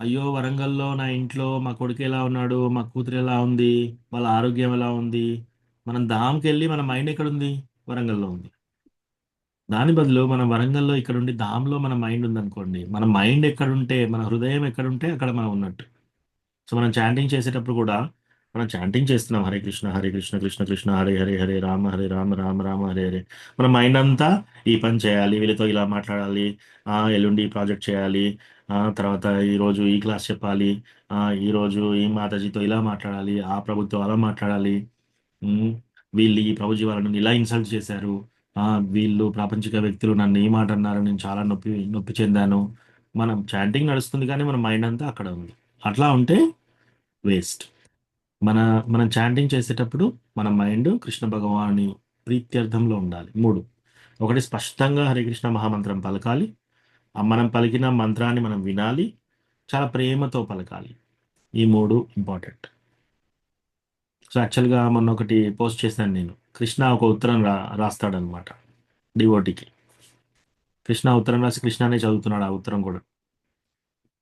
అయ్యో వరంగల్లో నా ఇంట్లో మా కొడుకు ఎలా ఉన్నాడు, మా కూతురు ఎలా ఉంది, వాళ్ళ ఆరోగ్యం ఎలా ఉంది, మనం ధామ్కి వెళ్ళి మన మైండ్ ఎక్కడ ఉంది, వరంగల్లో ఉంది. దాని బదులు మనం వరంగల్లో ఇక్కడ ఉండి ధామ్లో మన మైండ్ ఉందనుకోండి, మన మైండ్ ఎక్కడుంటే మన హృదయం ఎక్కడుంటే అక్కడ మనం ఉన్నట్టు. సో మనం చాంటింగ్ చేసేటప్పుడు కూడా మనం చాంటింగ్ చేస్తున్నాం హరే కృష్ణ కృష్ణ కృష్ణ హరే హరే హరే రామ రామ రామ హరే హరే. మన మైండ్ అంతా ఈ పని చేయాలి, వీళ్ళతో ఇలా మాట్లాడాలి, ఎల్లుండి ఈ ప్రాజెక్ట్ చేయాలి, తర్వాత ఈరోజు ఈ క్లాస్ చెప్పాలి, ఈరోజు ఈ మాతాజీతో ఇలా మాట్లాడాలి, ఆ ప్రభుత్వం అలా మాట్లాడాలి, ఉమ్, వీళ్ళు ఈ ప్రభుజీ వాళ్ళని ఇలా ఇన్సల్ట్ చేశారు, వీళ్ళు ప్రాపంచిక వ్యక్తులు నన్ను ఈ మాట అన్నారు, నేను చాలా నొప్పి నొప్పి చెందాను. మనం చాంటింగ్ నడుస్తుంది కానీ మన మైండ్ అంతా అక్కడ ఉంది. అట్లా ఉంటే వేస్ట్. మన మనం చాంటింగ్ చేసేటప్పుడు మన మైండ్ కృష్ణ భగవాని ప్రీత్యర్థంలో ఉండాలి. 3 ఒకటి స్పష్టంగా హరే కృష్ణ మహామంత్రం పలకాలి, మనం పలికిన మంత్రాన్ని మనం వినాలి, చాలా ప్రేమతో పలకాలి. ఈ 3 ఇంపార్టెంట్. సో యాక్చువల్గా మొన్న ఒకటి పోస్ట్ చేశాను నేను. కృష్ణ ఒక ఉత్తరం రాస్తాడనమాట డివోటీకి. కృష్ణ ఉత్తరం రాసి కృష్ణనే చదువుతున్నాడు ఆ ఉత్తరం కూడా.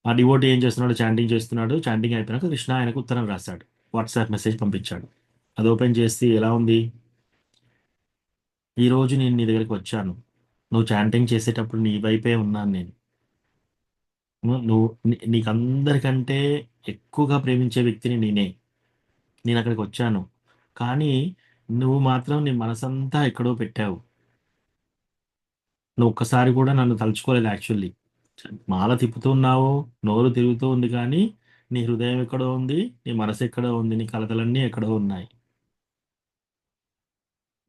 ఆ డివోటీ ఏం చేస్తున్నాడు, చాంటింగ్ చేస్తున్నాడు. చాంటింగ్ అయిపోయినాక కృష్ణ ఆయనకు ఉత్తరం రాశాడు, వాట్సాప్ మెసేజ్ పంపించాడు. అది ఓపెన్ చేసి ఎలా ఉంది, ఈ రోజు నేను నీ దగ్గరికి వచ్చాను, నువ్వు చాంటింగ్ చేసేటప్పుడు నీ వైపే ఉన్నాను నేను, నువ్వు నీకు అందరికంటే ఎక్కువగా ప్రేమించే వ్యక్తిని నేను అక్కడికి వచ్చాను, కానీ నువ్వు మాత్రం నీ మనసంతా ఎక్కడో పెట్టావు, నువ్వు ఒక్కసారి కూడా నన్ను తలుచుకోలేదు. యాక్చువల్లీ మాల తిప్పుతున్నావు, నోరు తిరుగుతూ ఉంది, కానీ నీ హృదయం ఎక్కడో ఉంది, నీ మనసు ఎక్కడో ఉంది, నీ కలతలన్నీ ఎక్కడో ఉన్నాయి.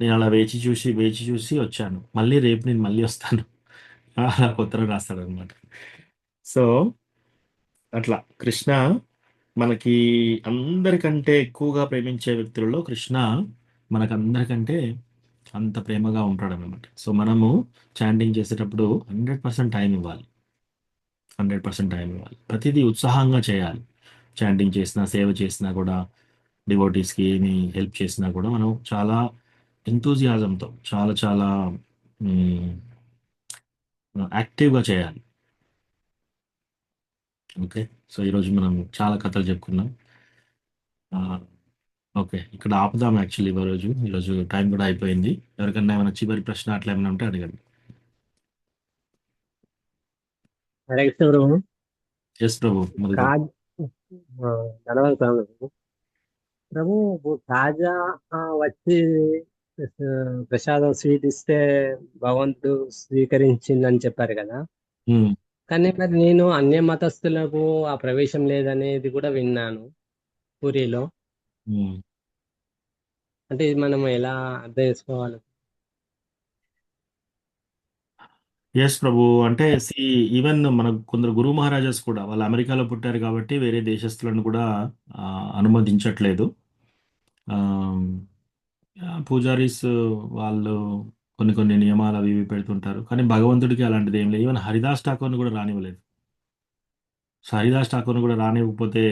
నేను అలా వేచి చూసి వచ్చాను, మళ్ళీ రేపు నేను మళ్ళీ వస్తాను. అలా ఉత్తరం రాస్తాడు అనమాట. సో అట్లా కృష్ణ మనకి అందరికంటే ఎక్కువగా ప్రేమించే వ్యక్తులలో కృష్ణ మనకందరికంటే అంత ప్రేమగా ఉంటాడు అనమాట. సో మనము చాంటింగ్ చేసేటప్పుడు 100% టైం ఇవ్వాలి, 100% టైం ఇవ్వాలి. ప్రతిదీ ఉత్సాహంగా చేయాలి. చాంటింగ్ చేసినా, సేవ చేసినా కూడా, డివోటీస్కి ఏమి హెల్ప్ చేసినా కూడా మనం చాలా ఎంతూజియాజంతో చాలా చాలా యాక్టివ్గా చేయాలి. ఓకే, సో ఈరోజు మనం చాలా కథలు చెప్పుకున్నాం. ఓకే, ఇక్కడ ఆపుదాం. యాక్చువల్లీ ఈరోజు టైం కూడా అయిపోయింది. ఎవరికన్నా ఏమైనా చివరి ప్రశ్న అట్లా ఏమైనా ఉంటే అడగండి. హరే కృష్ణ ప్రభు. ఎస్ ప్రభు, మొదలు. ధన్యవాదాలు ప్రభు. ప్రభు తాజా వచ్చి ప్రసాదం స్వీట్ ఇస్తే భగవంతుడు స్వీకరించిందని చెప్పారు కదా, ఉమ్, కానీ మరి నేను అన్య మతస్థులకు ఆ ప్రవేశం లేదనేది కూడా విన్నాను పూరిలో. ఉమ్. అంటే ఇది మనం ఎలా అర్థం చేసుకోవాలి? ఎస్ ప్రభు, అంటే ఈవెన్ మన కొందరు గురు మహారాజాస్ కూడా వాళ్ళు అమెరికాలో పుట్టారు కాబట్టి వేరే దేశస్తులను కూడా అనుమతించట్లేదు. పూజారీస్ వాళ్ళు కొన్ని నియమాలు అవి ఇవి పెడుతుంటారు, కానీ భగవంతుడికి అలాంటిది ఏం లేదు. ఈవెన్ హరిదాస్ ఠాకూర్ని కూడా రానివ్వలేదు. సో హరిదాస్ ఠాకూర్ని కూడా రానివ్వకపోతే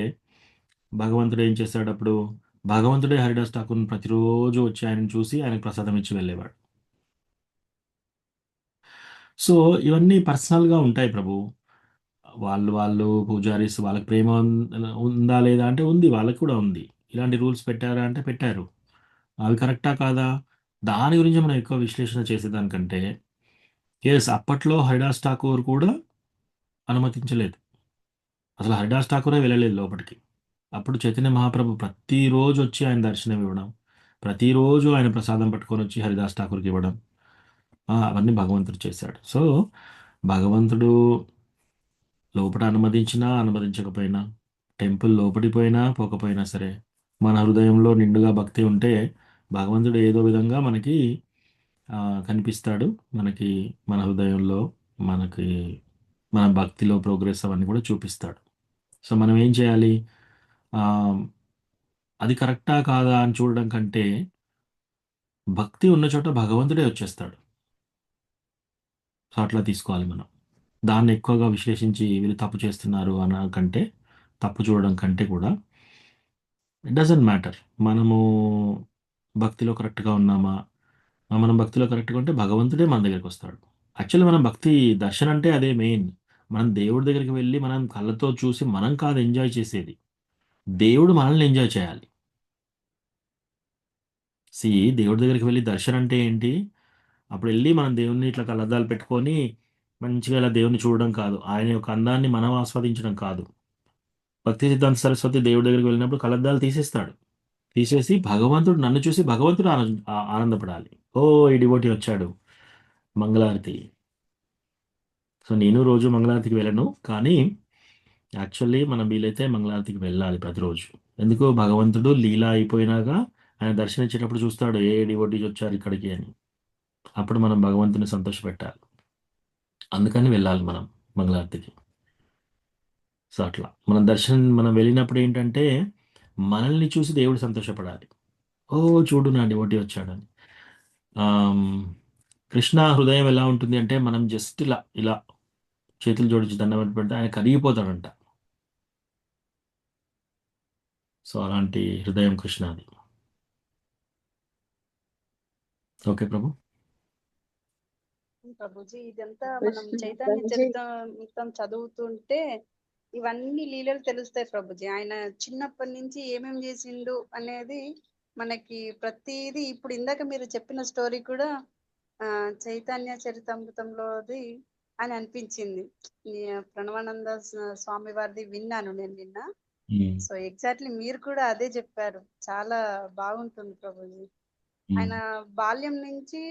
భగవంతుడు ఏం చేస్తాడు, అప్పుడు భగవంతుడే హరిదాస్ ఠాకూర్ని ప్రతిరోజు వచ్చి ఆయనను చూసి ఆయనకు ప్రసాదం ఇచ్చి వెళ్ళేవాడు. సో ఇవన్నీ పర్సనల్గా ఉంటాయి ప్రభు. వాళ్ళు పూజారీస్ వాళ్ళకి ప్రేమ ఉందా లేదా అంటే ఉంది, వాళ్ళకి కూడా ఉంది. ఇలాంటి రూల్స్ పెట్టారా అంటే పెట్టారు. అవి కరెక్టా కాదా, దాని గురించి మనం ఎక్కువ విశ్లేషణ చేసేదానికంటే, ఎస్ అప్పట్లో హరిదాస్ ఠాకూర్ కూడా అనుమతించలేదు. అసలు హరిదాస్ ఠాకూరే వెళ్ళలేదు లోపలికి. అప్పుడు చైతన్య మహాప్రభు ప్రతిరోజు వచ్చి ఆయన దర్శనం ఇవ్వడం, ప్రతిరోజు ఆయన ప్రసాదం పట్టుకొని వచ్చి హరిదాస్ ఠాకూర్కి ఇవ్వడం, అవన్నీ భగవంతుడు చేశాడు. సో భగవంతుడు లోపల అనుమతించినా అనుమతించకపోయినా, టెంపుల్ లోపలికి పోయినా పోకపోయినా సరే, మన హృదయంలో నిండుగా భక్తి ఉంటే భగవంతుడు ఏదో విధంగా మనకి కనిపిస్తాడు. మనకి మన హృదయంలో మనకి మన భక్తిలో ప్రోగ్రెస్ అవన్నీ కూడా చూపిస్తాడు. సో మనం ఏం చేయాలి? అది కరెక్టా కాదా అని చూడడం కంటే భక్తి ఉన్న చోట భగవంతుడే వచ్చేస్తాడు. సో అట్లా తీసుకోవాలి మనం. దాన్ని ఎక్కువగా విశ్లేషించి వీళ్ళు తప్పు చేస్తున్నారు అన్న కంటే, తప్పు చూడడం కంటే కూడా ఇట్ డజంట్ మ్యాటర్. మనము భక్తిలో కరెక్ట్గా ఉన్నామా? మనం భక్తిలో కరెక్ట్గా ఉంటే భగవంతుడే మన దగ్గరికి వస్తాడు. యాక్చువల్లీ మనం భక్తి దర్శనం అంటే అదే మెయిన్. మనం దేవుడి దగ్గరికి వెళ్ళి మనం కళ్ళతో చూసి మనం కాదు ఎంజాయ్ చేసేది, దేవుడు మనల్ని ఎంజాయ్ చేయాలి. దేవుడి దగ్గరికి వెళ్ళి దర్శనం అంటే ఏంటి? అప్పుడు వెళ్ళి మనం దేవుడిని ఇట్లా కళ్ళద్దాలు పెట్టుకొని మంచిగా ఇలా దేవుడిని చూడడం కాదు, ఆయన యొక్క అందాన్ని మనం ఆస్వాదించడం కాదు. భక్తి సిద్ధాంత సరస్వతి దేవుడి దగ్గరికి వెళ్ళినప్పుడు కళ్ళద్దాలు తీసేస్తాడు. తీసేసి భగవంతుడు నన్ను చూసి భగవంతుడు ఆనందపడాలి. ఓ ఈ డివోటీ వచ్చాడు, మంగళారతి. సో నేను రోజు మంగళారతికి వెళ్ళను, కానీ యాక్చువల్లీ మనం వీలైతే మంగళారతికి వెళ్ళాలి ప్రతిరోజు. ఎందుకు? భగవంతుడు లీలా అయిపోయినాక ఆయన దర్శనం ఇచ్చేటప్పుడు చూస్తాడు ఏ డివోటీస్ వచ్చారు ఇక్కడికి అని. అప్పుడు మనం భగవంతుని సంతోషపెట్టాలి. అందుకని వెళ్ళాలి మనం మంగళారతికి. సో అట్లా మనం వెళ్ళినప్పుడు ఏంటంటే మనల్ని చూసి దేవుడు సంతోషపడాలి. ఓ చూడు నా డివోటీ వచ్చాడని. కృష్ణ హృదయం ఎలా ఉంటుంది అంటే మనం జస్ట్ ఇలా ఇలా చేతులు జోడించి దండం పెడితే ఆయన కరిగిపోతాడంట. సో అలాంటి హృదయం కృష్ణది. ఓకే ప్రభు. ప్రభుజీ ఇదంతా మనం చైతన్య చరిత్రం చదువుతుంటే ఇవన్నీ లీలలు తెలుస్తాయి ప్రభుజీ. ఆయన చిన్నప్పటి నుంచి ఏమేం చేసిండు అనేది మనకి ప్రతిదీ ఇప్పుడు ఇందాక మీరు చెప్పిన స్టోరీ కూడా చైతన్య చరితామృతంలోది అని అనిపించింది. ప్రణవానంద స్వామి వారిది విన్నాను నేను నిన్న. సో ఎగ్జాక్ట్లీ మీరు కూడా అదే చెప్పారు. చాలా బాగుంటుంది ప్రభుజీ. ఆయన బాల్యం నుంచి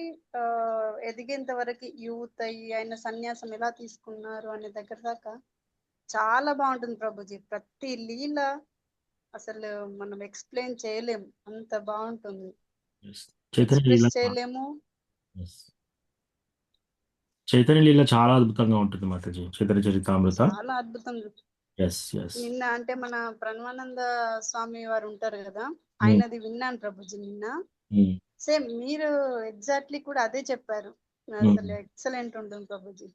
ఎదిగేంత వరకు యూత్ అయ్యి ఆయన సన్యాసం ఎలా తీసుకున్నారు అనే దగ్గర దాకా చాలా బాగుంటుంది ప్రభుజీ. ప్రతి లీల అసలు మనం ఎక్స్ప్లెయిన్ చేయలేము, అంత బాగుంటుంది. ఎక్స్ప్రెస్ చేయలేము. చైతన్య లీల చాలా అద్భుతంగా ఉంటుంది మాతాజీ. చైతన్య చరితామృత చాలా అద్భుతం. నిన్న అంటే మన ప్రణవానంద స్వామి వారు ఉంటారు కదా, ఆయనది విన్నాను ప్రభుజీ నిన్న. సేమ్ మీరు ఎగ్జాక్ట్లీ కూడా అదే చెప్పారు. అసలు ఎక్సలెంట్ ఉంటుంది ప్రభుజీ.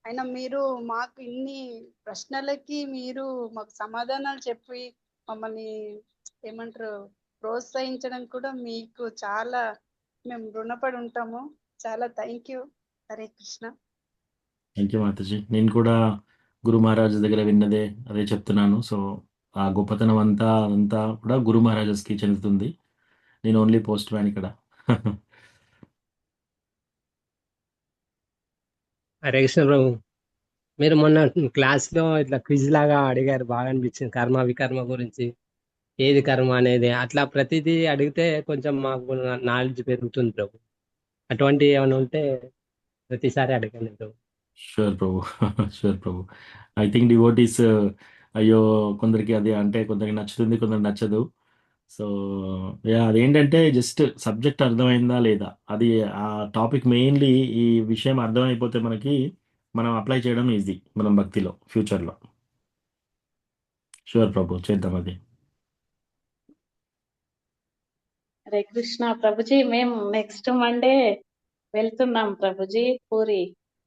అయినా మీరు మాకు ఇన్ని ప్రశ్నలకి మీరు మాకు సమాధానాలు చెప్పి మమ్మల్ని ఏమంటారు ప్రోత్సహించడం కూడా మీకు చాలా మేము రుణపడి ఉంటాము. చాలా thank you. Hare Krishna. Thank you Mataji. నేను కూడా గురు మహారాజ్ దగ్గర విన్నదే అదే చెప్తున్నాను. సో ఆ గొప్పతనం అంతా కూడా గురు మహారాజస్కి చెందుతుంది. నేను ఓన్లీ పోస్ట్ మ్యాన్ ఇక్కడ. హరే కృష్ణ ప్రభు. మీరు మొన్న క్లాస్లో ఇట్లా క్విజ్ లాగా అడిగారు, బాగా అనిపించింది. కర్మ వికర్మ గురించి, ఏది కర్మ అనేది. అట్లా ప్రతిదీ అడిగితే కొంచెం మాకు నాలెడ్జ్ పెరుగుతుంది ప్రభు. అటువంటి ఏమైనా ఉంటే ప్రతిసారి అడగండి ప్రభు. షూర్ ప్రభు, షూర్ ప్రభు. ఐ థింక్ డివోటీస్ అయ్యో కొందరికి అది అంటే కొందరికి నచ్చుతుంది, కొందరికి నచ్చదు. సో అదేంటంటే జస్ట్ సబ్జెక్ట్ అర్థమైందా లేదా, అది ఆ టాపిక్ మెయిన్లీ ఈ విషయం అర్థమైపోతే మనకి మనం అప్లై చేయడం ఈజీ మనం భక్తిలో ఫ్యూచర్లో. షూర్ ప్రభు, చేద్దాం అది. హరే కృష్ణ ప్రభుజీ. మేము నెక్స్ట్ మండే వెళ్తున్నాం ప్రభుజీ పూరి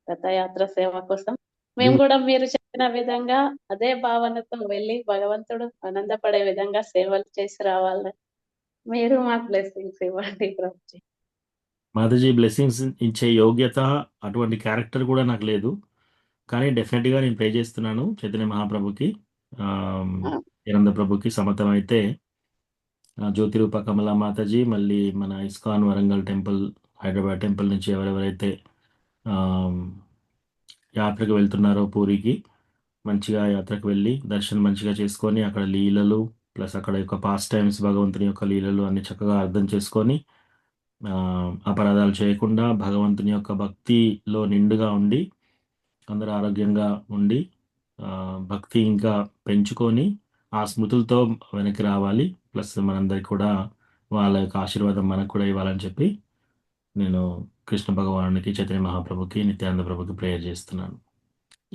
రథయాత్ర సేవ కోసం. మేము కూడా మీరు చెప్పిన విధంగా అదే భావనతో వెళ్ళి భగవంతుడు ఆనందపడే విధంగా సేవలు చేసి రావాలి. మీరు మాకు బ్లెస్సింగ్స్ ఇవ్వండి ప్రభుజీ. మాతాజీ బ్లెస్సింగ్స్ ఇచ్చే యోగ్యత అటువంటి క్యారెక్టర్ కూడా నాకు లేదు, కానీ డెఫినెట్గా నేను ప్రే చేస్తున్నాను చైతన్య మహాప్రభుకి, నిరంద ప్రభుకి సమతం అయితే జ్యోతిరూప కమలా మాతాజీ, మళ్ళీ మన ISKCON Warangal temple, Hyderabad temple నుంచి ఎవరెవరైతే యాత్రకు వెళ్తున్నారో పూరికి, మంచిగా యాత్రకు వెళ్ళి దర్శనం మంచిగా చేసుకొని అక్కడ లీలలు ప్లస్ అక్కడ యొక్క పాస్ట్ టైమ్స్ భగవంతుని యొక్క లీలలు అన్ని చక్కగా అర్థం చేసుకొని అపరాధాలు చేయకుండా భగవంతుని యొక్క భక్తిలో నిండుగా ఉండి అందరూ ఆరోగ్యంగా ఉండి భక్తి ఇంకా పెంచుకొని ఆ స్మృతులతో వెనక్కి రావాలి. ప్లస్ మనందరికి కూడా వాళ్ళ యొక్క ఆశీర్వాదం మనకు కూడా ఇవ్వాలని చెప్పి నేను కృష్ణ భగవానునికి, చైతన్య మహాప్రభుకి, నిత్యానంద ప్రభుకి ప్రేయర్ చేస్తున్నాను.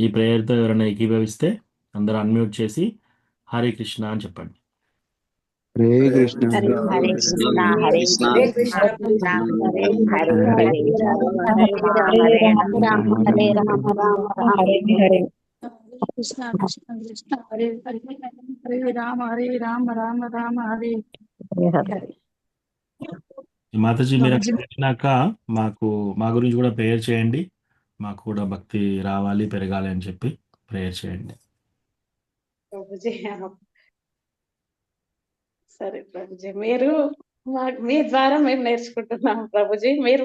ఈ ప్రేయర్తో ఎవరైనా ఏకీభవిస్తే అందరూ అన్మ్యూట్ చేసి హరే కృష్ణ అని చెప్పండి. హరే కృష్ణ హరే హరే కృష్ణ కృష్ణ హరే కృష్ణ కృష్ణ కృష్ణ హరే హరే హరే హరే హరే హరే రామ రామ హరే హరే రామ రామ రామ రామ రామ హరే హరే హరే. కృష్ణ కృష్ణ కృష్ణ హరే హరే హరే రామ రామ రామ హరే. హరే హరే. మాతాజీ మీరు ప్రభుజీ అక్కడికి వెళ్ళినాక మా గురించి కూడా ప్రేయర్ చేయండి. మాకు కూడా భక్తి రావాలి, పెరగాలి అని చెప్పి ప్రేయర్ చేయండి. ప్రభుజీ సరే ప్రభుజీ, మీరు మీ ద్వారా మేము నేర్చుకుంటున్నాం ప్రభుజీ. మీరు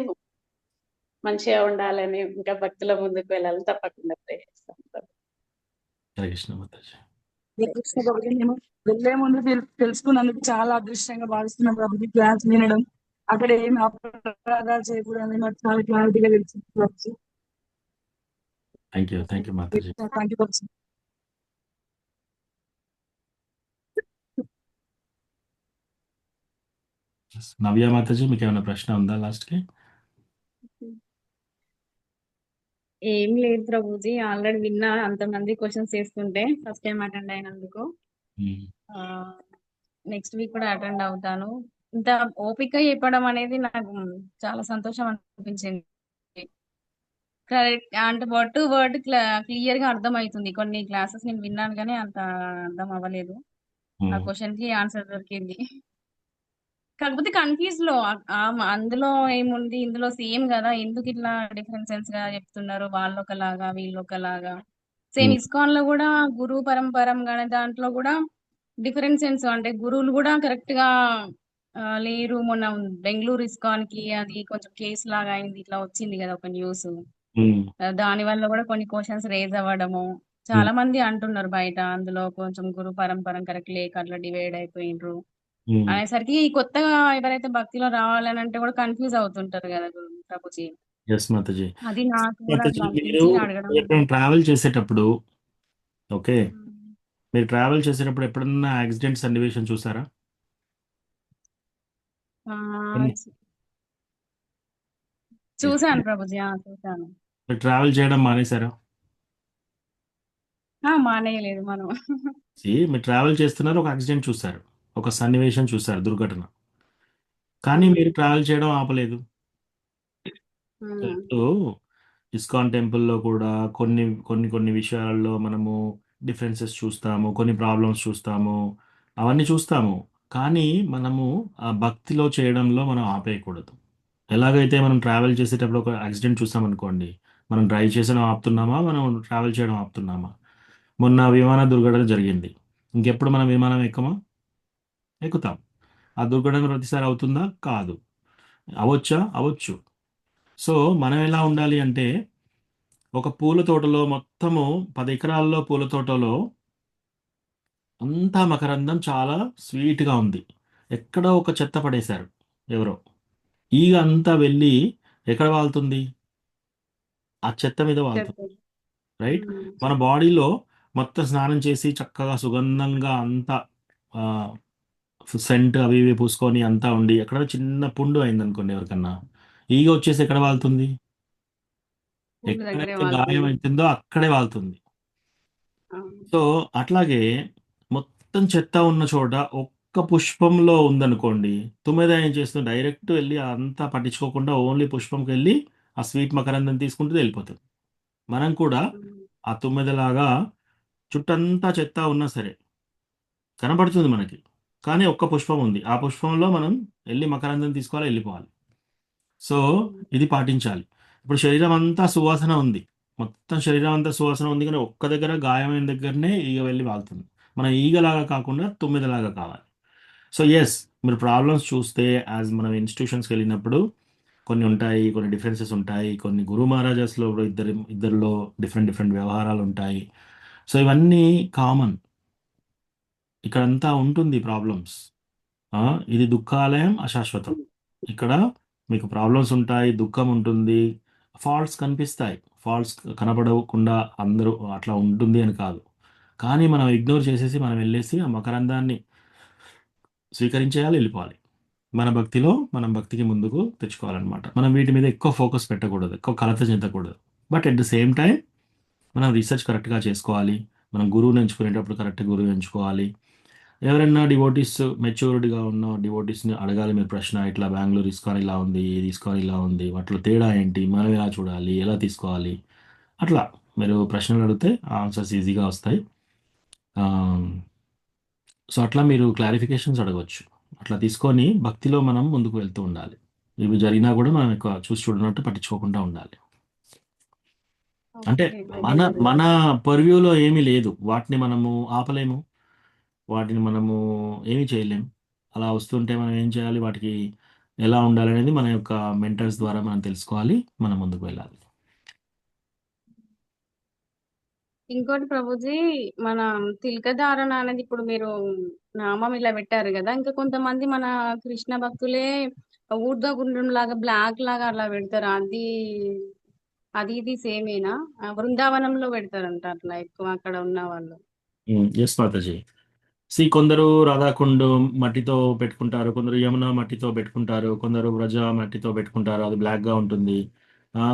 మంచిగా ఉండాలని, ఇంకా భక్తిలో ముందుకు వెళ్ళాలని తప్పకుండా ప్రే చేస్తాం ప్రభు. హరే కృష్ణ మాతాజీ. కృష్ణ ప్రభుజీ, మేము వెళ్ళే ముందు తెలుసుకున్నందుకు చాలా అదృష్టంగా భావిస్తున్నాం ప్రభుజీ. క్లాస్ వినడం, అక్కడ ఏమి అపరాధాలు చేయకూడదని మాకు చాలా క్లారిటీగా తెలిసింది Prabhuji. Thank you Mataji. Thank you Prabhuji. నవ్య మాతాజీ మీకు ఏమైనా ప్రశ్న ఉందా లాస్ట్కి? ఏం లేదు ప్రభుజీ, ఆల్రెడీ విన్నా అంతమంది క్వశ్చన్స్ చేస్తుంటే ఫస్ట్ టైం అటెండ్ అయినందుకు. నెక్స్ట్ వీక్ కూడా అటెండ్ అవుతాను. ఇంత ఓపిక చెప్పడం అనేది నాకు చాలా సంతోషం అనిపించింది. కరెక్ట్ అంటే వర్డ్ టు వర్డ్ క్లియర్ గా అర్థం అవుతుంది. కొన్ని క్లాసెస్ నేను విన్నాను కానీ అంత అర్థం అవ్వలేదు. ఆ క్వశ్చన్ కి ఆన్సర్ దొరికింది. కాకపోతే కన్ఫ్యూజ్ లో అందులో ఏముంది, ఇందులో సేమ్ కదా, ఎందుకు ఇట్లా డిఫరెన్సెస్ గా చెప్తున్నారు, వాళ్ళు ఒకలాగా వీళ్ళు ఒకలాగా. సేమ్ ఇస్కాన్ లో కూడా గురు పరంపరం దాంట్లో కూడా డిఫరెన్సెస్ అంటే గురువులు కూడా కరెక్ట్ గా లేరు. మొన్న బెంగళూరు ఇస్కాన్ కి అది కొంచెం కేసు లాగా అయింది, ఇట్లా వచ్చింది కదా ఒక న్యూస్. దాని వల్ల కూడా కొన్ని క్వశ్చన్స్ రేజ్ అవ్వడము చాలా మంది అంటున్నారు బయట, అందులో కొంచెం గురు పరంపరం కరెక్ట్ లేక అట్లా డివైడ్ అయిపోయిండ్రు అనేసరికి కొత్తగా ఎవరైతే భక్తిలో రావాలని అంటే కూడా కన్ఫ్యూజ్ అవుతుంటారు కదా ప్రభుజీ. ఎస్ మాతాజీ. అది నాకు కూడా మాతాజీ అట్లా మీరు అనిపించి అడగడం. ఎప్పుడైనా ట్రావెల్ చేసేటప్పుడు మీరు ట్రావెల్ చేసేటప్పుడు ఎప్పుడన్నా యాక్సిడెంట్ సన్నివేశం చూసారా? చూసాను ప్రభుజీ, చూసాను. మీరు ట్రావెల్ చేయడం మానేశారా? మానేయలేదు మనం. మీరు ట్రావెల్ చేస్తున్నారు, ఒక యాక్సిడెంట్ చూసారు, ఒక సన్నివేశం చూసారు, దుర్ఘటన, కానీ మీరు ట్రావెల్ చేయడం ఆపలేదు. ఇప్పుడు ఇస్కాన్ టెంపుల్లో కూడా కొన్ని కొన్ని కొన్ని విషయాలలో మనము డిఫరెన్సెస్ చూస్తాము, కొన్ని ప్రాబ్లమ్స్ చూస్తాము, అవన్నీ చూస్తాము. కానీ మనము ఆ భక్తిలో చేయడంలో మనం ఆపేయకూడదు. ఎలాగైతే మనం ట్రావెల్ చేసేటప్పుడు ఒక యాక్సిడెంట్ చూసామనుకోండి, మనం డ్రైవ్ చేయడం ఆపుతున్నామా, మనం ట్రావెల్ చేయడం ఆపుతున్నామా? మొన్న విమాన దుర్ఘటన జరిగింది, ఇంకెప్పుడు మనం విమానం ఎక్కుతాం. ఆ దుర్ఘటన ప్రతిసారి అవుతుందా? కాదు. అవ్వచ్చు. సో మనం ఎలా ఉండాలి అంటే, ఒక పూల తోటలో మొత్తము 10 ఎకరాల్లో పూల తోటలో అంతా మకరందం చాలా స్వీట్గా ఉంది. ఎక్కడో ఒక చెత్త పడేశారు ఎవరో, ఈగ అంతా వెళ్ళి ఎక్కడ వాళ్తుంది? ఆ చెత్త మీద వాళ్తుంది. రైట్? మన బాడీలో మొత్తం స్నానం చేసి చక్కగా సుగంధంగా అంతా సెంట్ అవి ఇవి పూసుకొని అంతా ఉండి ఎక్కడ చిన్న పుండు అయింది అనుకోండి ఎవరికన్నా, ఈగ వచ్చేసి ఎక్కడ వాళ్తుంది? ఎక్కడైతే గాయం అవుతుందో అక్కడే వాళ్తుంది. సో అట్లాగే మొత్తం చెత్త ఉన్న చోట ఒక్క పుష్పంలో ఉందనుకోండి, తుమ్మెద ఏం చేస్తుంది? డైరెక్ట్ వెళ్ళి అంతా పట్టించుకోకుండా ఓన్లీ పుష్పంకి వెళ్ళి ఆ స్వీట్ మకరందం తీసుకుంటూ వెళ్ళిపోతుంది. మనం కూడా ఆ తుమ్మెదలాగా చుట్టంతా చెత్త ఉన్నా సరే కనబడుతుంది మనకి, కానీ ఒక్క పుష్పం ఉంది, ఆ పుష్పంలో మనం వెళ్ళి మకరందం తీసుకోవాలి, వెళ్ళిపోవాలి. సో ఇది పాటించాలి. ఇప్పుడు శరీరం అంతా సువాసన ఉంది, మొత్తం శరీరం అంతా సువాసన ఉంది, కానీ ఒక్క దగ్గర గాయమైన దగ్గరనే ఈగ వెళ్ళి వాళ్తుంది. మనం ఈగలాగా కాకుండా తుమ్మెదలాగా కావాలి. సో మీరు ప్రాబ్లమ్స్ చూస్తే యాజ్ మనం ఇన్స్టిట్యూషన్స్కి వెళ్ళినప్పుడు కొన్ని ఉంటాయి, కొన్ని డిఫరెన్సెస్ ఉంటాయి, కొన్ని గురు మహారాజాస్లో ఇద్దరిలో డిఫరెంట్ వ్యవహారాలు ఉంటాయి. సో ఇవన్నీ కామన్, ఇక్కడంతా ఉంటుంది ప్రాబ్లమ్స్. ఇది దుఃఖాలయం అశాశ్వతం. ఇక్కడ మీకు ప్రాబ్లమ్స్ ఉంటాయి, దుఃఖం ఉంటుంది, ఫాల్ట్స్ కనిపిస్తాయి. ఫాల్ట్స్ కనపడకుండా అందరూ అట్లా ఉంటుంది అని కాదు, కానీ మనం ఇగ్నోర్ చేసేసి మనం వెళ్ళేసి ఆ మకరందాన్ని స్వీకరించేయాలి, వెళ్ళిపోవాలి. మన భక్తిలో మనం భక్తికి ముందుకు తెచ్చుకోవాలన్నమాట. మనం వీటి మీద ఎక్కువ ఫోకస్ పెట్టకూడదు, ఎక్కువ కలత చెందకూడదు. But at the same time మనం రీసెర్చ్ కరెక్ట్గా చేసుకోవాలి. మనం గురువుని ఎంచుకునేటప్పుడు కరెక్ట్ గురువు ఎంచుకోవాలి. ఎవరైనా డివోటీస్ మెచ్యూరిటీగా ఉన్న డివోటీస్ని అడగాలి మీరు ప్రశ్న, ఇట్లా బెంగళూరు ఇస్కాన్ ఇలా ఉంది, ఇది ఇస్కాన్ ఇలా ఉంది, వాటిలో తేడా ఏంటి, మనం ఎలా చూడాలి, ఎలా తీసుకోవాలి, అట్లా మీరు ప్రశ్నలు అడిగితే ఆన్సర్స్ ఈజీగా వస్తాయి. సో అట్లా మీరు క్లారిఫికేషన్స్ అడగవచ్చు. అట్లా తీసుకొని భక్తిలో మనం ముందుకు వెళ్తూ ఉండాలి. ఇవి జరిగినా కూడా మనం ఎక్కువ చూసి చూడనట్టు పట్టించుకోకుండా ఉండాలి. అంటే మన మన పర్వ్యూలో ఏమీ లేదు, వాటిని మనము ఆపలేము, వాటిని మనము ఏమీ చేయలేము. అలా వస్తుంటే మనం ఏం చేయాలి, వాటికి ఎలా ఉండాలి అనేది మన యొక్క మెంటర్స్ ద్వారా మనం తెలుసుకోవాలి, మనం ముందుకు వెళ్ళాలి. ఇంకోటి ప్రభుజీ, మన తిలక ధారణ అనేది ఇప్పుడు మీరు నామం ఇలా పెట్టారు కదా, ఇంకా కొంతమంది మన కృష్ణ భక్తులే ఊర్ధ్వ గుండ్రం లాగా బ్లాక్ లాగా అలా పెడతారు. అది ఇది సేమేనా? బృందావనంలో పెడతారంట అట్లా ఎక్కువ అక్కడ ఉన్న వాళ్ళు. ఎస్ మాతాజీ. కొందరు రాధాకుండ్ మట్టితో పెట్టుకుంటారు, కొందరు యమున మట్టితో పెట్టుకుంటారు, కొందరు వ్రజ మట్టితో పెట్టుకుంటారు, అది బ్లాక్గా ఉంటుంది.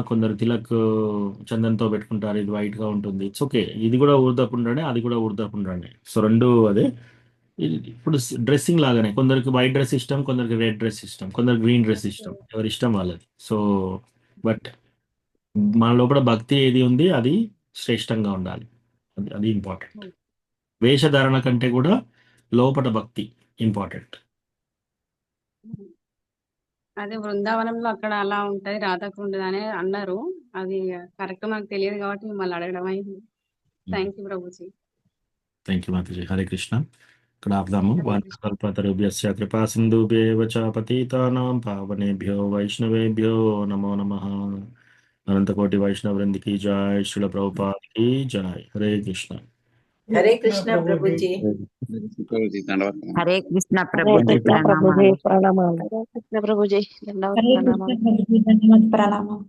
కొందరు తిలక్ చందన్తో పెట్టుకుంటారు, ఇది వైట్గా ఉంటుంది. ఇట్స్ ఓకే, ఇది కూడా ఊర్ధకుండానే, అది కూడా ఊర్ధకుండానే. సో రెండు అదే. ఇప్పుడు డ్రెస్సింగ్ లాగానే కొందరికి వైట్ డ్రెస్ ఇష్టం, కొందరికి రెడ్ డ్రెస్ ఇష్టం, కొందరు గ్రీన్ డ్రెస్ ఇష్టం, ఎవరి ఇష్టం వాళ్ళది. సో బట్ మన లోపల భక్తి ఏది ఉంది అది శ్రేష్టంగా ఉండాలి, అది ఇంపార్టెంట్. వేషధారణ కంటే కూడా లోపల భక్తి ఇంపార్టెంట్. అదే బృందావనంలో అక్కడ అలా ఉంటది, రాధాకుండ అని అన్నారు. అది కరెక్ట్ మనకు తెలియదు కాబట్టి మిమ్మల్ని అడగడం అయింది. థ్యాంక్ యూ ప్రభుజీ. థ్యాంక్ యూ మాతాజీ. హరే కృష్ణ. ఇక్కడ ఆపుదాము. కల్పతరుభ్యస్య కృపా సింధుభ్యేవ చ పతితానాం పావనేభ్యో వైష్ణవేభ్యో నమో నమః. అనంతకోటి వైష్ణవ వృందికి జై, శ్రీల ప్రభుపాద్ की जय. హరే కృష్ణ. హరే కృష్ణ ప్రభుజీ. హరే కృష్ణ ప్రభుజీ, ప్రణామాలు. హరే కృష్ణ ప్రభుజీ, దండవత్ ప్రణామాలు. ప్రణామం.